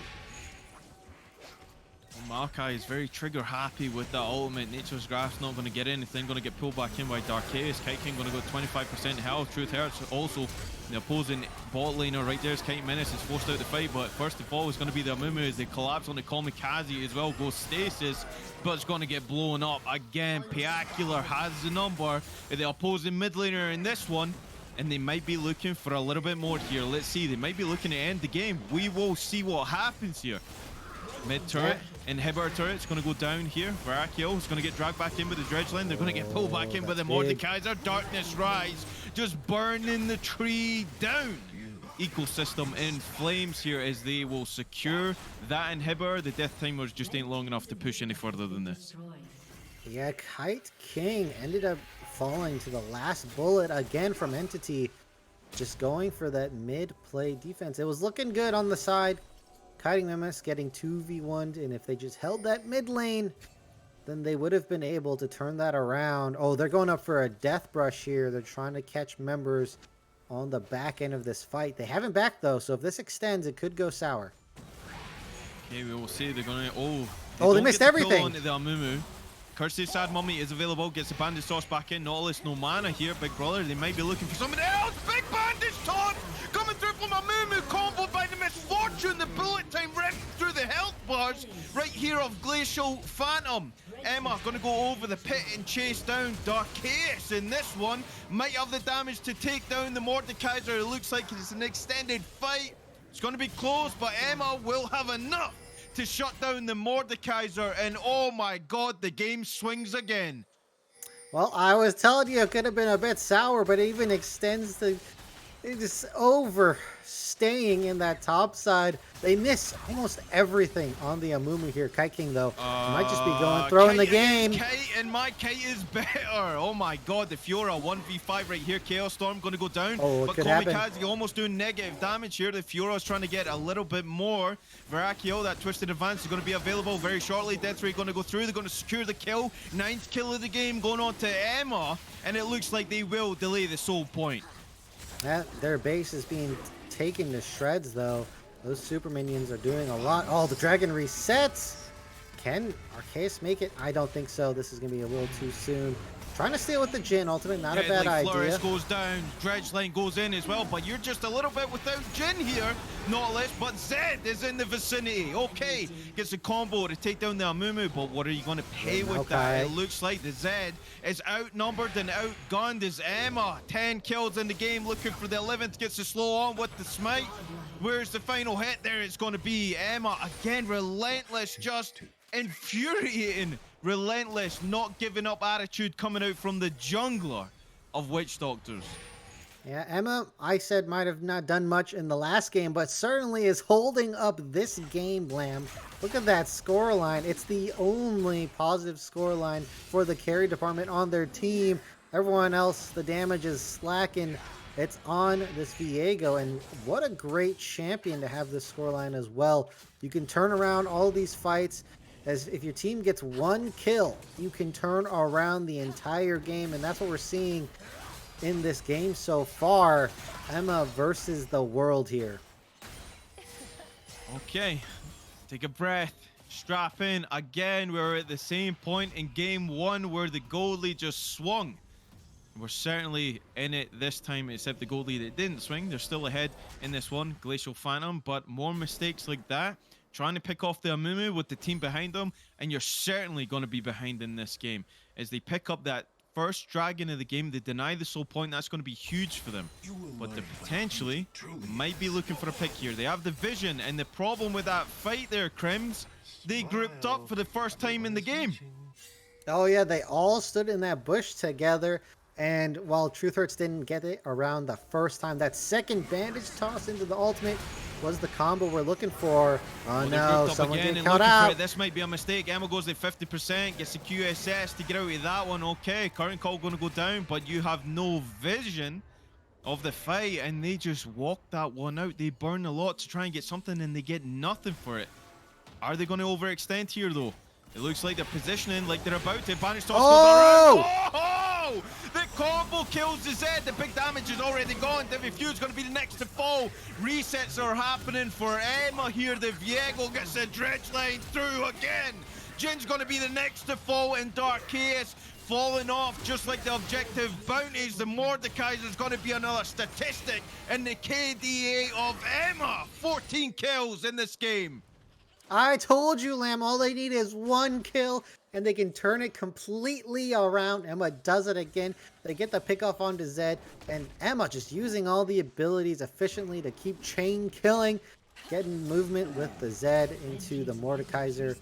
Maokai is very trigger happy with that ultimate. Nature's Graph's not going to get anything, going to get pulled back in by Darkhaeus. Kite King going to go 25% health. Truth hurts also. The opposing bot laner right there is Kite Menace, is forced out the fight, but first of all it's going to be the Amumu as they collapse on the Kamikaze as well. Goes stasis, but it's going to get blown up again. Piacula has the number. The opposing mid laner in this one, and they might be looking for a little bit more here. Let's see, they might be looking to end the game. We will see what happens here. Mid turret, inhibitor turret, it's going to go down here. Varakio is going to get dragged back in with the dredge line. They're going to get pulled back in with the Mordekaiser. Darkness Rise, just burning the tree down. Ecosystem in flames here as they will secure that inhibitor. The death timers just ain't long enough to push any further than this. Yeah, Kite King ended up falling to the last bullet again from Entity. Just going for that mid-play defense. It was looking good on the side. Kiting Memes getting 2v1'd, and if they just held that mid lane, then they would have been able to turn that around. Oh, they're going up for a death brush here. They're trying to catch members on the back end of this fight. They haven't backed, though, so if this extends, it could go sour. Okay, we will see. They're going to... They missed everything. Onto the Amumu. Curse Sad Mummy is available. Gets the Bandage Toss back in. Nautilus, no mana here. Big brother, they might be looking for somebody else. Big Bandage Toss coming through from Amumu. Comboed by the misfortune. The bullet time ripped through the health bars right here of Glacial Phantom. Emma going to go over the pit and chase down Darkchaos in this one. Might have the damage to take down the Mordekaiser. It looks like it's an extended fight. It's going to be close, but Emma will have enough to shut down the Mordekaiser, and oh my god, the game swings again. Well, I was telling you it could have been a bit sour, but it even extends the... They're just overstaying in that top side. They miss almost everything on the Amumu here. Kite King, though, might just be throwing the game. Kite, and my Kite is better. Oh my god, the Fiora 1v5 right here. Chaos Storm going to go down. Oh, but Kamikaze almost doing negative damage here. The Fiora is trying to get a little bit more. Varakio, that twisted advance is going to be available very shortly. Death Ray going to go through. They're going to secure the kill. 9th kill of the game going on to Emma. And it looks like they will delay the soul point. Their base is being taken to shreds, though. Those super minions are doing a lot. Oh, the dragon resets. Can Arceus make it? I don't think so. This is going to be a little too soon. Trying to steal with the Jhin ultimate, not a bad idea. Flourish goes down, Dredge Line goes in as well, but you're just a little bit without Jhin here. Nautilus, but Zed is in the vicinity. Okay, gets a combo to take down the Amumu, but what are you going to pay with that? It looks like the Zed is outnumbered and outgunned as Emma. 10 kills in the game, looking for the 11th, gets to slow on with the smite. Where's the final hit? There it's going to be. Emma, again, relentless, just infuriating. Relentless, not giving up attitude coming out from the jungler of Witch Doctors. Yeah, Emma, I said, might have not done much in the last game, but certainly is holding up this game, Lamb. Look at that scoreline. It's the only positive scoreline for the carry department on their team. Everyone else, the damage is slacking. It's on this Viego, and what a great champion to have this scoreline as well. You can turn around all these fights. As if your team gets one kill, you can turn around the entire game, and that's what we're seeing in this game so far. Emma versus the world here. Okay, take a breath, strap in. Again, we're at the same point in game one where the gold lead just swung. We're certainly in it this time, except the gold lead, it didn't swing. They're still ahead in this one, Glacial Phantom, but more mistakes like that. Trying to pick off the Amumu with the team behind them, and you're certainly going to be behind in this game. As they pick up that first dragon of the game, they deny the soul point, that's going to be huge for them. But they potentially might be looking for a pick here. They have the vision, and the problem with that fight there, Crims, they grouped up for the first time in the game. Oh yeah, they all stood in that bush together. And while Truth Hurts didn't get it around the first time, that second bandage toss into the ultimate was the combo we're looking for. Oh no, someone getting caught out. This might be a mistake. Emma goes at 50%, gets the QSS to get out of that one. Okay, current call going to go down, but you have no vision of the fight, and they just walk that one out. They burn a lot to try and get something, and they get nothing for it. Are they going to overextend here, though? It looks like they're positioning like they're about to. Banish toss goes around. Oh! The combo kills the Zed. The big damage is already gone. Feud's going to be the next to fall. Resets are happening for Emma here. The Viego gets the dredge line through again. Jin's going to be the next to fall, and Darkchaos falling off just like the objective bounties. The Mordekaiser is going to be another statistic in the KDA of Emma. 14 kills in this game. I told you, Lamb, all they need is one kill, and they can turn it completely around. Emma does it again. They get the pick off onto Zed, and Emma just using all the abilities efficiently to keep chain killing. getting movement with the Zed into the Mordekaiser.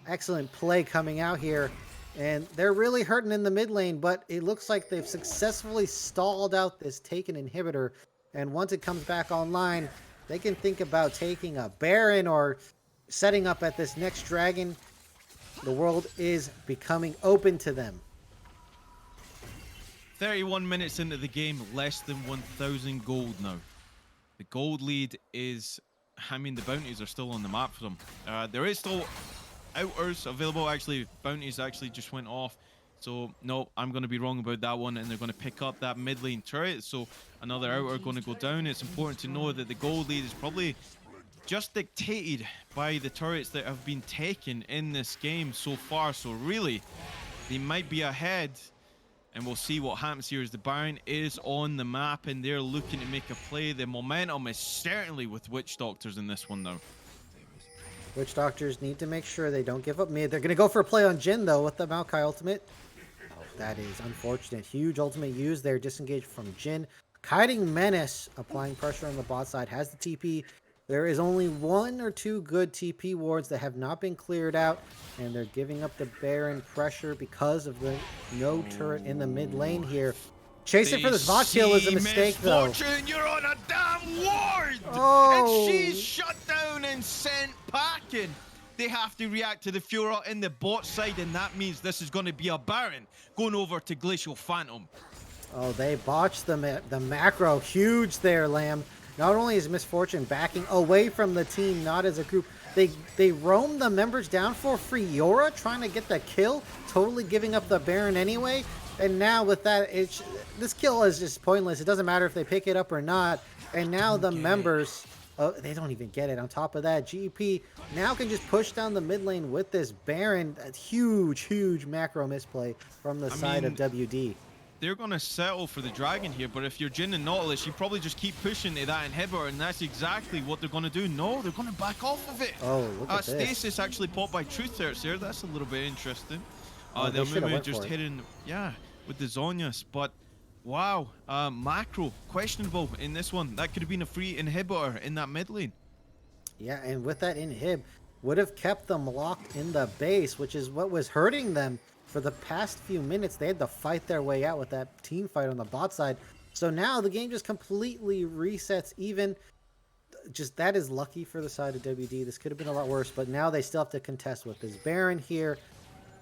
Excellent play coming out here. And they're really hurting in the mid lane, but it looks like they've successfully stalled out this Taken inhibitor. And once it comes back online, they can think about taking a Baron or setting up at this next dragon. The world is becoming open to them. 31 minutes into the game, less than 1,000 gold now. The gold lead is, I mean, the bounties are still on the map for them. There is still outers available. Actually, bounties actually just went off. So, no, I'm going to be wrong about that one. And they're going to pick up that mid lane turret. So, another outer going to go down. It's important to know that the gold lead is probably just dictated by the turrets that have been taken in this game so far. So, really, they might be ahead. And we'll see what happens here as the Baron is on the map and they're looking to make a play. The momentum is certainly with Witch Doctors in this one now. Witch Doctors need to make sure they don't give up mid. They're going to go for a play on Jhin, though, with the Maokai ultimate. Oh, that is unfortunate. Huge ultimate used there. Disengaged from Jhin. Kiting Menace applying pressure on the bot side. Has the TP. There is only 1 or 2 good TP wards that have not been cleared out. And they're giving up the Baron pressure because of the no turret in the mid lane here. Chasing for this bot kill is a mistake, though. You're on a damn ward! Oh. And she's shut down and sent packing. They have to react to the Fiora in the bot side, and that means this is going to be a Baron going over to Glacial Phantom. Oh, they botched the macro. Huge there, Lamb. Not only is Misfortune backing away from the team, not as a group, they roam the members down for Fiora, trying to get the kill, totally giving up the Baron anyway. And now with that, this kill is just pointless. It doesn't matter if they pick it up or not. And now the members, they don't even get it. On top of that, GEP now can just push down the mid lane with this Baron. A huge macro misplay from the side of WD. They're going to settle for the dragon here, but if you're Jhin and Nautilus, you probably just keep pushing to that inhibitor, and that's exactly what they're going to do. No, they're going to back off of it. Oh, look at this. Stasis actually popped by Truth Threats there. That's a little bit interesting. They They're just hitting, yeah, with the Zhonya's, but wow, macro, questionable in this one. That could have been a free inhibitor in that mid lane. Yeah, and with that inhib, would have kept them locked in the base, which is what was hurting them. For the past few minutes, they had to fight their way out with that team fight on the bot side. So now the game just completely resets even. Just that is lucky for the side of WD. This could have been a lot worse, but now they still have to contest with this Baron here.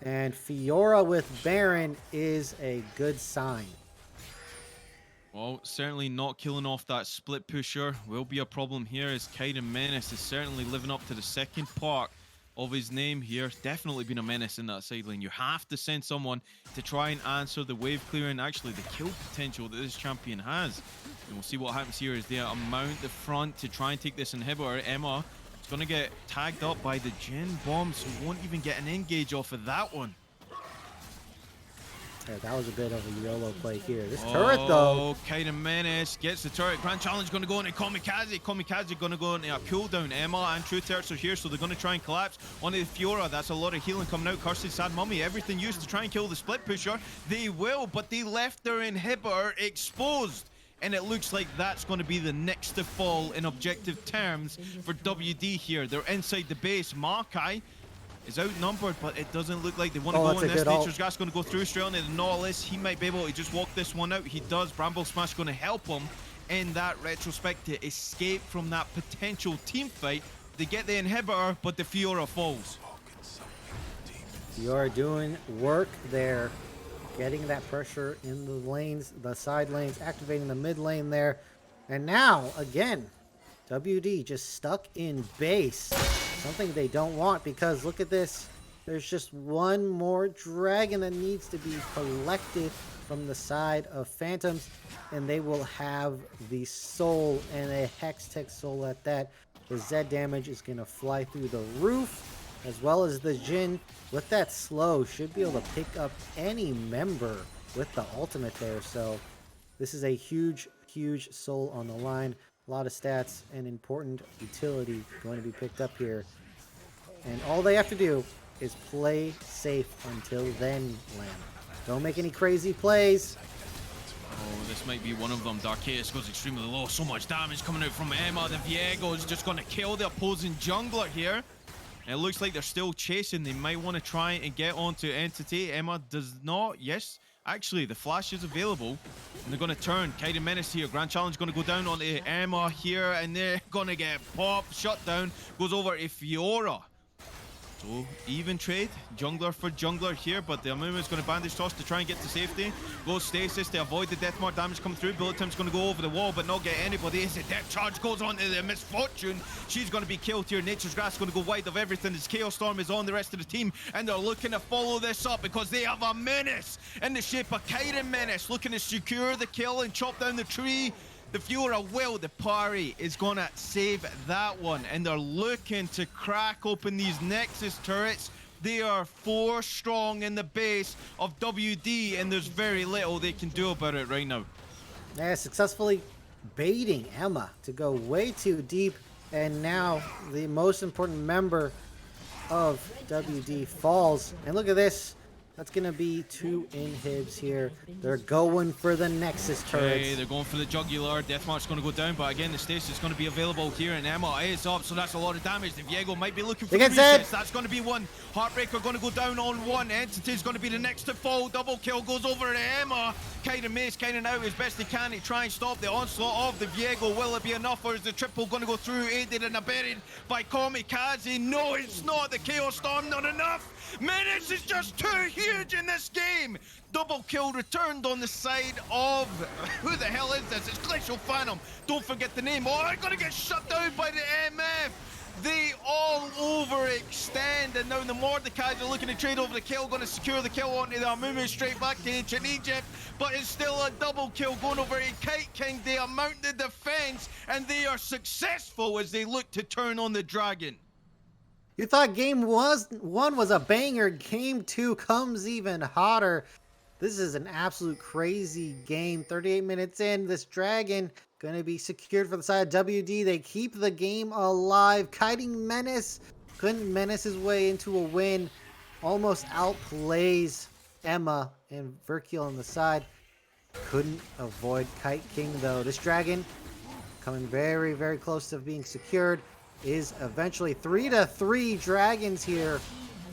And Fiora with Baron is a good sign. Well, certainly not killing off that split pusher will be a problem here as Kiting Menace is certainly living up to the second part of his name here. Definitely been a menace in that side lane. You have to send someone to try and answer the wave clearing, actually the kill potential that this champion has. And we'll see what happens here as they mount the front to try and take this inhibitor. Emma is going to get tagged up by the Jhin bomb, so won't even get an engage off of that one. Yeah, that was a bit of a YOLO play here. This turret, though. Kiting Menace gets the turret. Grand Challenge going to go into Kamikaze. Kamikaze going to go into a cooldown. Emma and True Turrets are here, so they're going to try and collapse onto the Fiora. That's a lot of healing coming out. Cursed Sad Mummy, everything used to try and kill the split pusher. They will, but they left their inhibitor exposed. And it looks like that's going to be the next to fall in objective terms for WD here. They're inside the base. Maokai is outnumbered, but it doesn't look like they want to go on this. Nature's Gas going to go through straight onto the Nautilus. He might be able to just walk this one out. He does. Bramble Smash going to help him in that retrospect to escape from that potential team fight. They get the inhibitor, but the Fiora falls. Fiora doing work there, getting that pressure in the lanes, the side lanes, activating the mid lane there. And now, again, WD just stuck in base. Something they don't want, because look at this. There's just one more dragon that needs to be collected from the side of Phantoms, and they will have the soul, and a Hextech soul at that. The Zed damage is going to fly through the roof, as well as the Jhin with that slow should be able to pick up any member with the ultimate there. So this is a huge soul on the line. A lot of stats and important utility going to be picked up here. And all they have to do is play safe until then, Lamb. Don't make any crazy plays. Oh, this might be one of them. Darkhaeus goes extremely low. So much damage coming out from Emma. The Viego is just going to kill the opposing jungler here. And it looks like they're still chasing. They might want to try and get onto Entity. Emma does not. Yes, actually, the flash is available. And they're going to turn. Kaiden Menace here. Grand Challenge going to go down onto Emma here. And they're going to get popped. Shut down. Goes over to Fiora. So, even trade, jungler for jungler here, but the Amumu is going to bandage toss to try and get to safety. Goes stasis to avoid the death mark damage coming through. Bullet Time's going to go over the wall, but not get anybody. As the death charge goes on to the Misfortune, she's going to be killed here. Nature's Grass going to go wide of everything as Chaos Storm is on the rest of the team, and they're looking to follow this up because they have a menace in the shape of Kaiden Menace, looking to secure the kill and chop down the tree. The Fiora will, the parry is going to save that one. And they're looking to crack open these Nexus turrets. They are 4 strong in the base of WD, and there's very little they can do about it right now. Yeah, successfully baiting Emma to go way too deep. And now the most important member of WD falls. And look at this. That's going to be 2 inhibs here. They're going for the Nexus turrets. Okay, they're going for the Jugular. Deathmark's going to go down, but again, the stasis is going to be available here, and Emma is up, so that's a lot of damage. The Viego might be looking for the resets. That's going to be one. Heartbreaker going to go down on one. Entity is going to be the next to fall. Double kill goes over to Emma. Kaiden Mace kind of out as best he can to try and stop the onslaught of the Viego. Will it be enough, or is the triple going to go through, aided and abetted by Kamikaze? No, it's not. The Chaos Storm, not enough. Menace is just too huge in this game. Double kill returned on the side of... Who the hell is this? It's Glacial Phantom. Don't forget the name. Oh, I'm going to get shut down by the MF. They all overextend, and now the Mordekaiser are looking to trade over the kill, going to secure the kill onto the Amumu straight back to ancient Egypt, but it's still a double kill going over a Kite King. They mount the defense, and they are successful as they look to turn on the dragon. You thought game 1 was a banger. Game 2 comes even hotter. This is an absolute crazy game. 38 minutes in, this dragon going to be secured for the side of WD. They keep the game alive. Kiting Menace couldn't menace his way into a win. Almost outplays Emma and Verkiel on the side. Couldn't avoid Kite King though. This dragon coming very, very close to being secured. Is eventually 3-3 dragons here.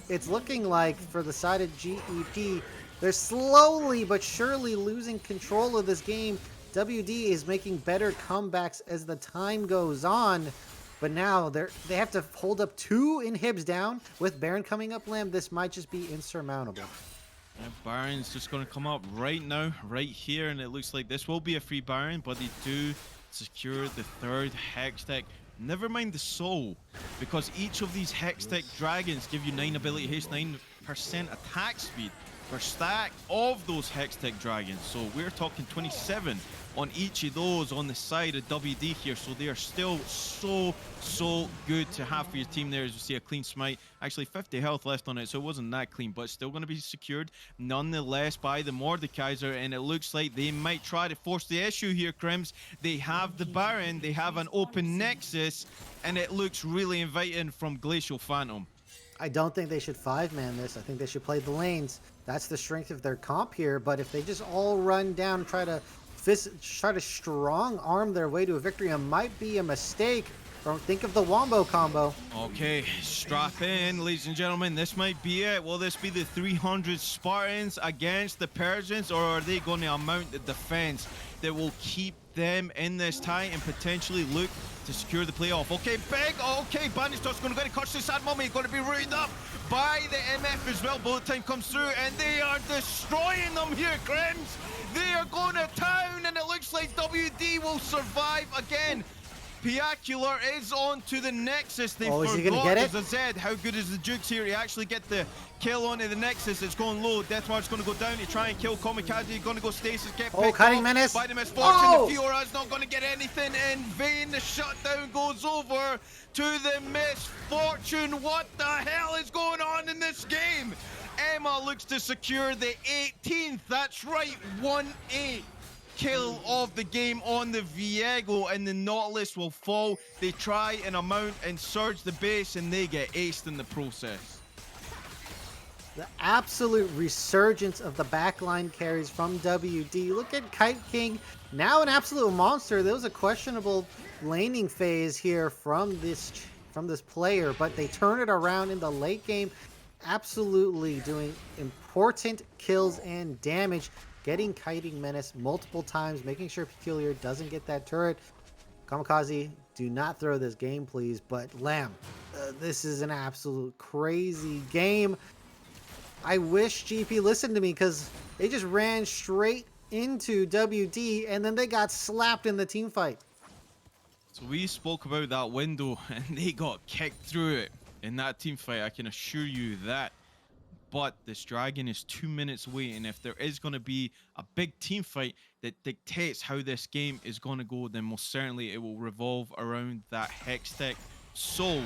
It's looking like for the side of GEP, they're slowly but surely losing control of this game. WD is making better comebacks as the time goes on, but now they have to hold up 2 inhibs down with Baron coming up land. This might just be insurmountable. Yeah, Baron's just going to come up right now, right here, and it looks like this will be a free Baron, but they do secure the 3rd Hextech. Never mind the soul, because each of these Hextech dragons give you 9 ability haste, 9% attack speed per stack of those Hextech dragons. So we're talking 27 on each of those on the side of WD here. So they are still so good to have for your team there. As you see, a clean smite, actually 50 health left on it, so it wasn't that clean, but it's still going to be secured nonetheless by the Mordekaiser, and it looks like they might try to force the issue here, Crims. They have the Baron, they have an open Nexus, and it looks really inviting from Glacial Phantom. I don't think they should 5-man this. I think they should play the lanes. That's the strength of their comp here, but if they just all run down and try to strong arm their way to a victory, it might be a mistake. Don't think of the Wombo combo. Okay, strap in, ladies and gentlemen. This might be it. Will this be the 300 Spartans against the Persians, or are they going to mount the defense that will keep them in this tie and potentially look to secure the playoff? Okay, big. Okay, Bandage Toss going to get a catch this sad mummy. Going to be rooted up by the MF as well. Bullet Time comes through, and they are destroying them here, Crims. They are going to town, and it looks like WD will survive again. Piacular is on to the Nexus. They is he gonna get it? As I said, how good is the Dukes here to actually get the kill onto the Nexus? It's going low. Deathmark's going to go down to try and kill Kamikaze. Going to go stasis, get picked Kiting off Menace by the Misfortune. The Fiora's not going to get anything in vain. The shutdown goes over to the Misfortune. What the hell is going on in this game? Emma looks to secure the 18th. That's right, 1-8. Kill of the game on the Viego, and the Nautilus will fall. They try and mount and surge the base, and they get aced in the process. The absolute resurgence of the backline carries from WD. Look at Kite King, now an absolute monster. There was a questionable laning phase here from this player, but they turn it around in the late game. Absolutely doing important kills and damage, getting Kiting Menace multiple times, making sure Peculiar doesn't get that turret. Kamikaze, do not throw this game, please. But Lamb, this is an absolute crazy game. I wish GP listened to me, because they just ran straight into WD and then they got slapped in the team fight. So we spoke about that window and they got kicked through it in that team fight, I can assure you that. But this dragon is 2 minutes away, and if there is going to be a big team fight that dictates how this game is going to go, then most certainly it will revolve around that Hextech Soul.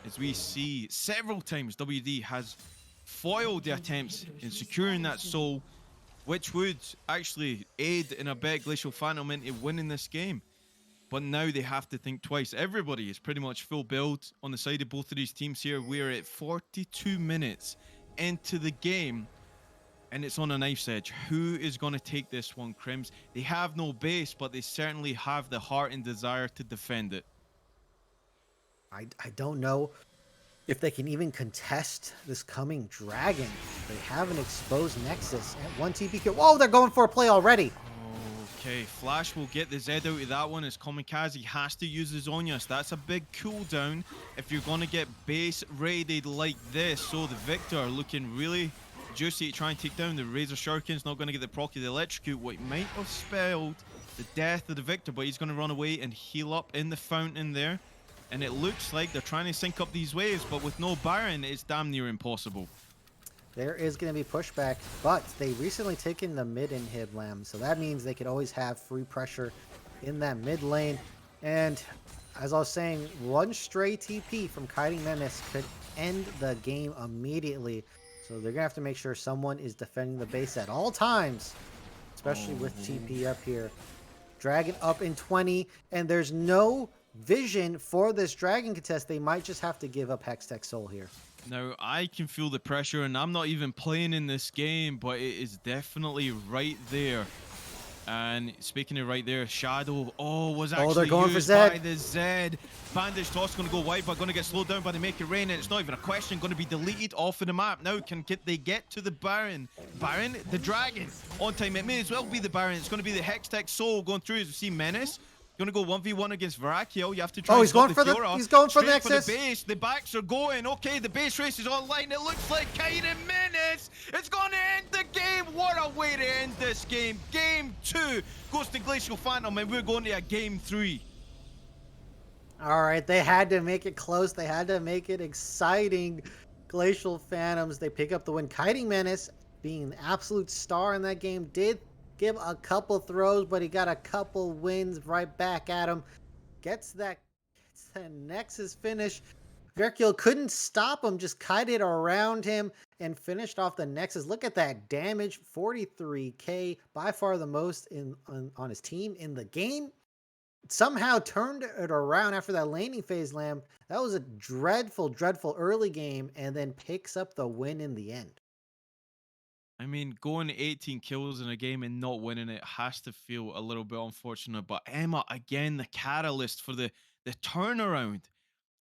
As we see several times, WD has foiled the attempts in securing that soul, which would actually aid in a bet Glacial Phantom into winning this game. But now they have to think twice. Everybody is pretty much full build on the side of both of these teams here. We're at 42 minutes into the game, and it's on a knife's edge. Who is going to take this one, Crims? They have no base, but they certainly have the heart and desire to defend it. I don't know if they can even contest this coming dragon. They have an exposed Nexus at 1 TP. Whoa, they're going for a play already. Okay, Flash will get the Zed out of that one as Kamikaze has to use his Onyas. That's a big cooldown if you're going to get base raided like this. So the Victor looking really juicy to try and take down. The Razor Shuriken's not going to get the proc of the Electrocute, what might have spelled the death of the Victor, but he's going to run away and heal up in the fountain there. And it looks like they're trying to sync up these waves, but with no Baron, it's damn near impossible. There is going to be pushback, but they recently taken the mid inhib, Lamb, so that means they could always have free pressure in that mid lane. And as I was saying, one stray TP from Kiting Menace could end the game immediately. So they're going to have to make sure someone is defending the base at all times, especially with TP up here. Dragon up in 20, and there's no vision for this dragon contest. They might just have to give up Hextech Soul here. Now, I can feel the pressure, and I'm not even playing in this game, but it is definitely right there. And speaking of right there, Shadow, was actually they're going used for Zed. by the Zed. Bandage toss going to go wide, but going to get slowed down by the Make It Rain, and it's not even a question, going to be deleted off of the map. Now, they get to the Baron? Baron, the Dragon, on time. It may as well be the Baron. It's going to be the Hextech Soul going through, as we see Menace. Going to go 1v1 against Varakiel. You have to try he's going for the Nexus. For the base. The backs are going. Okay, the base race is online. It looks like Kiting Menace. It's going to end the game. What a way to end this game. Game 2 goes to Glacial Phantom, and we're going to a game 3. All right, they had to make it close. They had to make it exciting. Glacial Phantoms, they pick up the win. Kiting Menace, being an absolute star in that game, did give a couple throws, but he got a couple wins right back at him. Gets that Nexus finish. Varakiel couldn't stop him, just kited around him and finished off the Nexus. Look at that damage, 43k, by far the most on his team in the game. Somehow turned it around after that laning phase, Lamb. That was a dreadful, dreadful early game, and then picks up the win in the end. I mean, going 18 kills in a game and not winning it has to feel a little bit unfortunate. But Emma, again, the catalyst for the turnaround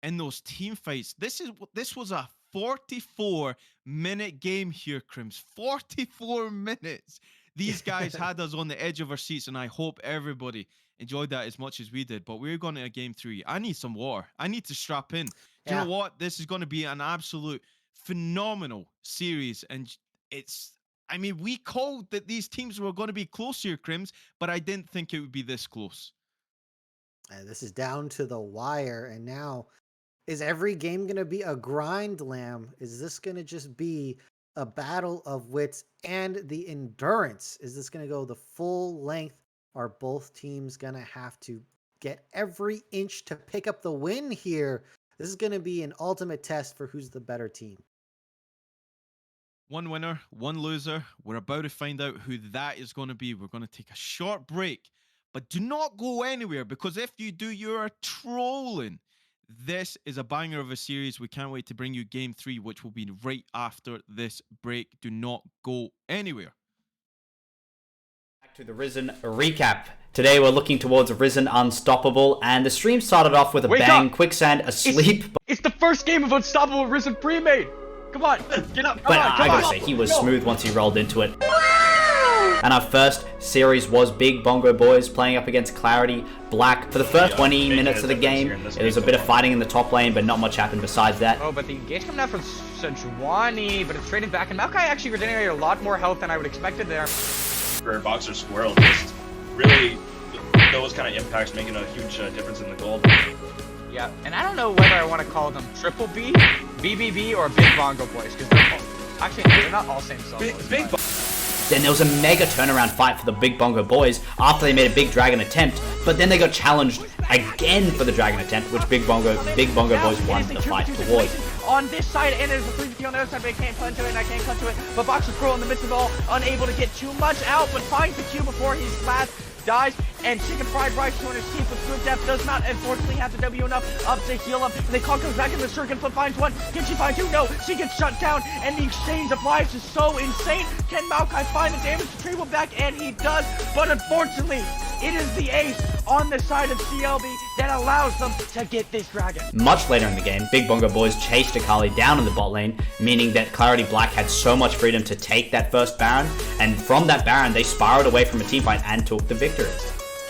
in those team fights. This was a 44-minute game here, Crims. 44 minutes. These guys had us on the edge of our seats, and I hope everybody enjoyed that as much as we did. But we're going to a game 3. I need some water. I need to strap in. Do you know what? This is going to be an absolute phenomenal series, and I mean, we called that these teams were going to be close here, Crims, but I didn't think it would be this close. This is down to the wire, and now, is every game going to be a grind, Lamb? Is this going to just be a battle of wits and the endurance? Is this going to go the full length? Are both teams going to have to get every inch to pick up the win here? This is going to be an ultimate test for who's the better team. One winner, one loser. We're about to find out who that is going to be. We're going to take a short break, but do not go anywhere, because if you do, you are trolling This is a banger of a series. We can't wait to bring you Game 3, which will be right after this break. Do not go anywhere. Back to the Risen recap. Today we're looking towards Risen Unstoppable, and the stream started off with a Wake bang, up! Quicksand asleep. It's the first game of Unstoppable Risen Premade. Come on, get up. But I gotta say, he was smooth once he rolled into it. And our first series was Big Bongo Boys playing up against Clarity, Black. For the first 20 minutes of the game, it was a bit of fighting in the top lane, but not much happened besides that. Oh, but the engage coming out from Sejuani, but it's traded back, and Maokai actually regenerated a lot more health than I would expected there. For Boxer Squirrel, just really those kind of impacts making a huge difference in the gold. Yeah, and I don't know whether I want to call them Triple B, BBB, or Big Bongo Boys, because they're not all same solos. Then there was a mega turnaround fight for the Big Bongo Boys after they made a big dragon attempt, but then they got challenged again for the dragon attempt, which Big Bongo Boys won the fight towards. On this side, and there's a 3v2 on the other side, but I can't punch to it, and I can't punch to it. But Boxer Squirrel in the midst of it all, unable to get too much out, but finds the Q before he's last, dies, and Chicken Fried Rice 200 teeth with good depth does not unfortunately have the W enough up to heal him. And the call comes back in the circuit, flip finds one. Can she find two? No, she gets shut down, and the exchange of lives is so insane. Can Maokai find the damage to Tree back? And he does, but unfortunately, it is the ace on the side of CLB that allows them to get this dragon. Much later in the game, Big Bongo Boys chased Akali down in the bot lane, meaning that Clarity Black had so much freedom to take that first Baron, and from that Baron, they spiraled away from a team fight and took the victory.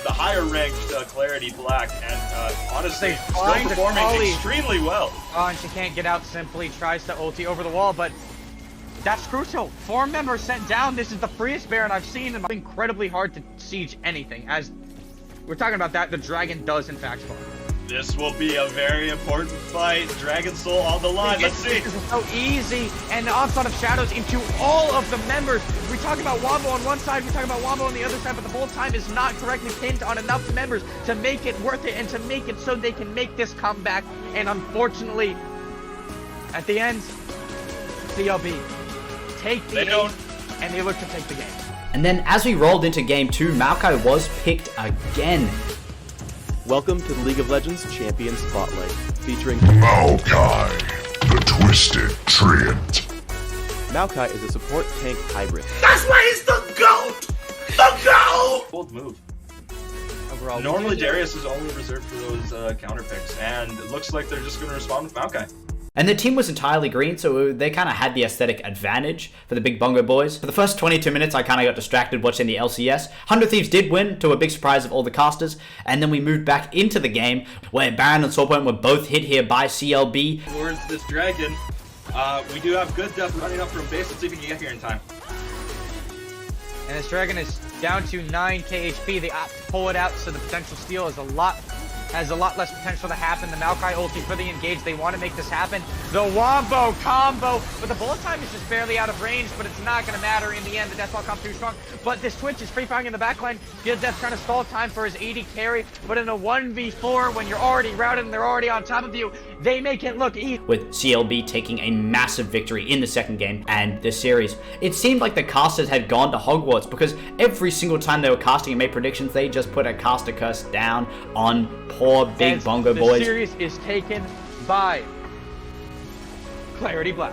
The higher ranked Clarity Black, and honestly, still find performing Akali extremely well. Oh, and she can't get out simply, tries to ulti over the wall, but that's crucial. 4 members sent down. This is the freest Baron I've seen, and it's incredibly hard to siege anything. As we're talking about that, the dragon does in fact spawn. This will be a very important fight. Dragon Soul on the line. Let's see. This is so easy, and the onslaught of shadows into all of the members. We talk about Wombo on one side, we talk about Wombo on the other side, but the whole time is not correctly pinned on enough members to make it worth it and to make it so they can make this comeback. And unfortunately, at the end, CLB take the ace, and they look to take the game. And then as we rolled into Game 2, Maokai was picked again. Welcome to the League of Legends Champion Spotlight, featuring Maokai, the Twisted Treant. Maokai is a support tank hybrid. That's why he's the GOAT! The GOAT! Bold move. Overall, Normally Darius is only reserved for those counter picks, and it looks like they're just going to respond with Maokai. And the team was entirely green, so they kind of had the aesthetic advantage for the Big Bongo Boys. For the first 22 minutes, I kind of got distracted watching the LCS. 100 Thieves did win, to a big surprise of all the casters, and then we moved back into the game, where Baron and Soulpoint were both hit here by CLB. Towards this dragon, we do have good depth running up from base. Let's see if we can get here in time. And this dragon is down to 9k HP. They opt to pull it out, so the potential steal is has a lot less potential to happen. The Maokai ulti for the engage. They want to make this happen. The Wombo combo, but the bullet time is just barely out of range, but it's not going to matter in the end. The Deathball comes too strong, but this Twitch is free firing in the backline. Good Death trying to stall time for his 80 carry, but in a 1v4, when you're already routed and they're already on top of you, they make it look easy. With CLB taking a massive victory in the second game and this series, it seemed like the casters had gone to Hogwarts, because every single time they were casting and made predictions, they just put a caster curse down on poor Big Bongo Boys. The series is taken by Clarity Black.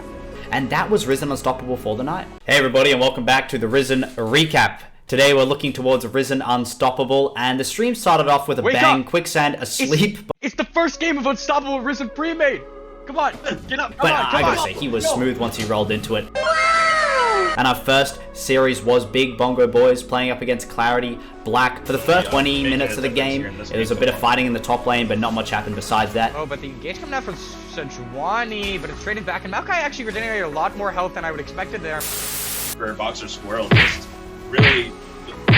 And that was Risen Unstoppable for the night. Hey everybody, and welcome back to the Risen recap. Today we're looking towards Risen Unstoppable, and the stream started off with a bang, Quicksand asleep. It's the first game of Unstoppable Risen Premade. Come on, get up. But I gotta say, he was smooth once he rolled into it. And our first series was Big Bongo Boys playing up against Clarity, Black. For the first 20 minutes of the game, it was a bit of fighting in the top lane, but not much happened besides that. Oh, but the engage coming out from Sejuani, but it's traded back, and Maokai actually regenerated a lot more health than I would expected there. For Boxer Squirrel, just really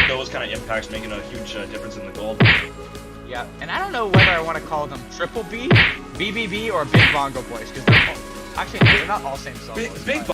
those kind of impacts making a huge difference in the gold. Yeah, and I don't know whether I want to call them Triple B, BBB, or Big Bongo Boys, because they're not all same solos.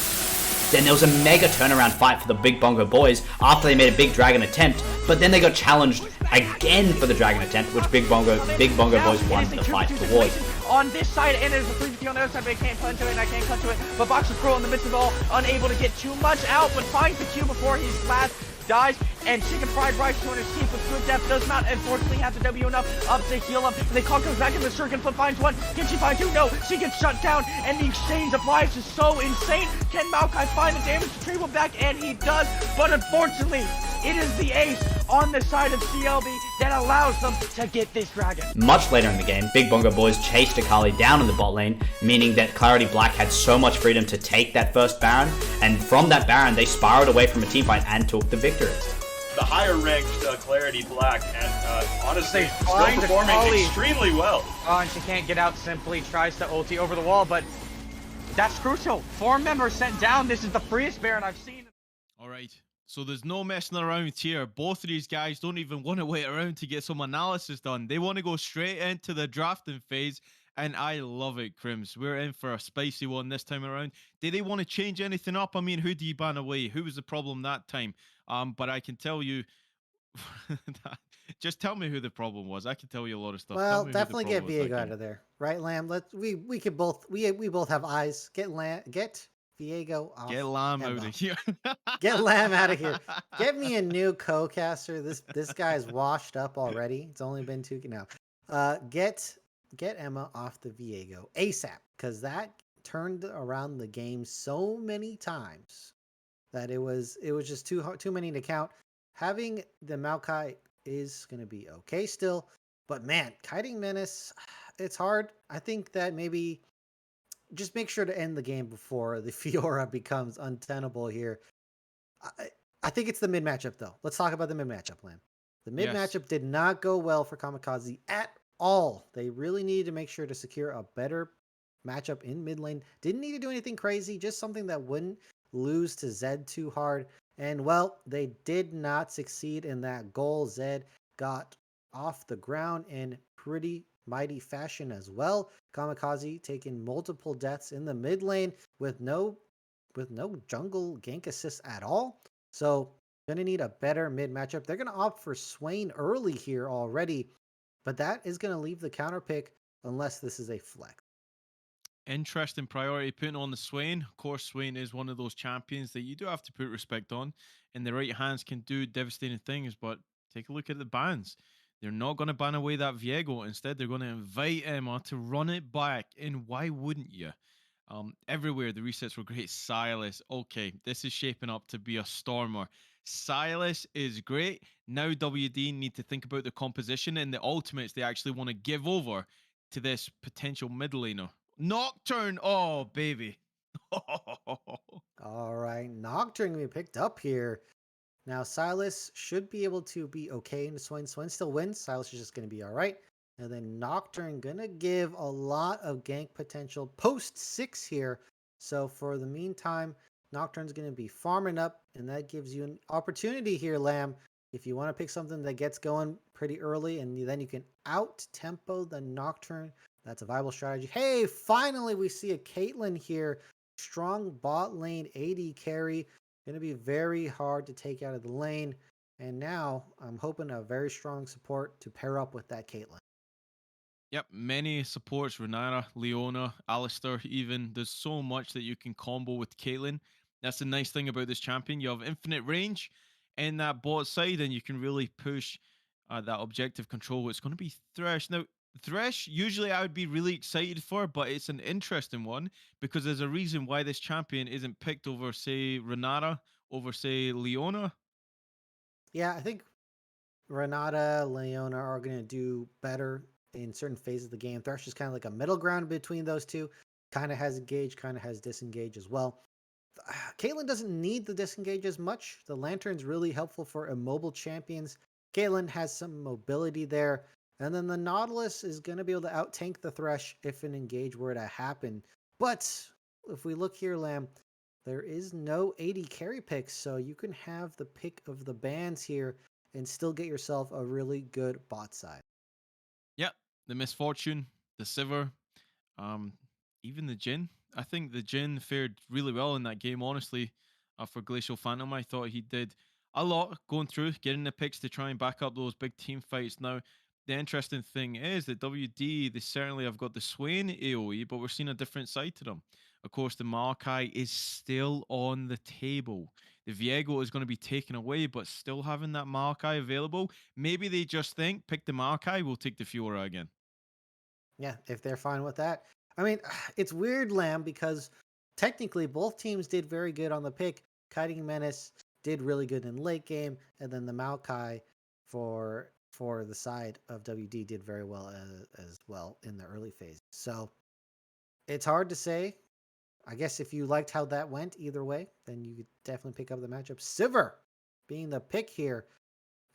Then there was a mega turnaround fight for the Big Bongo Boys after they made a big dragon attempt, but then they got challenged again for the dragon attempt, which Big Bongo Boys won the fight towards. On this side, and there's a 3v2 on the other side, but I can't punch to it, and I can't punch to it. But Boxer Squirrel in the midst of it all, unable to get too much out, but finds the Q before he's last, dies, and Chicken Fried Rice 200 Keep with good depth does not unfortunately have the W enough up to heal him. And the call comes back in the circle, Flip finds one. Can she find two? No, she gets shut down, and the exchange of lives is so insane. Can Maokai find the damage retrieval back? And he does, but unfortunately, it is the ace on the side of CLB that allows them to get this dragon. Much later in the game, Big Bongo Boys chased Akali down in the bot lane, meaning that Clarity Black had so much freedom to take that first Baron, and from that Baron, they spiraled away from a teamfight and took the victory. The higher ranked Clarity Black, and honestly, They still find performing Akali. extremely well. Oh, and she can't get out, simply tries to ulti over the wall, but that's crucial. 4 members sent down. This is the freest Baron I've seen. All right. So there's no messing around here. Both of these guys don't even want to wait around to get some analysis done. They want to go straight into the drafting phase, and I love it, Crims. We're in for a spicy one this time around. Did they want to change anything up? I mean, who do you ban away? Who was the problem that time? But I can tell you, just tell me who the problem was. I can tell you a lot of stuff. Well, definitely get Viego out of there, right, Lamb? We could both we both have eyes. Get Viego off. Get Lamb out Emma. of here. Get Lamb out of here. Get me a new co-caster. This guy's washed up already. It's only been 2 now. Get Emma off the Viego ASAP, because that turned around the game so many times that it was just too many to count. Having the Maokai is gonna be okay still, but man, kiting Menace, it's hard. I think that maybe just make sure to end the game before the Fiora becomes untenable here. I think it's the mid matchup though. Let's talk about the mid matchup, Lamb. The mid matchup did not go well for Kamikaze at all. They really needed to make sure to secure a better matchup in mid lane. Didn't need to do anything crazy, just something that wouldn't lose to Zed too hard. And well, they did not succeed in that goal. Zed got off the ground in pretty mighty fashion as well. Kamikaze taking multiple deaths in the mid lane with no jungle gank assist at all. So gonna need a better mid matchup. They're gonna opt for Swain early here already, but that is gonna leave the counter pick unless this is a flex. Interesting priority putting on the Swain. Of course, Swain is one of those champions that you do have to put respect on. In the right hands can do devastating things, but take a look at the bans. They're not going to ban away that Viego. Instead, they're going to invite Emma to run it back. And why wouldn't you? Everywhere, the resets were great. Silas, okay, this is shaping up to be a stormer. Silas is great. Now WD need to think about the composition and the ultimates they actually want to give over to this potential mid laner. Nocturne, oh baby. All right, Nocturne gonna be picked up here. Now Silas should be able to be okay in Swain. Swain still wins. Silas is just gonna be all right. And then Nocturne gonna give a lot of gank potential post 6 here. So for the meantime, Nocturne's gonna be farming up, and that gives you an opportunity here, Lamb. If you want to pick something that gets going pretty early, and then you can out tempo the Nocturne. That's a viable strategy. Hey, finally we see a Caitlyn here. Strong bot lane AD carry. Going to be very hard to take out of the lane. And now I'm hoping a very strong support to pair up with that Caitlyn. Yep, many supports, Renata, Leona, Alistair even. There's so much that you can combo with Caitlyn. That's the nice thing about this champion. You have infinite range in that bot side, and you can really push that objective control. It's going to be Thresh. Now, Thresh, usually I would be really excited for, but it's an interesting one because there's a reason why this champion isn't picked over, say, Renata, over, say, Leona. Yeah, I think Renata, Leona are going to do better in certain phases of the game. Thresh is kind of like a middle ground between those two. Kind of has engage, kind of has disengage as well. Caitlyn doesn't need the disengage as much. The Lantern's really helpful for immobile champions. Caitlyn has some mobility there. And then the Nautilus is going to be able to out-tank the Thresh if an engage were to happen. But if we look here, Lamb, there is no AD carry pick, so you can have the pick of the bans here and still get yourself a really good bot side. Yep, the Misfortune, the Sivir, even the Jhin. I think the Jhin fared really well in that game, honestly, for Glacial Phantom. I thought he did a lot going through, getting the picks to try and back up those big team fights. Now, the interesting thing is that WD, they certainly have got the Swain AoE, but we're seeing a different side to them. Of course, the Maokai is still on the table. The Viego is going to be taken away, but still having that Maokai available. Maybe they just think, pick the Maokai, we'll take the Fiora again. Yeah, if they're fine with that. I mean, it's weird, Lamb, because technically both teams did very good on the pick. Kiting Menace did really good in late game, and then the Maokai for the side of WD did very well as well in the early phase. So it's hard to say. I guess if you liked how that went either way, then you could definitely pick up the matchup. Sivir being the pick here.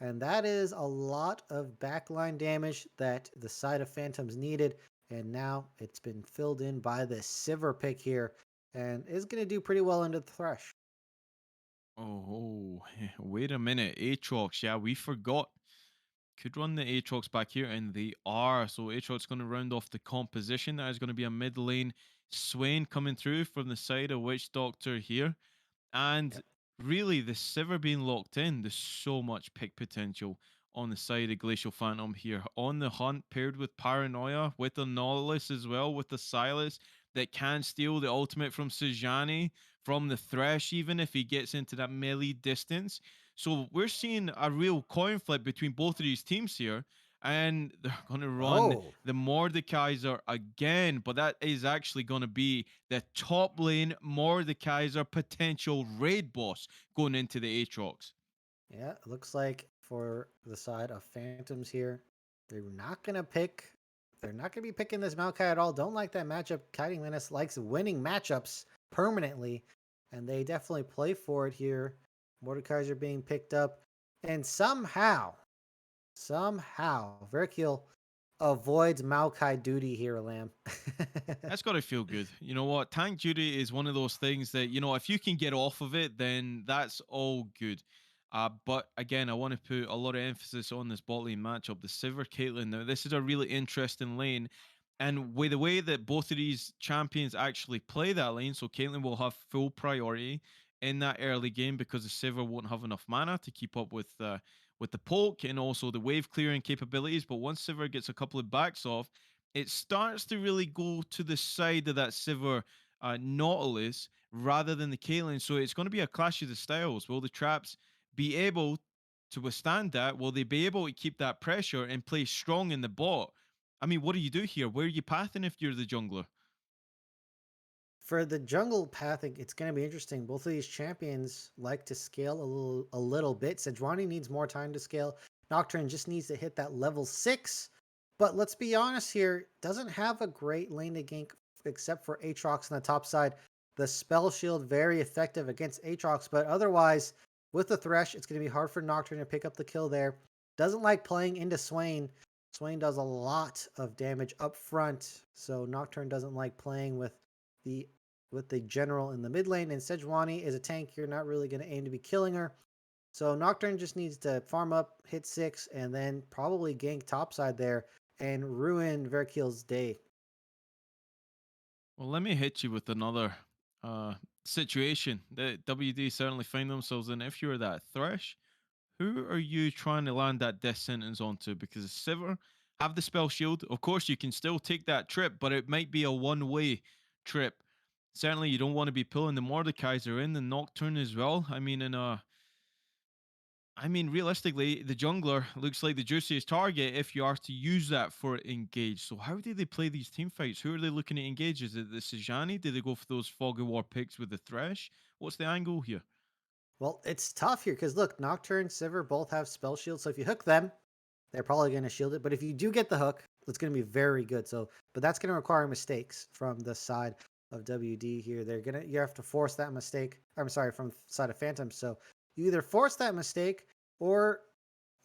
And that is a lot of backline damage that the side of Phantoms needed. And now it's been filled in by the Sivir pick here. And is going to do pretty well into the Thresh. Oh, wait a minute. Aatrox, yeah, we forgot. Could run the Aatrox back here, and they are. So Aatrox going to round off the composition. That is going to be a mid lane Swain coming through from the side of Witch Doctor here. And Yep. really, the Sivir being locked in, there's so much pick potential on the side of Glacial Phantom here. On the hunt, paired with Paranoia, with the Nautilus as well, with the Silas that can steal the ultimate from Sejani, from the Thresh, even if he gets into that melee distance. So we're seeing a real coin flip between both of these teams here. And they're going to run Oh, the Mordekaiser again, but that is actually going to be the top lane Mordekaiser potential raid boss going into the Aatrox. yeah. It looks like for the side of Phantoms here, they're not going to pick. They're not going to be picking this Maokai at all. Don't like that matchup. Kiting Menace likes winning matchups permanently. And they definitely play for it here. Mordekaiser being picked up. And somehow, Verkiel avoids Maokai duty here, Lamb. That's got to feel good. You know what? Tank duty is one of those things that, if you can get off of it, then that's all good. But again, I want to put a lot of emphasis on this bot lane matchup. The Sivir Caitlyn. Now, this is a really interesting lane. And with the way that both of these champions actually play that lane, so Caitlyn will have full priority in that early game because the Sivir won't have enough mana to keep up with the poke and also the wave clearing capabilities. But once Sivir gets a couple of backs off, it starts to really go to the side of that Sivir Nautilus rather than the Caitlyn. So it's going to be a clash of the styles. Will the traps be able to withstand that? Will they be able to keep that pressure and play strong in the bot? I mean, what do you do here? Where are you pathing if you're the jungler? For the jungle pathing, it's going to be interesting. Both of these champions like to scale a little bit. Sejuani needs more time to scale. Nocturne just needs to hit that level 6. But let's be honest here, doesn't have a great lane to gank except for Aatrox on the top side. The spell shield very effective against Aatrox, but otherwise, with the Thresh, it's going to be hard for Nocturne to pick up the kill there. Doesn't like playing into Swain. Swain does a lot of damage up front, so Nocturne doesn't like playing the the general in the mid lane. And Sejuani is a tank. You're not really going to aim to be killing her. So Nocturne just needs to farm up, hit 6, and then probably gank topside there and ruin Verkiel's day. Well, let me hit you with another situation that WD certainly find themselves in. If you're that Thresh, who are you trying to land that death sentence onto? Because Sivir have the spell shield. Of course, you can still take that trip, but it might be a one-way trip. Certainly, you don't want to be pulling the Mordekaiser in, the Nocturne as well. Realistically, the jungler looks like the juiciest target if you are to use that for engage. So how do they play these team fights? Who are they looking to engage? Is it the Sejani? Do they go for those Fog of War picks with the Thresh? What's the angle here? Well, it's tough here because look, Nocturne, Sivir both have spell shield. So if you hook them, they're probably going to shield it. But if you do get the hook, it's going to be very good. But that's going to require mistakes from the side of WD here. You have to force that mistake. I'm sorry, from the side of Phantom. So you either force that mistake or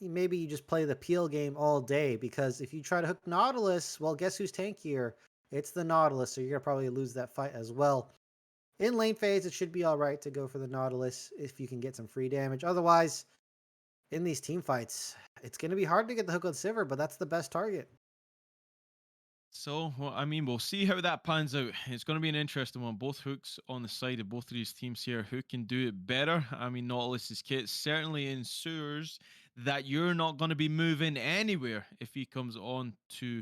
maybe you just play the peel game all day, because if you try to hook Nautilus, well, guess who's tankier? It's the Nautilus, so you're going to probably lose that fight as well. In lane phase, it should be all right to go for the Nautilus if you can get some free damage. Otherwise, in these team fights, it's going to be hard to get the hook on Sivir, but that's the best target. So, we'll see how that pans out. It's going to be an interesting one. Both hooks on the side of both of these teams here. Who can do it better? Nautilus's kit certainly ensures that you're not going to be moving anywhere if he comes on to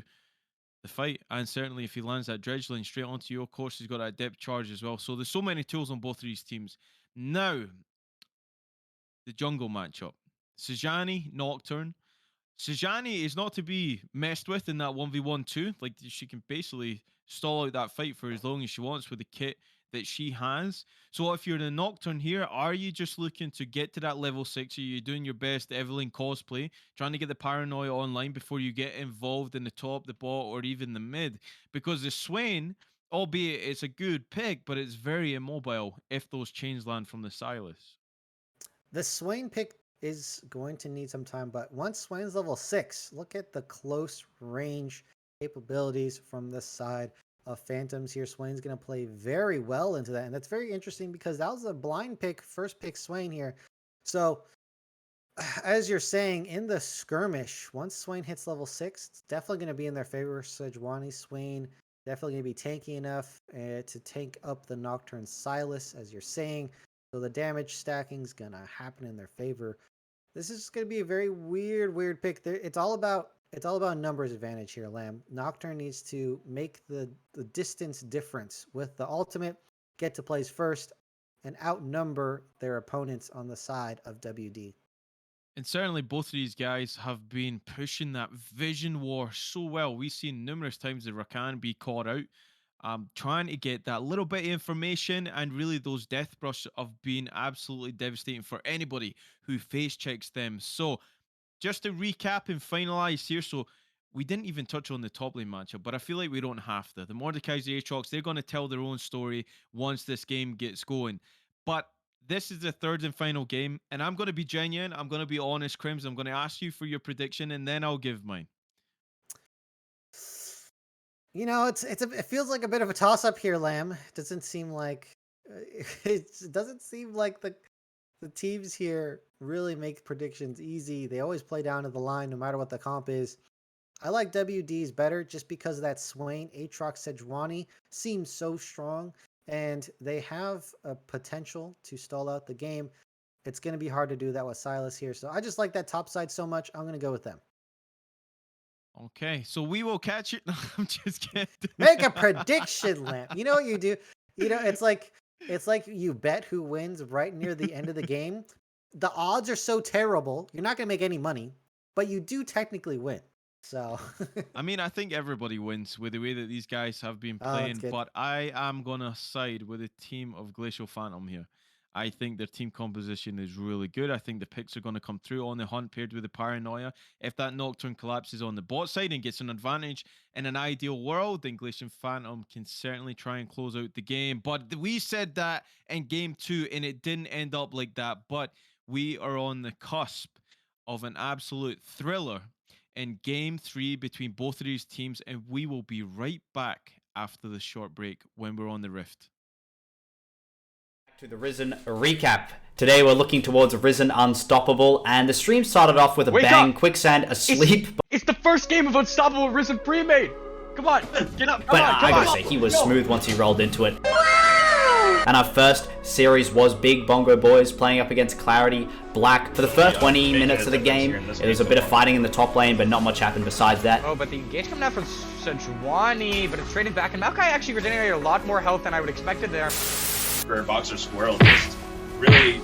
the fight. And certainly if he lands that dredge line straight onto you, of course, he's got that depth charge as well. So there's so many tools on both of these teams. Now, the jungle matchup. Sejani, Nocturne. Sejani is not to be messed with in that 1v1-2. Like, she can basically stall out that fight for as long as she wants with the kit that she has. So if you're the Nocturne here, are you just looking to get to that level 6? Are you doing your best Evelyn cosplay, trying to get the paranoia online before you get involved in the top, the bot, or even the mid? Because the Swain, albeit it's a good pick, but it's very immobile if those chains land from the Silas. The Swain pick is going to need some time, but once Swain's level 6, look at the close range capabilities from this side of Phantoms here. Swain's going to play very well into that, and that's very interesting because that was a blind pick, first pick Swain here. So, as you're saying, in the skirmish, once Swain hits level 6, it's definitely going to be in their favor. Sejuani Swain definitely going to be tanky enough to tank up the Nocturne Silas, as you're saying. So the damage stacking is going to happen in their favor. This is going to be a very weird pick. It's all about numbers advantage here, Lamb. Nocturne needs to make the distance difference with the ultimate, get to place first, and outnumber their opponents on the side of WD. And certainly both of these guys have been pushing that vision war so well. We've seen numerous times the Rakan be caught out, trying to get that little bit of information, and really those death brush have been absolutely devastating for anybody who face checks them. So just to recap and finalize here, so we didn't even touch on the top lane matchup, but I feel like we don't have to. The Mordekai's, the Aatrox, they're going to tell their own story once this game gets going. But this is the third and final game, and I'm going to be genuine. I'm going to be honest, Crims. I'm going to ask you for your prediction, and then I'll give mine. You know, it feels like a bit of a toss-up here, Lamb. It doesn't seem like the teams here really make predictions easy. They always play down to the line no matter what the comp is. I like WD's better just because of that Swain. Aatrox Sejuani seems so strong, and they have a potential to stall out the game. It's going to be hard to do that with Silas here. So I just like that top side so much. I'm going to go with them. Okay, so we will catch it. I'm just kidding. Make a prediction, Lamp. You know what you do? You know, it's like you bet who wins right near the end of the game. The odds are so terrible, you're not going to make any money, but you do technically win. So, I mean, I think everybody wins with the way that these guys have been playing, but I am going to side with the team of Glacial Phantom here. I think their team composition is really good. I think the picks are going to come through on the hunt paired with the Paranoia. If that Nocturne collapses on the bot side and gets an advantage in an ideal world, then Glacial Phantom can certainly try and close out the game. But we said that in game 2, and it didn't end up like that. But we are on the cusp of an absolute thriller in game 3 between both of these teams, and we will be right back after the short break when we're on the Rift. To the Risen recap. Today we're looking towards Risen Unstoppable, and the stream started off with a bang. Quicksand asleep. It's the first game of Unstoppable Risen Premade. Come on, get up. But I gotta say, he was smooth once he rolled into it. And our first series was Big Bongo Boys playing up against Clarity Black. For the first 20 minutes of the game, there was a bit of fighting in the top lane, but not much happened besides that. Oh, but the engage coming out from Sejuani, but it's traded back, and Maokai actually regenerated a lot more health than I would expected there. Rare Boxer Squirrel, just really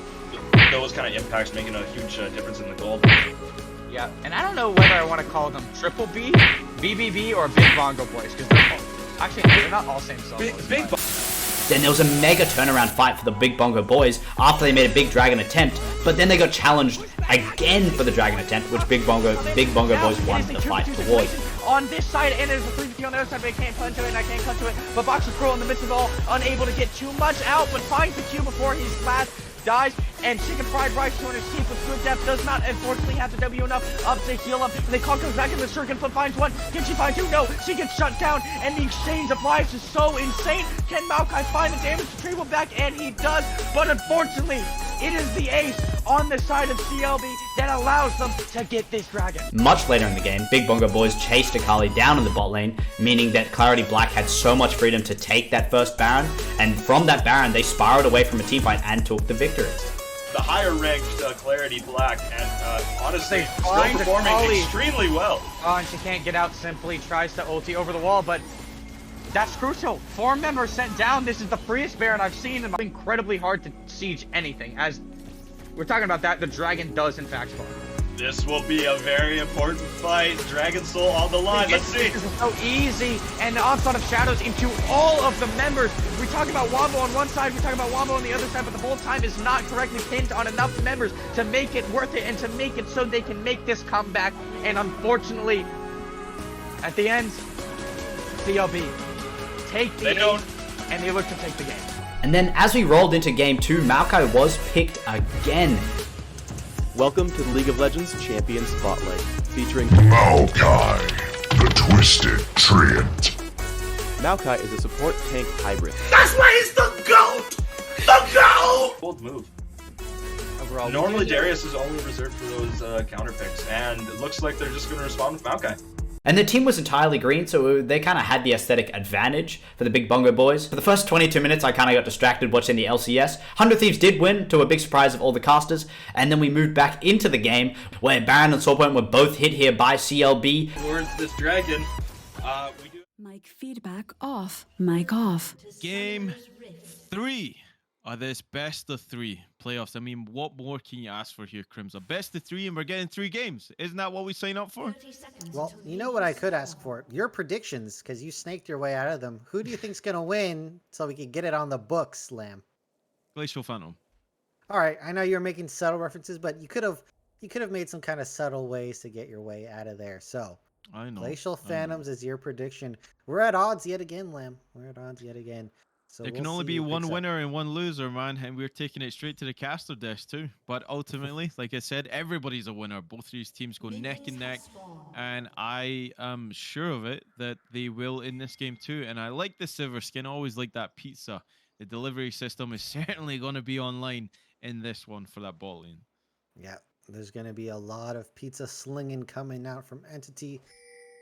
those kind of impacts making a huge difference in the gold. Yeah, and I don't know whether I want to call them Triple B, BBB, or Big Bongo Boys, because they're not all same solos. Then there was a mega turnaround fight for the Big Bongo Boys after they made a big dragon attempt, but then they got challenged again for the dragon attempt, which Big Bongo Boys won the fight towards. On this side, and there's a 3v2 on the other side, but I can't punch to it, and I can't cut to it. But Boxer Squirrel in the midst of it all, unable to get too much out, but finds the Q before he's last, dies, and Chicken Fried Rice 200 teeth with good depth does not unfortunately have the W enough up to heal him. And the call comes back in the circuit, but finds one. Can she find two? No, she gets shut down, and the exchange of lives is so insane. Can Maokai find the damage to Tribal back? And he does, but unfortunately, it is the ace on the side of CLB that allows them to get this dragon. Much later in the game, Big Bongo Boys chased Akali down in the bot lane, meaning that Clarity Black had so much freedom to take that first Baron, and from that Baron, they spiraled away from a teamfight and took the victory. the higher ranked Clarity Black, and honestly, They still find the performing Kali. extremely well. Oh, and she can't get out simply, tries to ulti over the wall, but that's crucial. 4 members sent down. This is the freest Baron I've seen, and incredibly hard to siege anything. As we're talking about that, the dragon does in fact spawn. This will be a very important fight. Dragon Soul on the line. Let's see. This is so easy, and the onslaught of shadows into all of the members. We talk about Wombo on one side, we talk about Wombo on the other side, but the whole time is not correctly pinned on enough members to make it worth it and to make it so they can make this comeback. And unfortunately, at the end, CLB take the They don't. and they look to take the game. And then as we rolled into game 2, Maokai was picked again. Welcome to the League of Legends Champion Spotlight, featuring Maokai, the Twisted Treant. Maokai is a support tank hybrid. That's why he's the GOAT! The GOAT! Bold move. Overall, Normally Darius is only reserved for those counter picks, and it looks like they're just going to respond with Maokai. And the team was entirely green, so they kind of had the aesthetic advantage for the Big Bongo Boys. For the first 22 minutes, I kind of got distracted watching the LCS. 100 Thieves did win, to a big surprise of all the casters, and then we moved back into the game, where Baron and Soulpoint were both hit here by CLB. Towards this dragon, we do... Mic feedback off. Mic off. Game 3 of this best of 3 playoffs. I mean, what more can you ask for here, Crims? A best of 3 and we're getting 3 games. Isn't that what we sign up for? Well, you know what I could ask for? Your predictions, because you snaked your way out of them. Who do you think's going to win so we can get it on the books, Lamb? Glacial Phantom. All right, I know you're making subtle references, but you could have made some kind of subtle ways to get your way out of there. So, I know. Glacial Phantoms is your prediction. We're at odds yet again, Lamb. We're at odds yet again. So There we'll can only see be who one picks up. winner and one loser, man, and we're taking it straight to the caster desk too. But ultimately, like I said, everybody's a winner. Both of these teams go neck and neck, and I am sure of it that they will in this game too. And I like the silver skin. I always like that pizza. The delivery system is certainly going to be online in this one for that bot lane. Yeah, there's going to be a lot of pizza slinging coming out from Entity.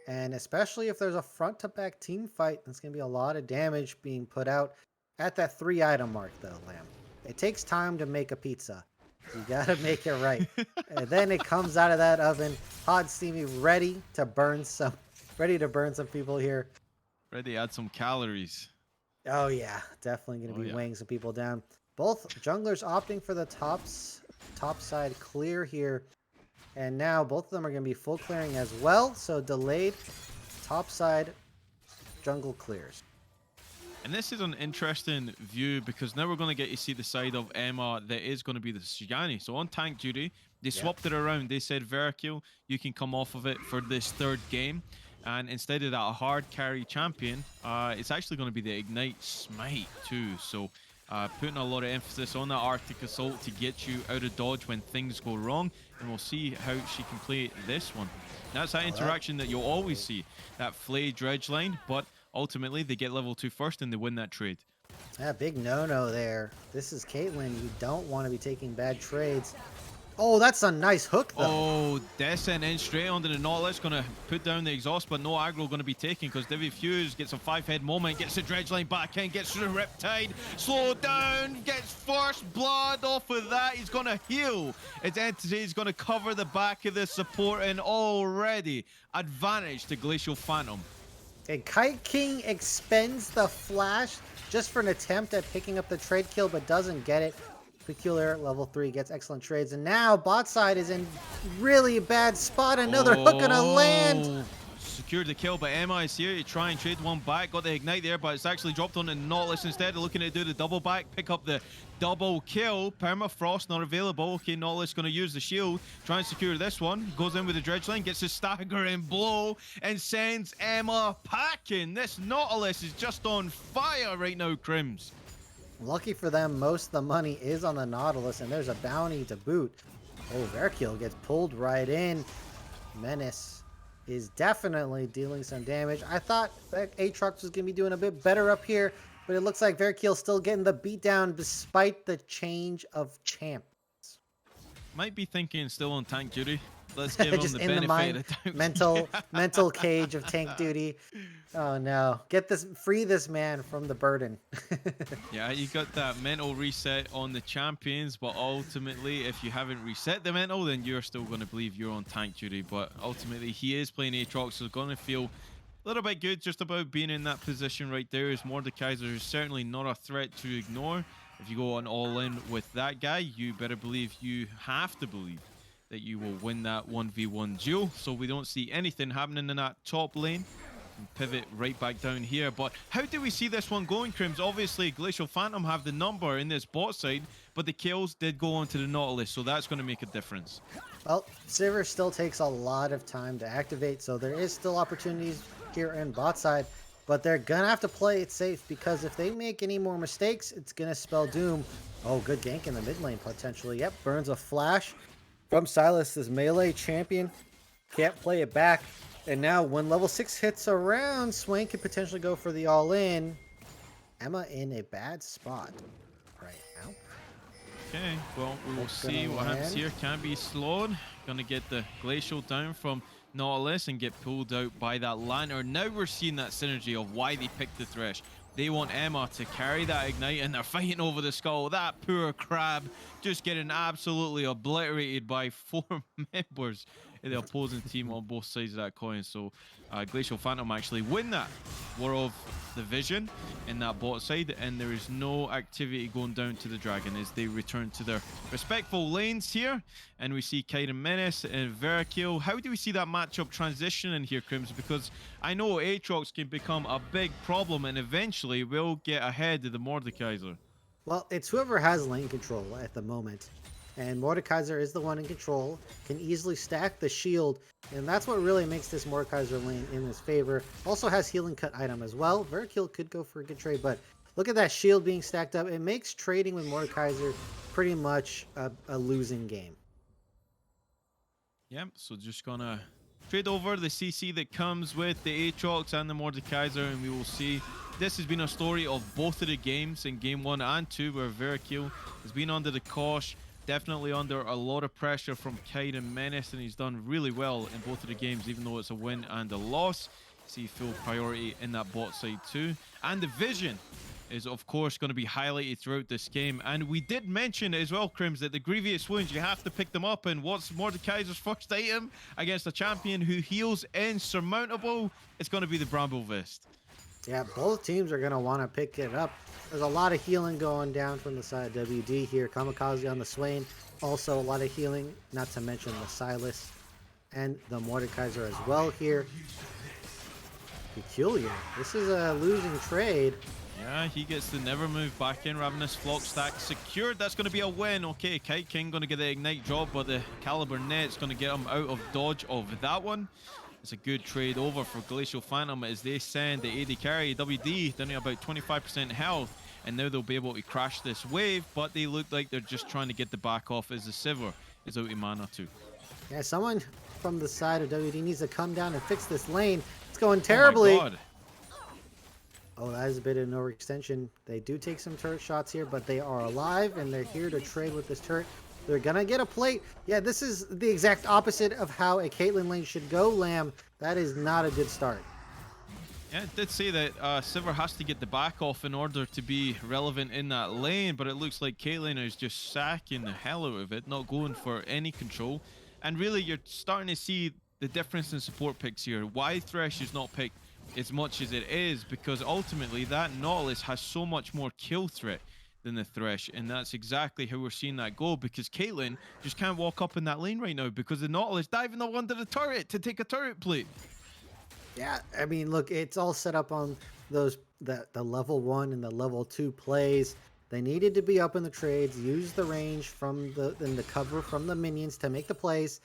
And especially if there's a front-to-back team fight, there's going to be a lot of damage being put out at that 3-item mark, though, Lamb. It takes time to make a pizza. You got to make it right. And then it comes out of that oven, hot, steamy, ready to burn some people here. Ready to add some calories. Oh, yeah. Definitely going to be weighing some people down. Both junglers opting for the top side clear here. And now both of them are going to be full clearing as well. So delayed top side jungle clears. And this is an interesting view because now we're going to get to see the side of Emma that is going to be the Sigani. So on tank duty, they swapped it around. They said, Verkill, you can come off of it for this 3rd game. And instead of that, a hard carry champion, it's actually going to be the Ignite Smite too. So putting a lot of emphasis on that Arctic Assault to get you out of dodge when things go wrong. And we'll see how she can play this one. That's that interaction that you'll always see, that Flay Dredge line, but ultimately they get level 2 first and they win that trade. Yeah, big no-no there. This is Caitlyn. You don't want to be taking bad trades. Oh, that's a nice hook, though. Oh, Descent in straight onto the Nautilus, going to put down the exhaust, but no aggro going to be taken because Divi Fuse gets a 5-head moment, gets the dredge line back in, gets through the Riptide, slow down, gets first blood off of that. He's going to heal. His Entity is going to cover the back of the support, and already advantage to Glacial Phantom. And Kite King expends the flash just for an attempt at picking up the trade kill, but doesn't get it. Peculiar level 3 gets excellent trades, and now bot side is in really bad spot. Another hook gonna land. Secured the kill, but Emma is here to try and trade one back. Got the ignite there, but it's actually dropped on the Nautilus instead. Looking to do the double back, pick up the double kill. Permafrost not available. Okay, Nautilus going to use the shield. Try and secure this one. Goes in with the dredge line, gets a staggering blow, and sends Emma packing. This Nautilus is just on fire right now, Crims. Lucky for them, most of the money is on the Nautilus, and there's a bounty to boot. Oh, Verkill gets pulled right in. Menace is definitely dealing some damage. I thought that Aatrox was going to be doing a bit better up here, but it looks like Verkill's still getting the beatdown despite the change of champ. Might be thinking still on tank duty. Let's give him Just the in the benefit mind, of the doubt. mental cage of tank duty. Oh no! Free this man from the burden. Yeah, you got that mental reset on the champions, but ultimately, if you haven't reset the mental, then you're still going to believe you're on tank duty. But ultimately, he is playing Aatrox, so going to feel a little bit good just about being in that position right there. As Mordekaiser is certainly not a threat to ignore. If you go on all in with that guy, you better believe, you have to believe, that you will win that 1v1 duel. So we don't see anything happening in that top lane. And pivot right back down here. But how do we see this one going, Crims? Obviously, Glacial Phantom have the number in this bot side, but the kills did go onto the Nautilus, so that's going to make a difference. Well, Sivir still takes a lot of time to activate, so there is still opportunities here in bot side, but they're gonna have to play it safe, because if they make any more mistakes, it's gonna spell doom. Oh, good gank in the mid lane potentially. Yep, burns a flash from Sylas, this melee champion. Can't play it back. And now when level 6 hits around, Swain could potentially go for the all-in. Emma in a bad spot right now. Okay, well, we will That's see gonna what happens land. here. Can be slowed. Gonna get the Glacial down from Nautilus and get pulled out by that Lantern. Now we're seeing that synergy of why they picked the Thresh. They want Emma to carry that Ignite, and they're fighting over the skull. That poor Crab just getting absolutely obliterated by 4 members in the opposing team on both sides of that coin. So Glacial Phantom actually win that War of the Vision in that bot side, and there is no activity going down to the Dragon as they return to their respectful lanes here. And we see Kaiden Menace and Veracil. How do we see that matchup transitioning here, Crims? Because I know Aatrox can become a big problem, and eventually will get ahead of the Mordekaiser. Well, it's whoever has lane control at the moment. And Mordekaiser is the one in control, can easily stack the shield, and that's what really makes this Mordekaiser lane in his favor. Also has healing cut item as well. Veracil could go for a good trade, but look at that shield being stacked up. It makes trading with Mordekaiser pretty much a losing game. Yep, so just gonna trade over the CC that comes with the Aatrox and the Mordekaiser, and we will see. This has been a story of both of the games in game 1 and 2, where Veracil has been under the cosh, definitely under a lot of pressure from Kaiden Menace, and he's done really well in both of the games, even though it's a win and a loss. See full priority in that bot side too. And the vision is of course going to be highlighted throughout this game. And we did mention as well, Crims, that the Grievous Wounds, you have to pick them up. And what's Mordekaiser's first item against a champion who heals insurmountable? It's going to be the Bramble Vest. Yeah, both teams are going to want to pick it up. There's a lot of healing going down from the side of WD here. Kamikaze on the Swain. Also a lot of healing, not to mention the Sylas and the Mordekaiser as well here. Peculiar. This is a losing trade. Yeah, he gets the never move back in. Ravenous Flock stack secured. That's going to be a win. Okay, Kite King going to get the Ignite drop, but the Caliber Net's going to get him out of dodge of that one. It's a good trade over for Glacial Phantom as they send the AD carry WD down to about 25% health, and now they'll be able to crash this wave, but they look like they're just trying to get the back off as the Sivir is out of mana too. Yeah, someone from the side of WD needs to come down and fix this lane. It's going terribly. Oh my God. Oh, that is a bit of an overextension. They do take some turret shots here, but they are alive, and they're here to trade with this turret. They're gonna get a plate. Yeah, this is the exact opposite of how a Caitlyn lane should go, Lamb. That is not a good start. Yeah, it did say that Sivir has to get the back off in order to be relevant in that lane, but it looks like Caitlyn is just sacking the hell out of it, not going for any control. And really, you're starting to see the difference in support picks here. Why Thresh is not picked as much as it is, because ultimately that Nautilus has so much more kill threat than the Thresh, and that's exactly how we're seeing that go, because Caitlyn just can't walk up in that lane right now because the Nautilus diving up under the turret to take a turret plate. Yeah, I mean, look, it's all set up on those the level 1 and the level 2 plays. They needed to be up in the trades, use the range from the cover from the minions to make the plays,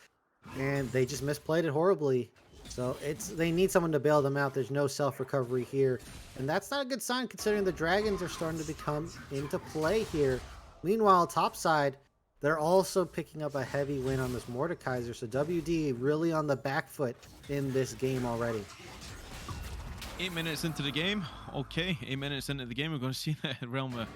and they just misplayed it horribly. So they need someone to bail them out. There's no self-recovery here. And that's not a good sign considering the dragons are starting to become into play here. Meanwhile, topside, they're also picking up a heavy win on this Mordekaiser. So WD really on the back foot in this game already. 8 minutes into the game. Okay, 8 minutes into the game, we're going to see that Realm of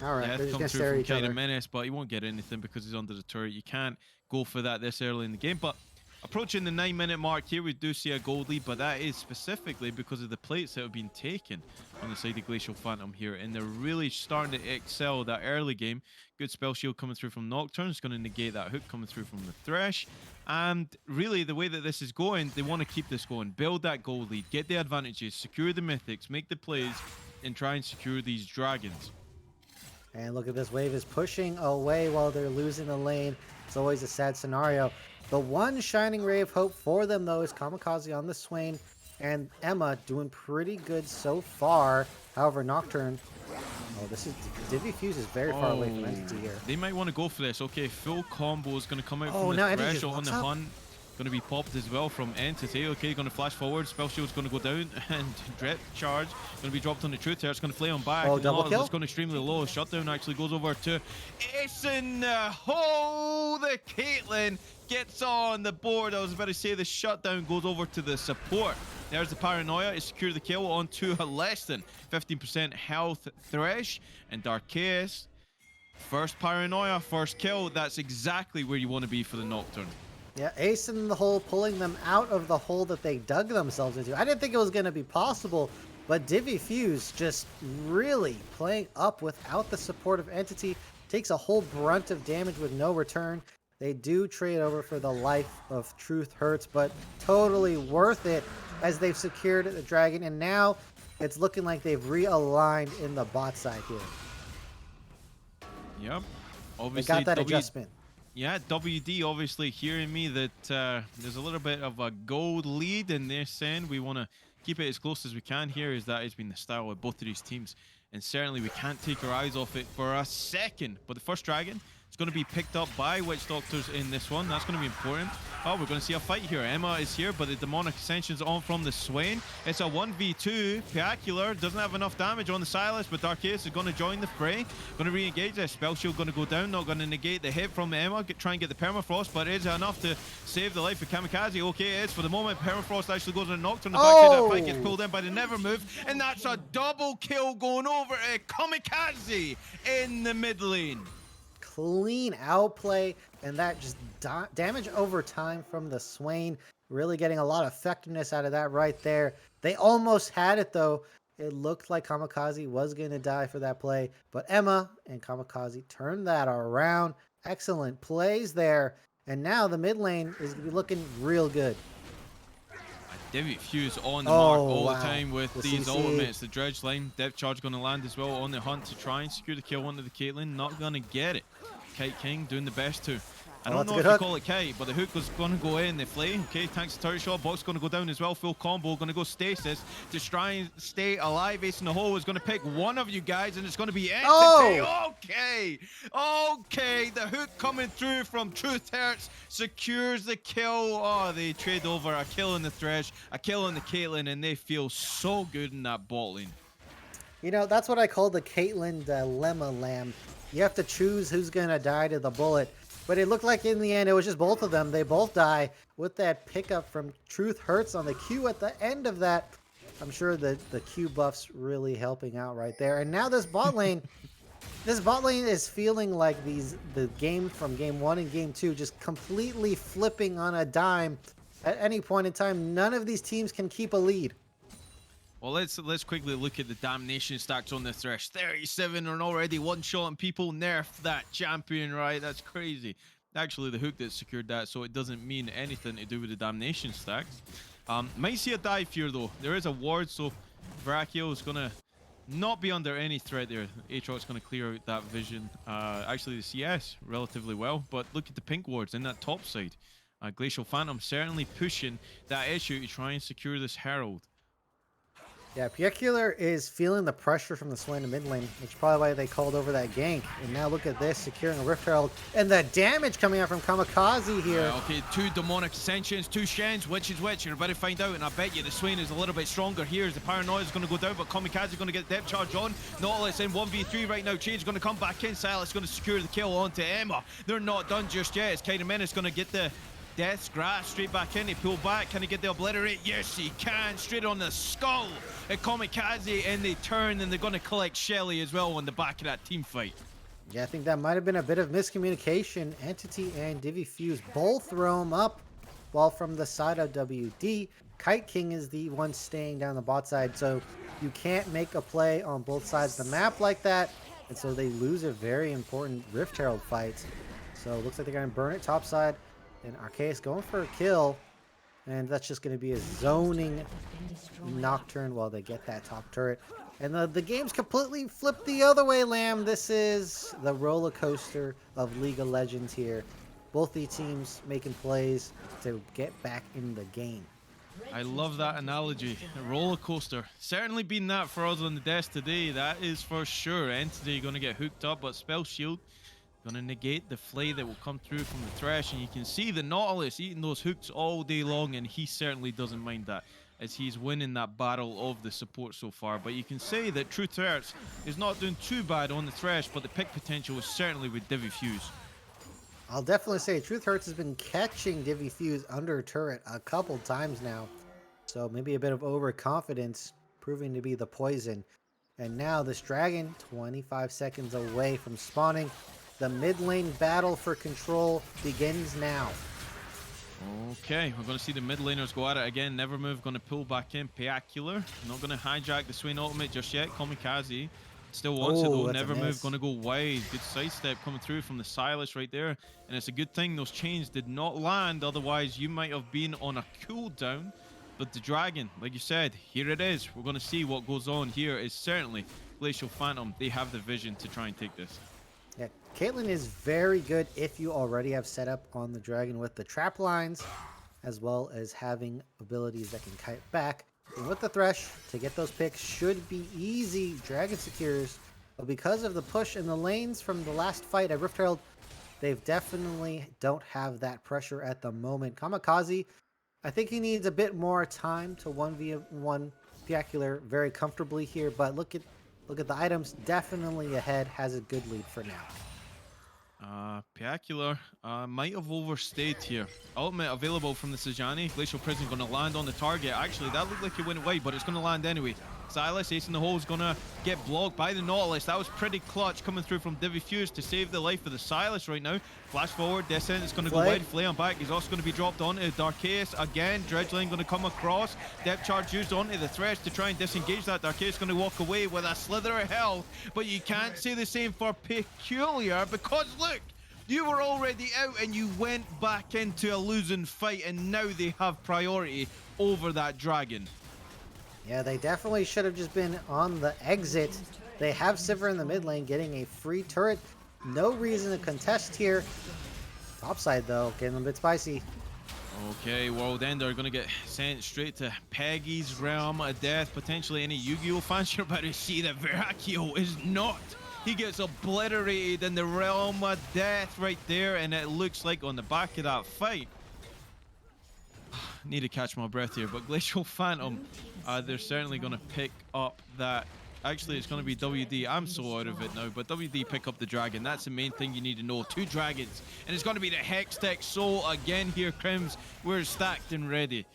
All right, they're Death just come gonna through stare at from each Kaida other. Menace, but he won't get anything because he's under the turret. You can't go for that this early in the game. But approaching the 9-minute mark here, we do see a gold lead, but that is specifically because of the plates that have been taken on the side of Glacial Phantom here, and they're really starting to excel that early game. Good spell shield coming through from Nocturne. It's going to negate that hook coming through from the Thresh. And really, the way that this is going, they want to keep this going. Build that gold lead, get the advantages, secure the mythics, make the plays, and try and secure these dragons. And look at this, wave is pushing away while they're losing the lane. It's always a sad scenario. The one shining ray of hope for them, though, is Kamikaze on the Swain, and Emma doing pretty good so far. However, Nocturne, oh, this is Divvy Fuse is very far away from Entity here. They might want to go for this. Okay, full combo is going to come out Oh, from now the Entity Thresh just on the walks up. hunt. Going to be popped as well from Entity. Okay, going to flash forward. Spell shield's going to go down and drip charge. Going to be dropped on the Truth here. It's going to play on back. Oh, double kill? It's going extremely low. Shutdown actually goes over to Asen. Oh, the Caitlyn gets on the board. I was about to say the shutdown goes over to the support. There's the Paranoia. It secured the kill onto a less than 15% health Thresh. And Darkhaeus, first Paranoia, first kill. That's exactly where you want to be for the Nocturne. Yeah, Ace in the hole, pulling them out of the hole that they dug themselves into. I didn't think it was going to be possible, but Divvy Fuse just really playing up without the support of Entity. Takes a whole brunt of damage with no return. They do trade over for the life of Truth Hurts, but totally worth it as they've secured the dragon. And now it's looking like they've realigned in the bot side here. Yep. They Obviously, got that adjustment. Yeah, WD obviously hearing me that there's a little bit of a gold lead in this end. We want to keep it as close as we can here, as that has been the style of both of these teams. And certainly we can't take our eyes off it for a second. But the first dragon is going to be picked up by Witch Doctors in this one. That's going to be important. Oh, we're going to see a fight here. Emma is here, but the Demonic Ascension's on from the Swain. It's a 1v2. Piacular doesn't have enough damage on the Silas, but Darkhaeus is going to join the fray. Going to re-engage this. Spell shield going to go down. Not going to negate the hit from Emma. Try and get the Permafrost, but is it enough to save the life of Kamikaze? Okay, it is for the moment. Permafrost actually goes on a Nocturne. The back of that fight gets pulled in by the Never Move, and that's a double kill going over to Kamikaze in the mid lane. Clean outplay, and that just damage over time from the Swain. Really getting a lot of effectiveness out of that right there. They almost had it, though. It looked like Kamikaze was going to die for that play, but Emma and Kamikaze turned that around. Excellent plays there, and now the mid lane is going to be looking real good. Divvy Fuse on the mark all wow. the time with The these CC. ultimates. The Dredge line, Depth Charge going to land as well on the hunt to try and secure the kill onto the Caitlyn. Not going to get it. Kite King doing the best to. I don't that's know a if good you hook. call it kite, but the hook was going to go in the flay. Okay, tanks the turret shot. Box going to go down as well. Full combo. Going to go stasis to try and stay alive. Ace in the hole is going to pick one of you guys, and it's going to be Entity. Oh! Okay. Okay. The hook coming through from Truth Hurts secures the kill. Oh, they trade over a kill in the Thresh, a kill in the Caitlyn, and they feel so good in that bot lane. You know, that's what I call the Caitlyn dilemma, Lamb. You have to choose who's going to die to the bullet. But it looked like in the end, it was just both of them. They both die with that pickup from Truth Hurts on the Q at the end of that. I'm sure the Q buff's really helping out right there. And now this bot lane, is feeling like the game from game 1 and game 2 just completely flipping on a dime. At any point in time, none of these teams can keep a lead. Well, let's quickly look at the damnation stacks on the Thresh. 37 and already one-shotting people. Nerf that champion, right? That's crazy. Actually, the hook that secured that, so it doesn't mean anything to do with the damnation stacks. Might see a dive here, though. There is a ward, so Brachio is going to not be under any threat there. Aatrox going to clear out that vision. Actually, the CS relatively well, but look at the pink wards in that top side. Glacial Phantom certainly pushing that issue to try and secure this Herald. Yeah, Piacular is feeling the pressure from the Swain in mid lane, which is probably why they called over that gank. And now look at this, securing a Rift Herald. And the damage coming out from Kamikaze here. Okay, 2 Demonic Ascensions, 2 Shens, which is which? You're about to find out, and I bet you the Swain is a little bit stronger here as the Paranoia is going to go down, but Kamikaze is going to get Depth Charge on. Nautilus in 1v3 right now. Chain's going to come back in. Silas going to secure the kill onto Emma. They're not done just yet. It's Kaida Menace going to get the Death's Grasp straight back in. He pulled back. Can he get the obliterate? Yes, he can. Straight on the skull at Kamikaze, and they turn, and they're going to collect Shelly as well on the back of that team fight. Yeah, I think that might have been a bit of miscommunication. Entity and Divi Fuse both roam up, while from the side of WD, Kite King is the one staying down the bot side, so you can't make a play on both sides of the map like that, and so they lose a very important Rift Herald fight. So it looks like they're going to burn it top side, and Arceus going for a kill, and that's just going to be a zoning Nocturne while they get that top turret. And the game's completely flipped the other way, Lamb. This is the roller coaster of League of Legends here. Both the teams making plays to get back in the game. I love that analogy. A roller coaster. Certainly been that for us on the desk today. That is for sure. Entity going to get hooked up, but Spell Shield going to negate the flay that will come through from the Thresh. And you can see the Nautilus eating those hooks all day long, and he certainly doesn't mind that, as he's winning that battle of the support so far. But you can say that True Threats is not doing too bad on the Thresh, but the pick potential is certainly with Divi Fuse. I'll definitely say Truth Hurts has been catching Divi Fuse under turret a couple times now. So maybe a bit of overconfidence proving to be the poison. And now this dragon, 25 seconds away from spawning. The mid lane battle for control begins now. Okay, we're going to see the mid laners go at it again. Nevermove going to pull back in. Peacular not going to hijack the Swain ultimate just yet. Kamikaze still wants it though. Nevermove going to go wide. Good sidestep coming through from the Silas right there. And it's a good thing those chains did not land. Otherwise, you might have been on a cooldown. But the dragon, like you said, here it is. We're going to see what goes on here. Is certainly Glacial Phantom. They have the vision to try and take this. Yeah, Caitlyn is very good if you already have set up on the dragon with the trap lines, as well as having abilities that can kite back. And with the Thresh, to get those picks should be easy. Dragon secures, but because of the push in the lanes from the last fight at Rift Herald, they definitely don't have that pressure at the moment. Kamikaze, I think he needs a bit more time to 1v1 Peacular very comfortably here, but look at the items, definitely ahead, has a good lead for now. Peacular might have overstayed here. Ultimate available from the Sejani. Glacial Prison going to land on the target. Actually, that looked like it went wide, but it's going to land anyway. Silas, ace in the hole, is going to get blocked by the Nautilus. That was pretty clutch coming through from Divi Fuse to save the life of the Silas right now. Flash forward, Descent is going to go wide. Flay on back. He's also going to be dropped onto Darkhaeus again. Dredgeline going to come across. Depth charge used onto the Thresh to try and disengage that. Darkhaeus going to walk away with a slither of health, but you can't say the same for Peculiar, because look, you were already out and you went back into a losing fight, and now they have priority over that dragon. Yeah, they definitely should have just been on the exit. They have Sivir in the mid lane getting a free turret. No reason to contest here. Topside though, getting a bit spicy. Okay, World Ender going to get sent straight to Peggy's Realm of Death. Potentially any Yu-Gi-Oh fans you're about to see that Veracchio is not. He gets obliterated in the Realm of Death right there, and it looks like on the back of that fight. Need to catch my breath here, but Glacial Phantom, they're certainly going to pick up that. Actually, it's going to be WD. I'm so out of it now, but WD pick up the dragon. That's the main thing you need to know. 2 dragons, and it's going to be the Hextech Soul again here, Crims. We're stacked and ready.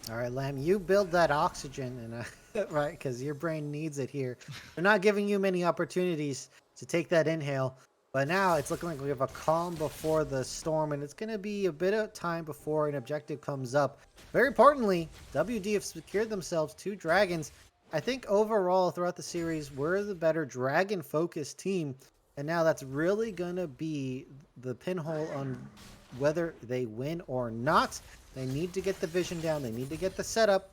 All right, Lamb, you build that oxygen, and right, because your brain needs it here. They're not giving you many opportunities to take that inhale, but now it's looking like we have a calm before the storm, and it's going to be a bit of time before an objective comes up. Very importantly, WD have secured themselves 2 dragons. I think overall throughout the series, we're the better dragon-focused team, and now that's really going to be the pinhole on whether they win or not. They need to get the vision down. They need to get the setup,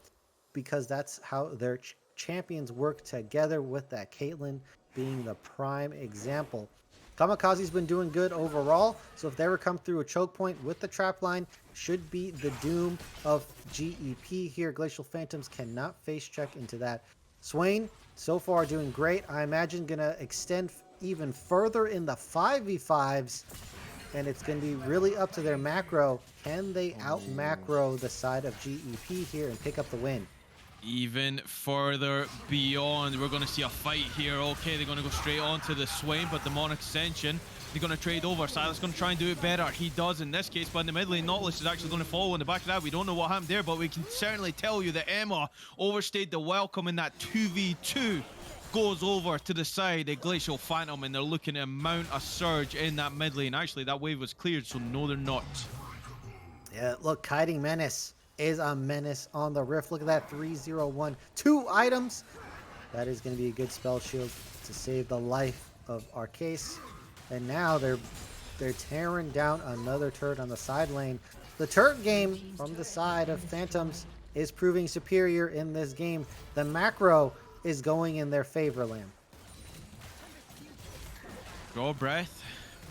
because that's how their champions work together, with that Caitlyn being the prime example. Kamikaze's been doing good overall, so if they ever come through a choke point with the trap line, should be the doom of GEP here. Glacial Phantoms cannot face check into that. Swain, so far doing great. I imagine gonna extend even further in the 5v5s, and it's gonna be really up to their macro. Can they out macro the side of GEP here and pick up the win? Even further beyond, we're going to see a fight here. Okay, they're going to go straight on to the Swain, but Demonic Ascension They're going to trade over. Silas going to try and do it better. He does in this case, but in the mid lane, Nautilus is actually going to follow in the back of that. We don't know what happened there, but we can certainly tell you that Emma overstayed the welcome in that 2v2. Goes over to the side of Glacial Phantom, and they're looking to mount a surge in that mid lane. Actually, that wave was cleared, so no, they're not. Yeah, look, Kiting Menace is a menace on the Rift. Look at that, 301. 2 items. That is going to be a good spell shield to save the life of Arcase. And now they're tearing down another turret on the side lane. The turret game from the side of Phantoms is proving superior in this game. The macro is going in their favor, Lamb. Draw a breath,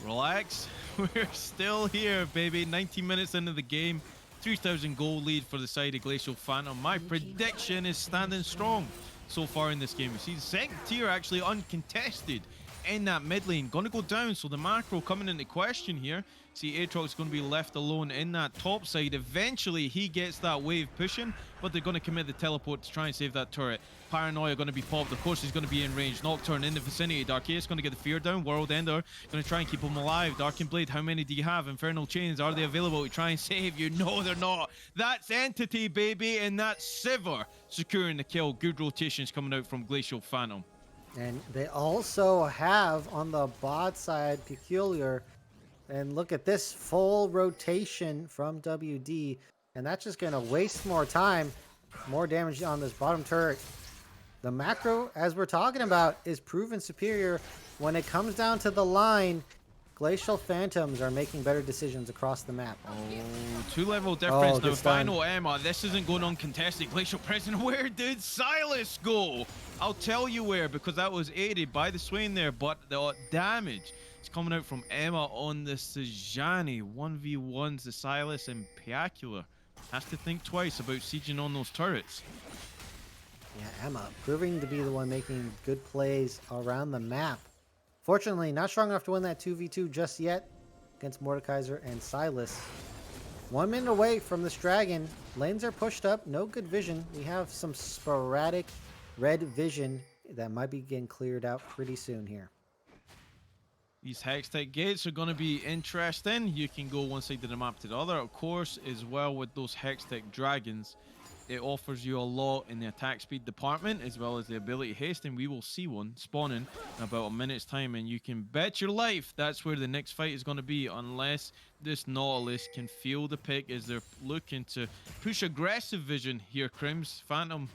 relax. We're still here, baby. 90 minutes into the game. 3,000 goal lead for the side of Glacial Phantom. My prediction is standing strong so far in this game. We see the second tier actually uncontested in that mid lane. Going to go down, so the macro coming into question here. See, Aatrox going to be left alone in that top side. Eventually, he gets that wave pushing, but they're going to commit the teleport to try and save that turret. Paranoia going to be popped. Of course, he's going to be in range. Nocturne in the vicinity. Darkhaze going to get the fear down. World Ender going to try and keep him alive. Dark and Blade, how many do you have? Infernal Chains, are they available to try and save you? No, they're not. That's Entity, baby, and that's Sivir securing the kill. Good rotations coming out from Glacial Phantom. And they also have on the bot side Peculiar. And look at this full rotation from WD. And that's just going to waste more time. More damage on this bottom turret. The macro, as we're talking about, is proven superior. When it comes down to the line, Glacial Phantoms are making better decisions across the map. Oh, 2-level difference. Now, good stun. final Emma, this isn't going uncontested. Glacial Prison, where did Silas go? I'll tell you where, because that was aided by the Swain there, but the damage is coming out from Emma on the Sejani. 1v1s the Silas and Piacula. Has to think twice about sieging on those turrets. Yeah, Emma proving to be the one making good plays around the map. Fortunately, not strong enough to win that 2v2 just yet against Mordekaiser and Silas. 1 minute away from this dragon. Lanes are pushed up. No good vision. We have some sporadic red vision that might be getting cleared out pretty soon here. These Hextech gates are going to be interesting. You can go one side of the map to the other. Of course, as well with those Hextech dragons, it offers you a lot in the attack speed department, as well as the ability haste, and we will see one spawning in about a minute's time, and you can bet your life that's where the next fight is going to be, unless this Nautilus can feel the pick as they're looking to push aggressive vision here. Crims, Phantom,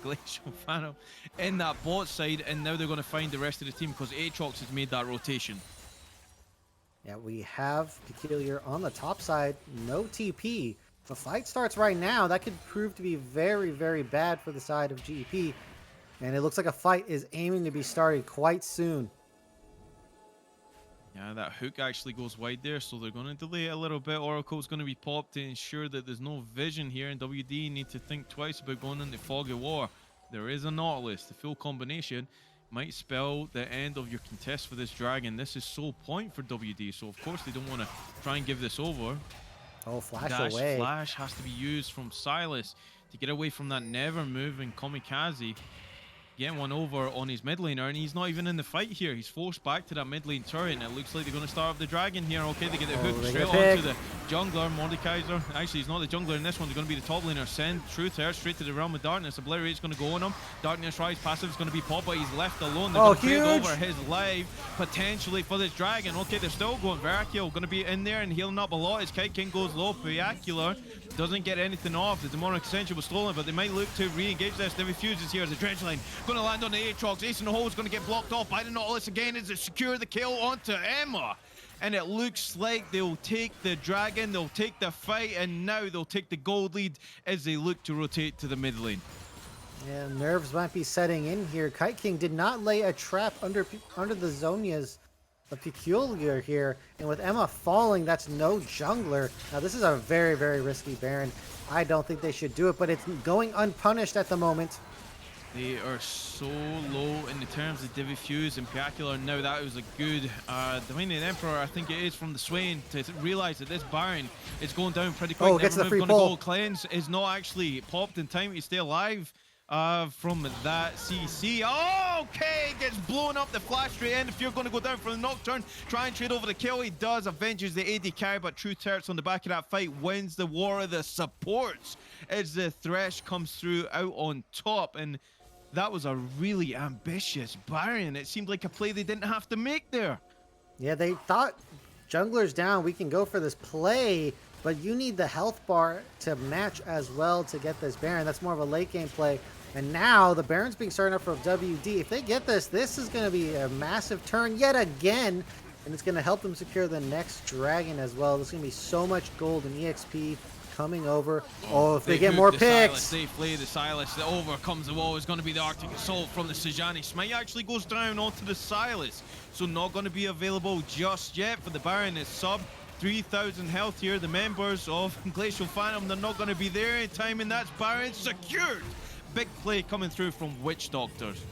Glacial Phantom in that bot side, and now they're going to find the rest of the team because Aatrox has made that rotation. Yeah, we have Peculiar on the top side. No TP. The fight starts right now. That could prove to be very, very bad for the side of GEP. And it looks like a fight is aiming to be started quite soon. Yeah, that hook actually goes wide there, so they're going to delay it a little bit. Oracle's going to be popped to ensure that there's no vision here, and WD need to think twice about going into Fog of War. There is a Nautilus. The full combination might spell the end of your contest for this dragon. This is sole point for WD, so of course they don't want to try and give this over. Oh, flash Dash away. Flash has to be used from Silas to get away from that never moving Kamikaze. Getting one over on his mid laner, and he's not even in the fight here. He's forced back to that mid lane turret, and it looks like they're going to start up the dragon here. Okay, they get the hook straight onto the jungler, Mordekaiser. Actually, he's not the jungler in this one. They're going to be the top laner. Send Truth here straight to the realm of darkness. Obliterate's going to go on him. Darkness Rise passive is going to be popped, but he's left alone. They're going to trade over his life, potentially, for this dragon. Okay, they're still going. Veracule going to be in there and healing up a lot as Kite King goes low. Piacula doesn't get anything off. The Demonic Ascension was stolen, but they might look to re-engage this. The refuses here. The Dredge Line going to land on the Aatrox. Ace in the hole is going to get blocked off by the Nautilus again as they secure the kill onto Emma. And it looks like they'll take the dragon, they'll take the fight, and now they'll take the gold lead as they look to rotate to the mid lane. Yeah, nerves might be setting in here. Kite King did not lay a trap under the Zonias. The Peculiar here, and with Emma falling, that's no jungler. Now this is a very, very risky Baron. I don't think they should do it, but it's going unpunished at the moment. They are so low in the terms of Divi Fuse and Piacula. Now that was a good Dominion Emperor, I think it is, from the Swain to realize that this Baron is going down pretty quick. Oh, gets the free pull. Cleanse is not actually popped in time to stay alive. from that CC. Oh, okay, gets blown up the flash straight in. If you're going to go down for the Nocturne, try and trade over the kill. He does, avenges the AD carry, but True Terts on the back of that fight wins the war of the supports as the Thresh comes through out on top. And that was a really ambitious Baron. It seemed like a play they didn't have to make there. Yeah, they thought jungler's down, we can go for this play, but you need the health bar to match as well to get this Baron. That's more of a late game play. And now the Baron's being started up for WD. If they get this, this is going to be a massive turn yet again, and it's going to help them secure the next dragon as well. There's going to be so much gold and EXP coming over. Oh, if they get more picks. They play the Silas. The overcomes the wall is going to be the Arctic Assault from the Sejani. Smite actually goes down onto the Silas, so not going to be available just yet for the Baron. Is sub 3,000 health here. The members of Glacial Phantom, they're not going to be there in time, and that's Baron secured. Big play coming through from Witch Doctors.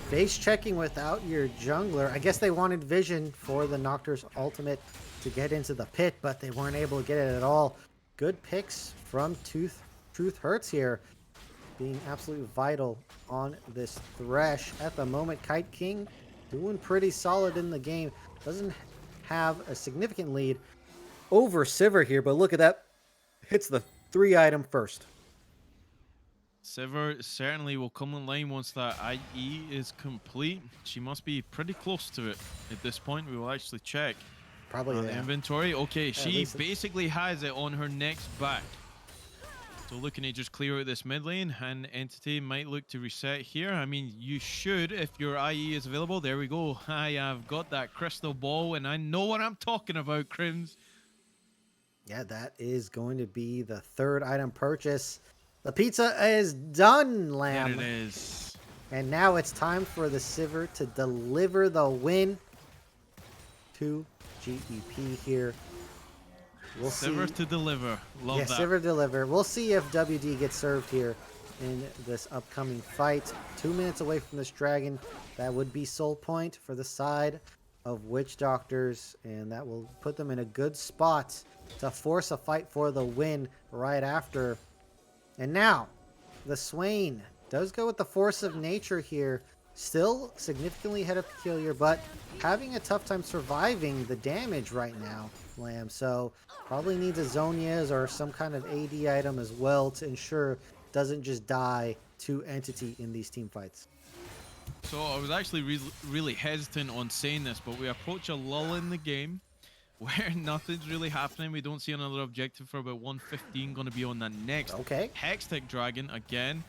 Base checking without your jungler. I guess they wanted vision for the Nocturne's ultimate to get into the pit, but they weren't able to get it at all. Good picks from Truth Hurts here, being absolutely vital on this Thresh. At the moment, Kite King doing pretty solid in the game. Doesn't have a significant lead over Sivir here, but look at that. Hits the 3-item first. Sivir certainly will come in line once that IE is complete. She must be pretty close to it at this point. We will actually check. Probably the inventory. Okay, she basically has it on her next back. So looking to just clear out this mid lane, and Entity might look to reset here. I mean, you should if your IE is available. There we go. I have got that crystal ball, and I know what I'm talking about, Crims. Yeah, that is going to be the 3rd item purchase. The pizza is done, Lamb. There it is. And now it's time for the Sivir to deliver the win to GEP here. We'll Sivir see. to deliver. Love that. Sivir deliver. We'll see if WD gets served here in this upcoming fight. 2 minutes away from this dragon. That would be soul point for the side of Witch Doctors, and that will put them in a good spot to force a fight for the win right after. And now, the Swain does go with the force of nature here. Still significantly ahead of Peculiar, but having a tough time surviving the damage right now, Lamb. So probably needs a Zonias or some kind of AD item as well to ensure doesn't just die to Entity in these team fights. So I was actually really hesitant on saying this, but we approach a lull in the game where nothing's really happening. We don't see another objective for about 115 going to be on the next Hextech Dragon again.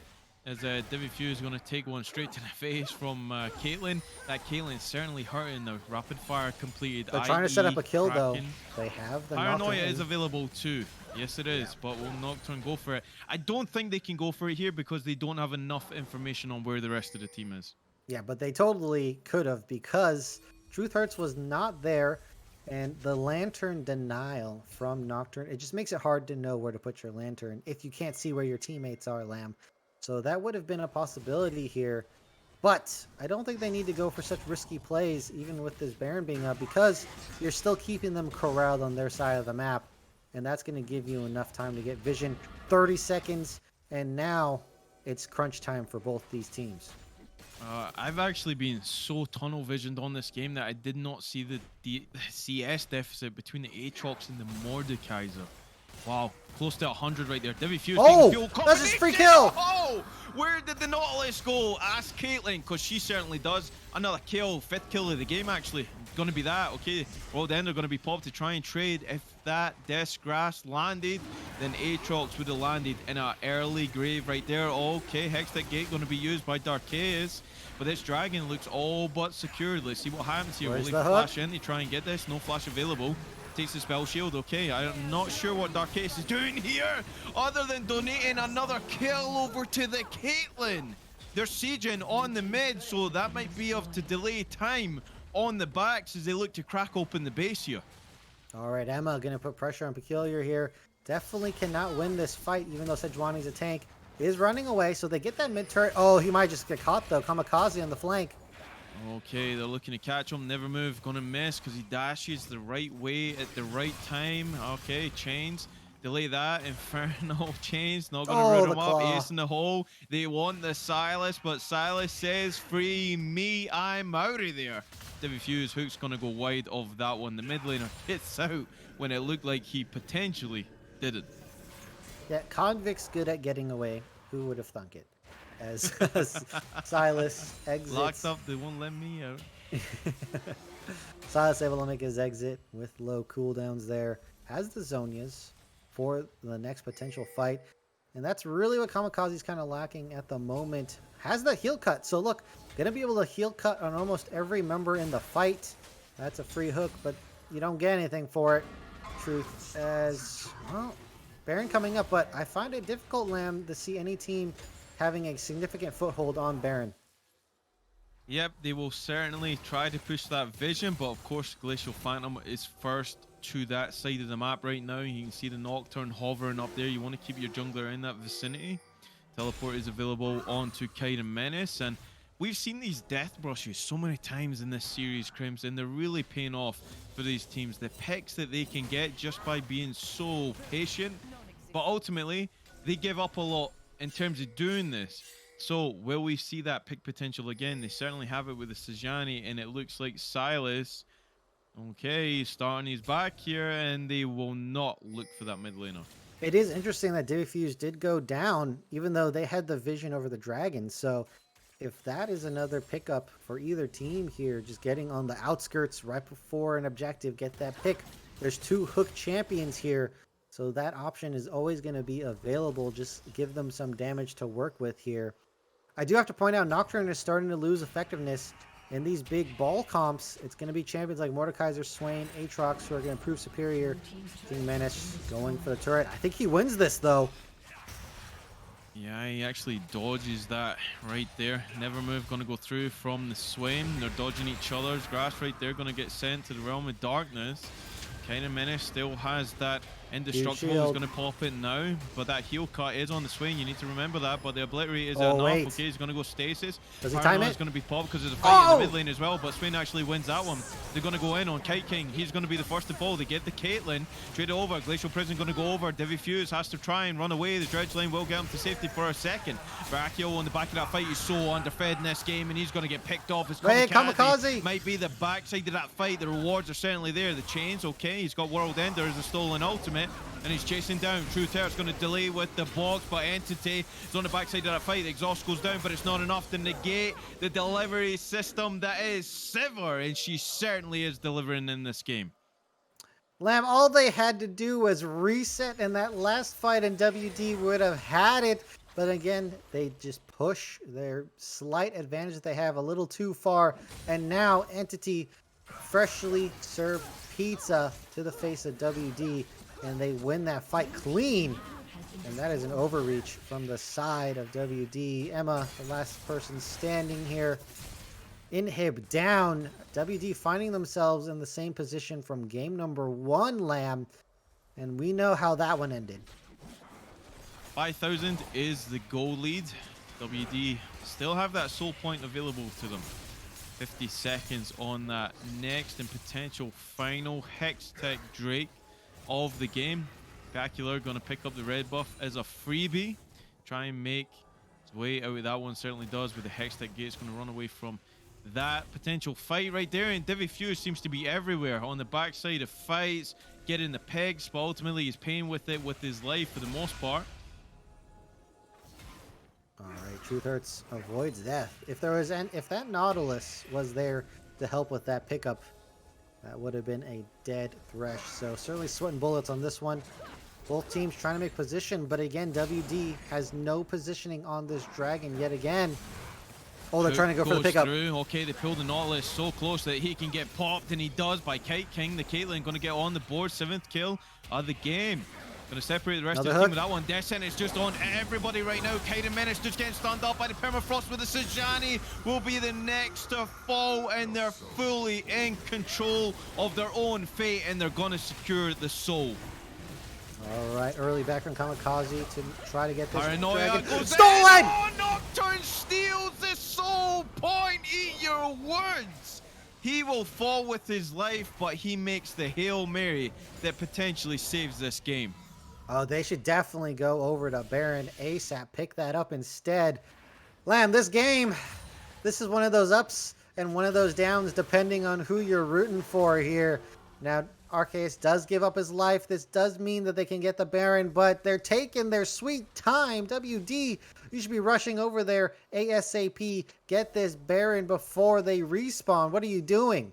As Divi Few is going to take one straight to the face from Caitlyn. That Caitlyn certainly hurting. The rapid fire completed. They're trying to set up a kill though. They have the Paranoia is available too. Yes, it is, but will Nocturne go for it? I don't think they can go for it here because they don't have enough information on where the rest of the team is. Yeah, but they totally could have, because Truth Hurts was not there, and the Lantern denial from Nocturne, it just makes it hard to know where to put your Lantern if you can't see where your teammates are, Lamb. So that would have been a possibility here, but I don't think they need to go for such risky plays, even with this Baron being up, because you're still keeping them corralled on their side of the map, and that's going to give you enough time to get vision. 30 seconds, and now it's crunch time for both these teams. I've actually been so tunnel visioned on this game that I did not see the CS deficit between the Aatrox and the Mordekaiser. Wow, close to 100 right there. Divi Fuse taking fuel. That's his free kill! Oh, where did the Nautilus go? Ask Caitlyn, because she certainly does. Another kill, 5th kill of the game actually. Going to be that, okay. Well, then they're going to be popped to try and trade. If that Death's Grass landed, then Aatrox would have landed in an early grave right there. Okay, Hextech Gate going to be used by Darkhaeus. But this dragon looks all but secured. Let's see what happens here. Will he flash in to try and get this? No flash available. Takes the spell shield. Okay, I'm not sure what Darkhaeus is doing here other than donating another kill over to the Caitlyn. They're sieging on the mid, so that might be of to delay time on the backs as they look to crack open the base here. All right, Emma going to put pressure on Peculiar here. Definitely cannot win this fight, even though Sejuani's a tank. Is running away, so they get that mid turret. Oh, he might just get caught though. Kamikaze on the flank. Okay, they're looking to catch him. Never move. Gonna miss because he dashes the right way at the right time. Okay, chains. Delay that. Infernal chains. Not going to root him up. Ace in the hole. They want the Silas, but Silas says, free me. I'm out of there. Fuse Hook's going to go wide of that one. The mid laner gets out when it looked like he potentially didn't. Yeah, Convict's good at getting away. Who would have thunk it? As Silas exits. Locked up, they won't let me out. Silas able to make his exit with low cooldowns there. Has the Zonias for the next potential fight. And that's really what Kamikaze's kind of lacking at the moment. Has the heal cut. So look, going to be able to heal cut on almost every member in the fight. That's a free hook, but you don't get anything for it. Truth as, well, Baron coming up, but I find it difficult, Lamb, to see any team having a significant foothold on Baron. Yep, they will certainly try to push that vision, but of course Glacial Phantom is first to that side of the map right now. You can see the Nocturne hovering up there. You want to keep your jungler in that vicinity. Teleport is available onto Kite and Menace, and we've seen these death brushes so many times in this series, Crims, and they're really paying off for these teams. The picks that they can get just by being so patient, but ultimately they give up a lot in terms of doing this. So will we see that pick potential again? They certainly have it with the Sejuani, and it looks like Silas, okay, he's starting his back here, and they will not look for that mid laner. It is interesting that Fuse did go down, even though they had the vision over the dragon. So if that is another pickup for either team here, just getting on the outskirts right before an objective, get that pick. There's 2 hook champions here, so that option is always going to be available. Just give them some damage to work with here. I do have to point out, Nocturne is starting to lose effectiveness in these big ball comps. It's going to be champions like Mordekaiser, Swain, Aatrox who are going to prove superior. King Menace going for the turret. I think he wins this, though. Yeah, he actually dodges that right there. Nevermove going to go through from the Swain. They're dodging each other's grass right there. Going to get sent to the Realm of Darkness. Kind of Menace still has that indestructible. He's going to pop it now, but that heal cut is on the Swain. You need to remember that, but the obliterate is enough. Wait. Okay, he's going to go stasis. Does he time it? Is going to be popped because there's a fight in the mid lane as well, but Swain actually wins that one. They're going to go in on Kite King. He's going to be the first to fall. They get the Caitlyn. Trade it over. Glacial Prison going to go over. Fuse has to try and run away. The Dredge Lane will get him to safety for a second. Brachio on the back of that fight is so underfed in this game, and he's going to get picked off. As Kamikaze might be the backside of that fight. The rewards are certainly there. The chains, okay. He's got World Ender as a stolen ultimate, and he's chasing down. Truth Hurt's going to delay with the box, but Entity is on the backside of that fight. The exhaust goes down, but it's not enough to negate the delivery system that is Sivir, and she certainly is delivering in this game. Lamb, all they had to do was reset in that last fight, and WD would have had it. But again, they just push their slight advantage that they have a little too far. And now Entity freshly served pizza to the face of WD, and they win that fight clean. And that is an overreach from the side of WD. Emma, the last person standing here. Inhib down. WD finding themselves in the same position from game number 1, Lamb. And we know how that one ended. 5,000 is the goal lead. WD still have that soul point available to them. 50 seconds on that next and potential final Hextech Drake of the game. Dracula going to pick up the red buff as a freebie. Try and make his way out of that one. Certainly does with the Hextech Gates. Going to run away from that potential fight right there. And Fuse seems to be everywhere on the backside of fights, getting the pegs, but ultimately he's paying with it with his life for the most part. Alright, Truth Hurts avoids death. If that Nautilus was there to help with that pickup, that would have been a dead Thresh. So certainly sweating bullets on this one. Both teams trying to make position, but again, WD has no positioning on this dragon yet again. Oh, they're trying to go for the pickup. Through. Okay, they pulled the Nautilus so close that he can get popped, and he does by Kite King. The Caitlyn going to get on the board. 7th kill of the game. Going to separate the rest of the team with that one. Death Sentence just on everybody right now. Kite and Menace just getting stunned up by the Permafrost, with the Sejuani will be the next to fall, and they're fully in control of their own fate, and they're going to secure the soul. All right, early background Kamikaze to try to get this Paranoia goes stolen! Oh, Nocturne steals the soul point. Eat your words. He will fall with his life, but he makes the Hail Mary that potentially saves this game. Oh, they should definitely go over to Baron ASAP. Pick that up instead. Lamb, this game, this is one of those ups and one of those downs depending on who you're rooting for here. Now, Arceus does give up his life. This does mean that they can get the Baron, but they're taking their sweet time. WD, you should be rushing over there ASAP. Get this Baron before they respawn. What are you doing?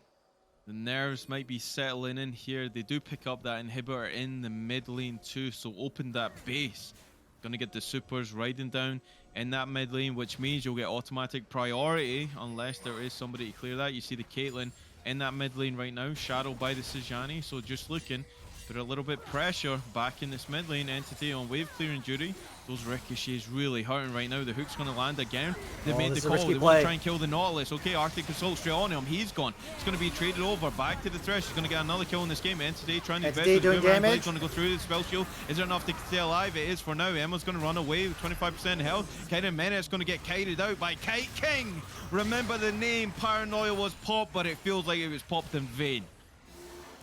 The nerves might be settling in here. They do pick up that inhibitor in the mid lane too, so open that base. Gonna get the supers riding down in that mid lane, which means you'll get automatic priority unless there is somebody to clear that. You see the Caitlyn in that mid lane right now, shadowed by the Sejuani, so just looking put a little bit pressure back in this mid lane. Entity on wave clearing duty. Those ricochets really hurting right now. The hook's going to land again. They made the call. They want to try and kill the Nautilus. Okay, Arctic Assault straight on him. He's gone. It's going to be traded over. Back to the Thresh. He's going to get another kill in this game. Entity trying to Entity doing damage. He's going to go through the spell shield. Is there enough to stay alive? It is for now. Emma's going to run away with 25% health. Kaiden Menace going to get kited out by Kite King. Remember the name. Paranoia was popped, but it feels like it was popped in vain.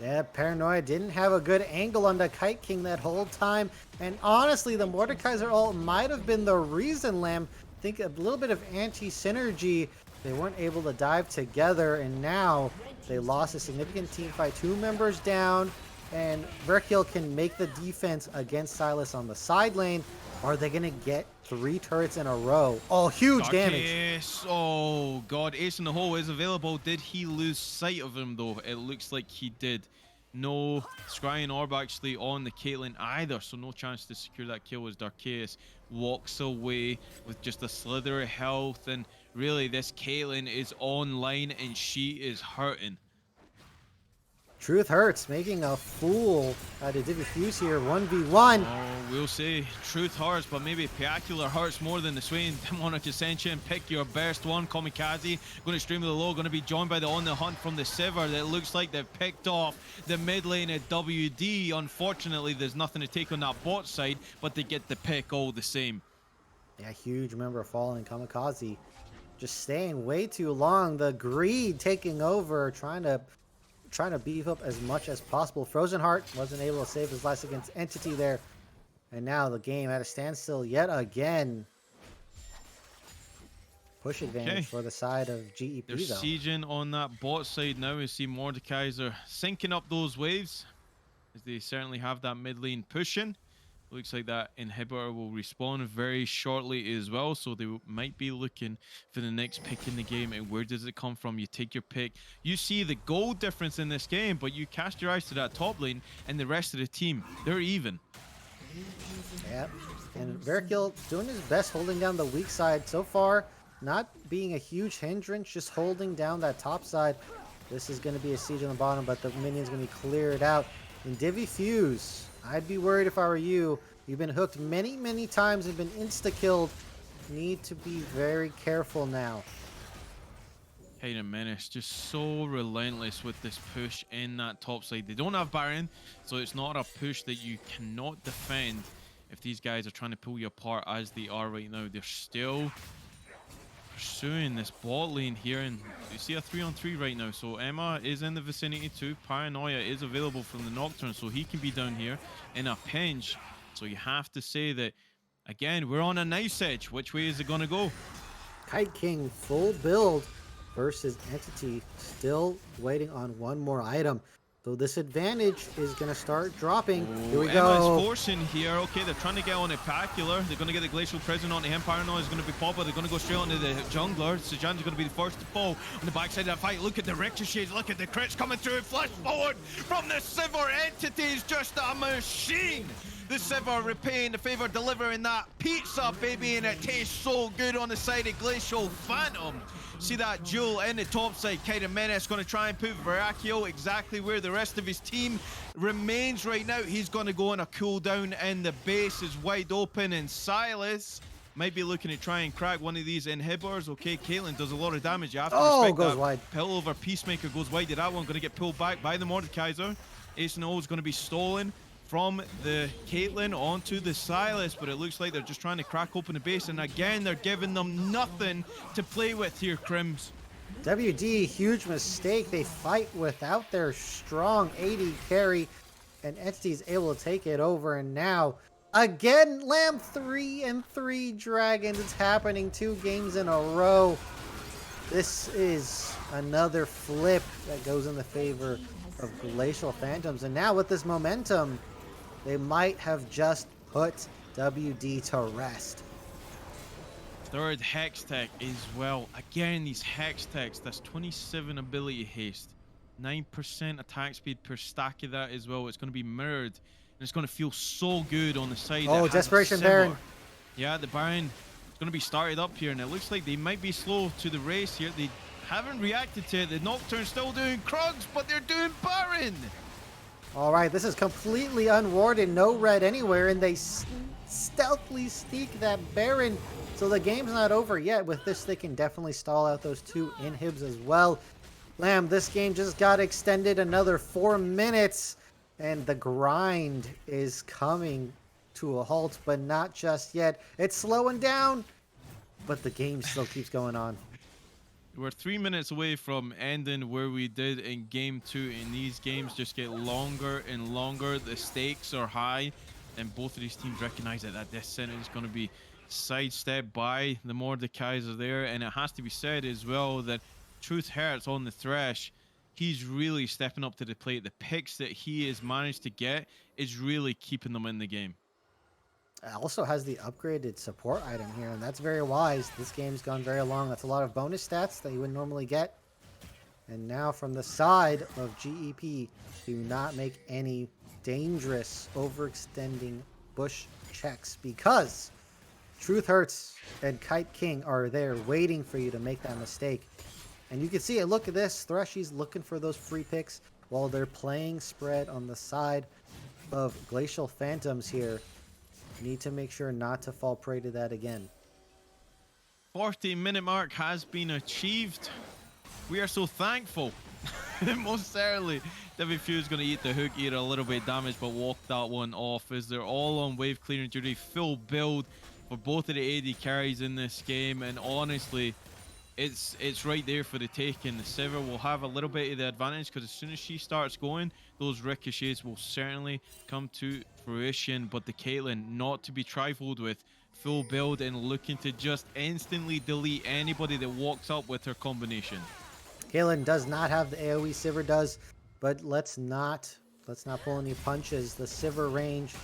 Yeah, Paranoia didn't have a good angle on the Kite King that whole time. And honestly, the Mordekaiser ult might have been the reason, Lamb. I think a little bit of anti-synergy. They weren't able to dive together, and now they lost a significant team fight. 2 members down, and Verkill can make the defense against Silas on the side lane. Are they going to get 3 turrets in a row? Oh, huge damage. Ace. Oh, God. Ace in the hole is available. Did he lose sight of him, though? It looks like he did. No Scrying Orb actually on the Caitlyn either, so no chance to secure that kill as Darkhaeus walks away with just a slither of health. And really, this Caitlyn is online and she is hurting. Truth hurts, making a fool out of Diffuse here, 1v1. Oh, we'll say truth hurts, but maybe Piacular hurts more than the Swain. Demonic Ascension, pick your best one. Kamikaze, going to stream to the low, going to be joined by the On the Hunt from the Sivir. That looks like they've picked off the mid lane at WD. Unfortunately, there's nothing to take on that bot side, but they get the pick all the same. Yeah, huge member falling. Kamikaze just staying way too long. The greed taking over, trying to beef up as much as possible. Frozen Heart wasn't able to save his life against Entity there. And now the game at a standstill yet again. Push advantage for the side of GEP They're though. sieging on that bot side now. We see Mordekaiser syncing up those waves, as they certainly have that mid lane pushing. Looks like that inhibitor will respawn very shortly as well, so they might be looking for the next pick in the game. And where does it come from? You take your pick. You see the goal difference in this game, but you cast your eyes to that top lane and the rest of the team, they're even. Yep. And Verkill doing his best holding down the weak side so far, not being a huge hindrance, just holding down that top side. This is going to be a siege on the bottom, but the minion's going to be cleared out. And Diffuse, I'd be worried if I were you. You've been hooked many, many times and been insta-killed. Need to be very careful now. Kaiden Menace just so relentless with this push in that top side. They don't have Baron, so it's not a push that you cannot defend if these guys are trying to pull you apart as they are right now. They're still pursuing this bot lane here, and you see a 3-on-3 right now. So Emma is in the vicinity too. Paranoia is available from the Nocturne, so he can be down here in a pinch. So you have to say that, again, we're on a nice edge. Which way is it going to go? Kite King full build versus Entity, still waiting on one more item. So this advantage is going to start dropping. Here we go. Emma's forcing here. Okay, they're trying to get on a Pacular. They're going to get the Glacial Prison onto him. Paranoia is going to be popper. They're going to go straight onto the jungler. Sejan's going to be the first to fall on the backside of that fight. Look at the ricochets. Look at the crits coming through. Flash forward from the Sivir. Entity is just a machine. The Sivir repaying the favor, delivering that pizza, baby, and it tastes so good on the side of Glacial Phantom. See that duel in the top side. Kaiden Menace going to try and put Veracchio exactly where the rest of his team remains right now. He's going to go on a cooldown, and the base is wide open, and Silas might be looking to try and crack one of these inhibitors. Okay, Caitlyn does a lot of damage. You have to respect goes that. wide. Pill over Peacemaker goes wide. That one going to get pulled back by the Mordekaiser. Ace and O is going to be stolen from the Caitlyn onto the Silas, but it looks like they're just trying to crack open the base, and again they're giving them nothing to play with here, Crims. WD, huge mistake. They fight without their strong AD carry. and Entity's able to take it over. And now, again, Lamb 3 and 3 Dragons. It's happening 2 games in a row. This is another flip that goes in the favor of Glacial Phantoms. And now with this momentum, they might have just put WD to rest. Third Hex Tech as well. Again, these Hex Techs, that's 27 ability haste, 9% attack speed per stack of that as well. It's going to be mirrored, and it's going to feel so good on the side. Oh, that has a Desperation Sivir. Baron. Yeah, the Baron is going to be started up here, and it looks like they might be slow to the race here. They haven't reacted to it. The Nocturne's still doing Krugs, but they're doing Baron. All right, this is completely unwarded, no red anywhere, and they stealthily sneak that Baron. So the game's not over yet. With this, they can definitely stall out those 2 inhibs as well. Lamb, this game just got extended another 4 minutes, and the grind is coming to a halt, but not just yet. It's slowing down, but the game still keeps going on. We're 3 minutes away from ending where we did in game 2, and these games just get longer and longer. The stakes are high, and both of these teams recognize that this sentence is going to be sidestepped by the Mordecai's are there. And it has to be said as well that Truth Hurts on the Thresh, he's really stepping up to the plate. The picks that he has managed to get is really keeping them in the game. It also has the upgraded support item here, and that's very wise. This game's gone very long. That's a lot of bonus stats that you wouldn't normally get. And now from the side of GEP, do not make any dangerous overextending bush checks, because Truth Hurts and Kite King are there waiting for you to make that mistake. And you can see it. Look at this. Threshy's looking for those free picks while they're playing spread on the side of Glacial Phantoms here. You need to make sure not to fall prey to that again. 40-minute mark has been achieved. We are so thankful. Most certainly, WFU is going to eat the hook, eat a little bit of damage, but walk that one off as they're all on wave clearing duty. Full build for both of the AD carries in this game, and honestly, it's right there for the taking. The Sivir will have a little bit of the advantage because as soon as she starts going, those ricochets will certainly come to fruition. But the Caitlyn, not to be trifled with, full build and looking to just instantly delete anybody that walks up with her combination. Caitlyn does not have the AoE Sivir does, but let's not pull any punches. The Sivir range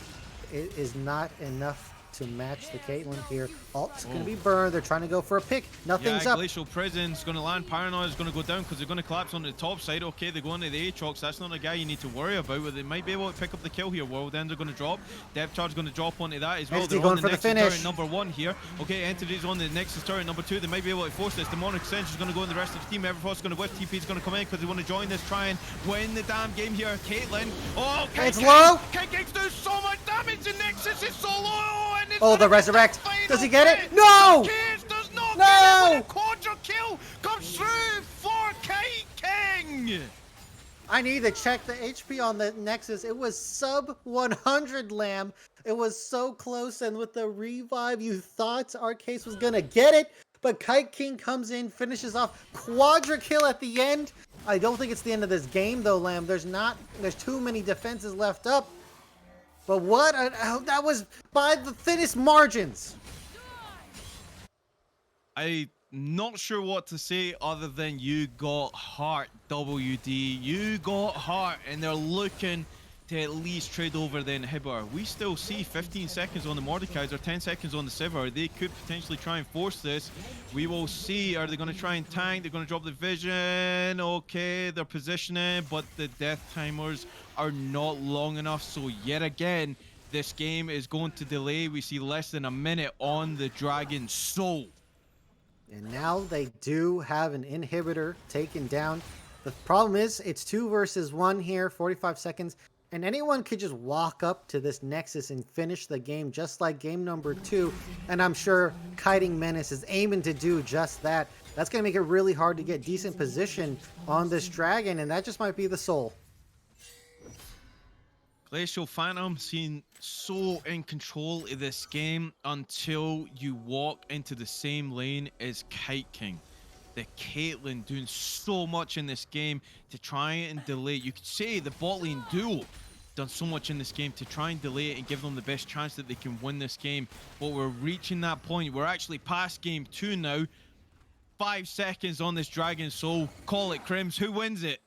is not enough to match the Caitlyn here. Alt's going to be burned. They're trying to go for a pick. Nothing's up. Glacial Prison's going to land. Paranoia is going to go down because they're going to collapse on the top side. Okay, they're going to the Aatrox. That's not a guy you need to worry about, but they might be able to pick up the kill here. World Ender going to drop. Depth Charge going to drop onto that as well. Entity They're going on for the the Nexus finish. turret number 1 here. Okay, Entity's on the Nexus turret number 2. They might be able to force this. Demonic Ascension is going to go in the rest of the team. Everfrost's going to whiff. TP's going to come in because they want to join this, try and win the damn game here. Caitlyn. Oh, It's low. King's doing so much damage. The Nexus is so low. And it's Oh, the gonna be resurrect. final Does he get it? hit. No! Cage does not No! get it, but a quadra kill comes through for Kite King. I need to check the HP on the Nexus. It was sub 100, Lamb. It was so close, and with the revive, you thought Arcase was gonna get it, but Kite King comes in, finishes off quadra kill at the end. I don't think it's the end of this game, though, Lamb. There's too many defenses left up. But that was by the thinnest margins. I'm not sure what to say other than you got heart, WD. You got heart, and they're looking to at least trade over the inhibitor. We still see 15 seconds on the Mordekaiser or 10 seconds on the Sivir. They could potentially try and force this. We will see. Are they going to try and tank? They're going to drop the vision. Okay, they're positioning, but the death timers are not long enough. So yet again, this game is going to delay. We see less than a minute on the Dragon's soul. And now they do have an inhibitor taken down. The problem is it's 2 versus 1 here, 45 seconds. And anyone could just walk up to this Nexus and finish the game just like game number 2. And I'm sure Kiting Menace is aiming to do just that. That's going to make it really hard to get decent position on this Dragon. And that just might be the soul. Glacial Phantom seem so in control of this game until you walk into the same lane as Kite King. The Caitlyn doing so much in this game to try and delay. You could say the bot lane duo done so much in this game to try and delay it and give them the best chance that they can win this game. But we're reaching that point. We're actually past game 2 now. 5 seconds on this Dragon Soul. Call it, Crims. Who wins it?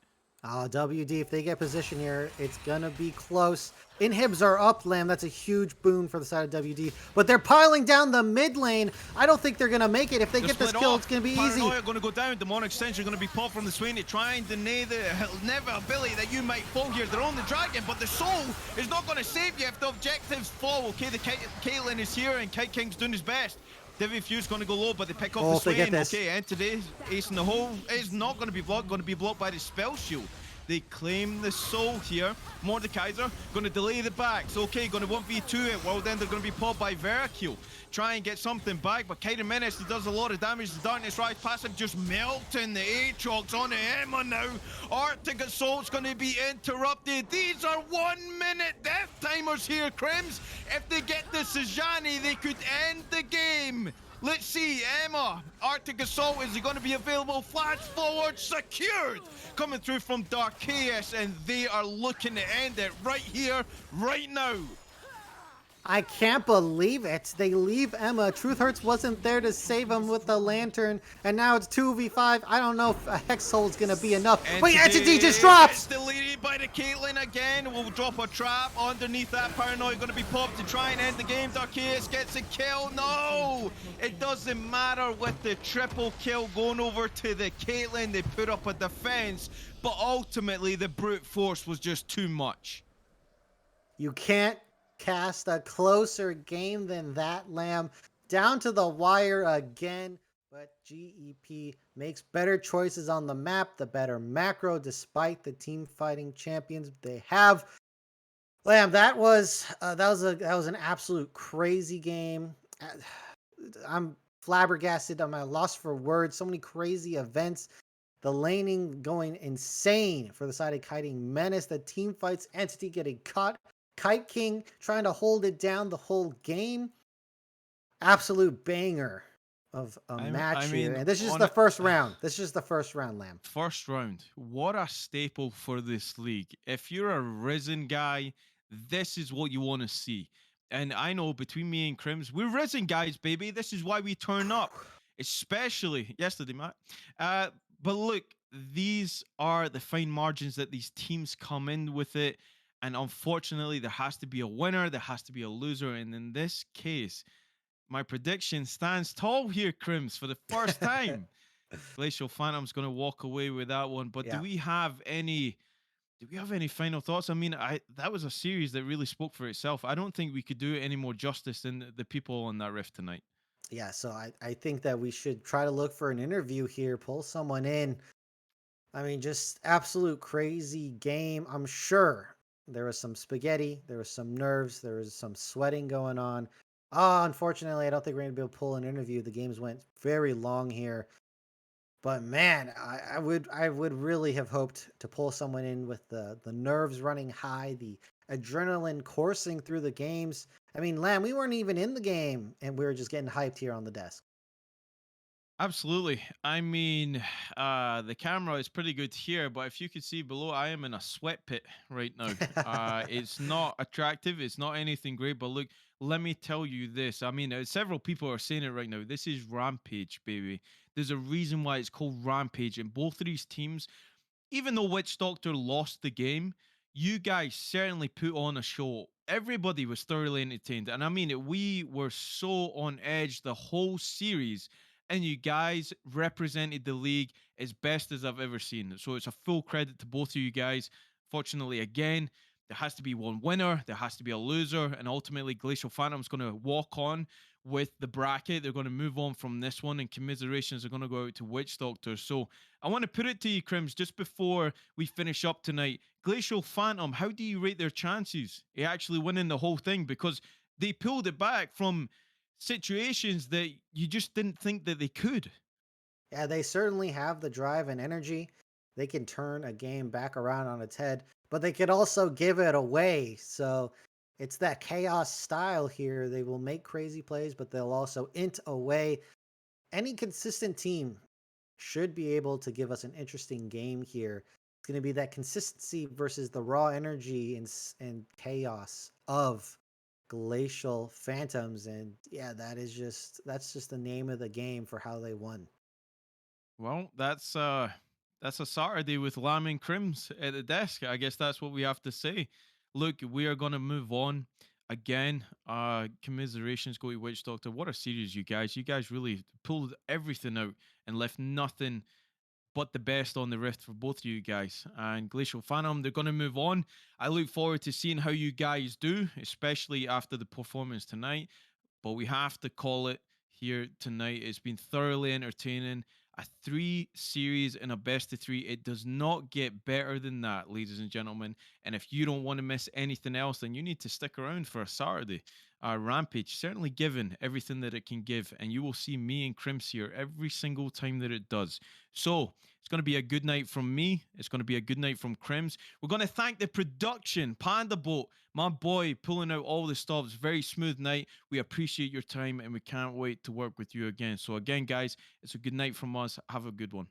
WD, if they get position here, it's going to be close. Inhibs are up, Lamb. That's a huge boon for the side of WD. But they're piling down the mid lane. I don't think they're going to make it. If they get this kill, it's going to be easy. Paranoia going to go down. Demonic Stench are going to be popped from the Swain to try and deny the never ability that you might fall here. They're on the Dragon, but the Soul is not going to save you if the objectives fall. Okay, the Caitlyn is here, and Kite King's doing his best. Divvy Fuse going to go low, but they pick up the Swain. Okay, and today, Ace in the hole is not going to be blocked by the Spell Shield. They claim the Soul here. Mordekaiser going to delay the backs. Okay, going to 1v2 it. Well, then they're going to be popped by Veracule. Try and get something back, but Kaiden Menace, he does a lot of damage. The Darkness Rise passive just melting the Aatrox on the Emma now. Arctic Assault's going to be interrupted. These are 1 minute death timers here, Crims. If they get the Sejani, they could end the game. Let's see, Emma, Arctic Assault, is he going to be available? Flash forward, secured! Coming through from Dark Chaos, and they are looking to end it right here, right now. I can't believe it. They leave Emma. Truth Hurts wasn't there to save him with the lantern, and now it's 2v5. I don't know if a Hex Soul is going to be enough. Wait, Entity just drops! Deleted by the Caitlyn again. We'll drop a trap underneath that. Paranoia going to be popped to try and end the game. Darkhaeus gets a kill. No! It doesn't matter with the triple kill going over to the Caitlyn. They put up a defense, but ultimately the brute force was just too much. You can't cast a closer game than that, Lamb. Down to the wire again, but GEP makes better choices on the map, the better macro, despite the team fighting champions they have. Lamb, that was an absolute crazy game. I'm flabbergasted. I'm at a loss for words. So many crazy events. The laning going insane for the side of Kiting Menace. The team fights, Entity getting caught. Kite King trying to hold it down the whole game. Absolute banger of a match here. And this is just the first round. This is just the first round, Lamb. First round. What a staple for this league. If you're a Risen guy, this is what you want to see. And I know between me and Crims, we're Risen guys, baby. This is why we turn up. Especially yesterday, Matt. But look, these are the fine margins that these teams come in with it. And unfortunately, there has to be a winner, there has to be a loser. And in this case, my prediction stands tall here, Crims, for the first time. Glacial Phantom's going to walk away with that one. But do we have any final thoughts? I mean, that was a series that really spoke for itself. I don't think we could do it any more justice than the people on that rift tonight. Yeah, so I think that we should try to look for an interview here, pull someone in. I mean, just absolute crazy game. I'm sure there was some spaghetti, there was some nerves, there was some sweating going on. Unfortunately, I don't think we're going to be able to pull an interview. The games went very long here. But man, I would really have hoped to pull someone in with the nerves running high, the adrenaline coursing through the games. I mean, Lamb, we weren't even in the game, and we were just getting hyped here on the desk. Absolutely. I mean, the camera is pretty good here, but if you could see below, I am in a sweat pit right now. It's not attractive. It's not anything great, but look, let me tell you this. I mean, several people are saying it right now. This is Rampage, baby. There's a reason why it's called Rampage, and both of these teams, even though Witch Doctor lost the game, you guys certainly put on a show. Everybody was thoroughly entertained, and I mean, we were so on edge the whole series. And you guys represented the league as best as I've ever seen. So it's a full credit to both of you guys. Fortunately, again, there has to be one winner, there has to be a loser, and ultimately Glacial Phantom's going to walk on with the bracket. They're going to move on from this one, and commiserations are going to go out to Witch Doctor. So I want to put it to you, Crims, just before we finish up tonight. Glacial Phantom, how do you rate their chances of actually winning the whole thing? Because they pulled it back from situations that you just didn't think that they could. Yeah, they certainly have the drive and energy. They can turn a game back around on its head, but they could also give it away. So it's that chaos style here. They will make crazy plays, but they'll also int away. Any consistent team should be able to give us an interesting game here. It's It's going to be that consistency versus the raw energy and chaos of Glacial Phantoms. And yeah, that's just the name of the game for how they won. Well, that's a Saturday with Lamb and Crims at the desk. I guess that's what we have to say. Look, we are gonna move on. Again, commiserations go to Witch Doctor. What a series, you guys. You guys really pulled everything out and left nothing but the best on the rift for both of you guys. And Glacial Phantom, they're going to move on. I look forward to seeing how you guys do, especially after the performance tonight. But we have to call it here tonight. It's been thoroughly entertaining. A 3 series and a best of 3. It does not get better than that, ladies and gentlemen. And if you don't want to miss anything else, then you need to stick around for a Saturday. Rampage certainly given everything that it can give, and you will see me and Crimps here every single time that it does. So it's going to be a good night from me. It's going to be a good night from Crims. We're going to thank the production, Panda Boat, my boy, pulling out all the stops. Very smooth night. We appreciate your time, and we can't wait to work with you again. So again, guys, it's a good night from us. Have a good one.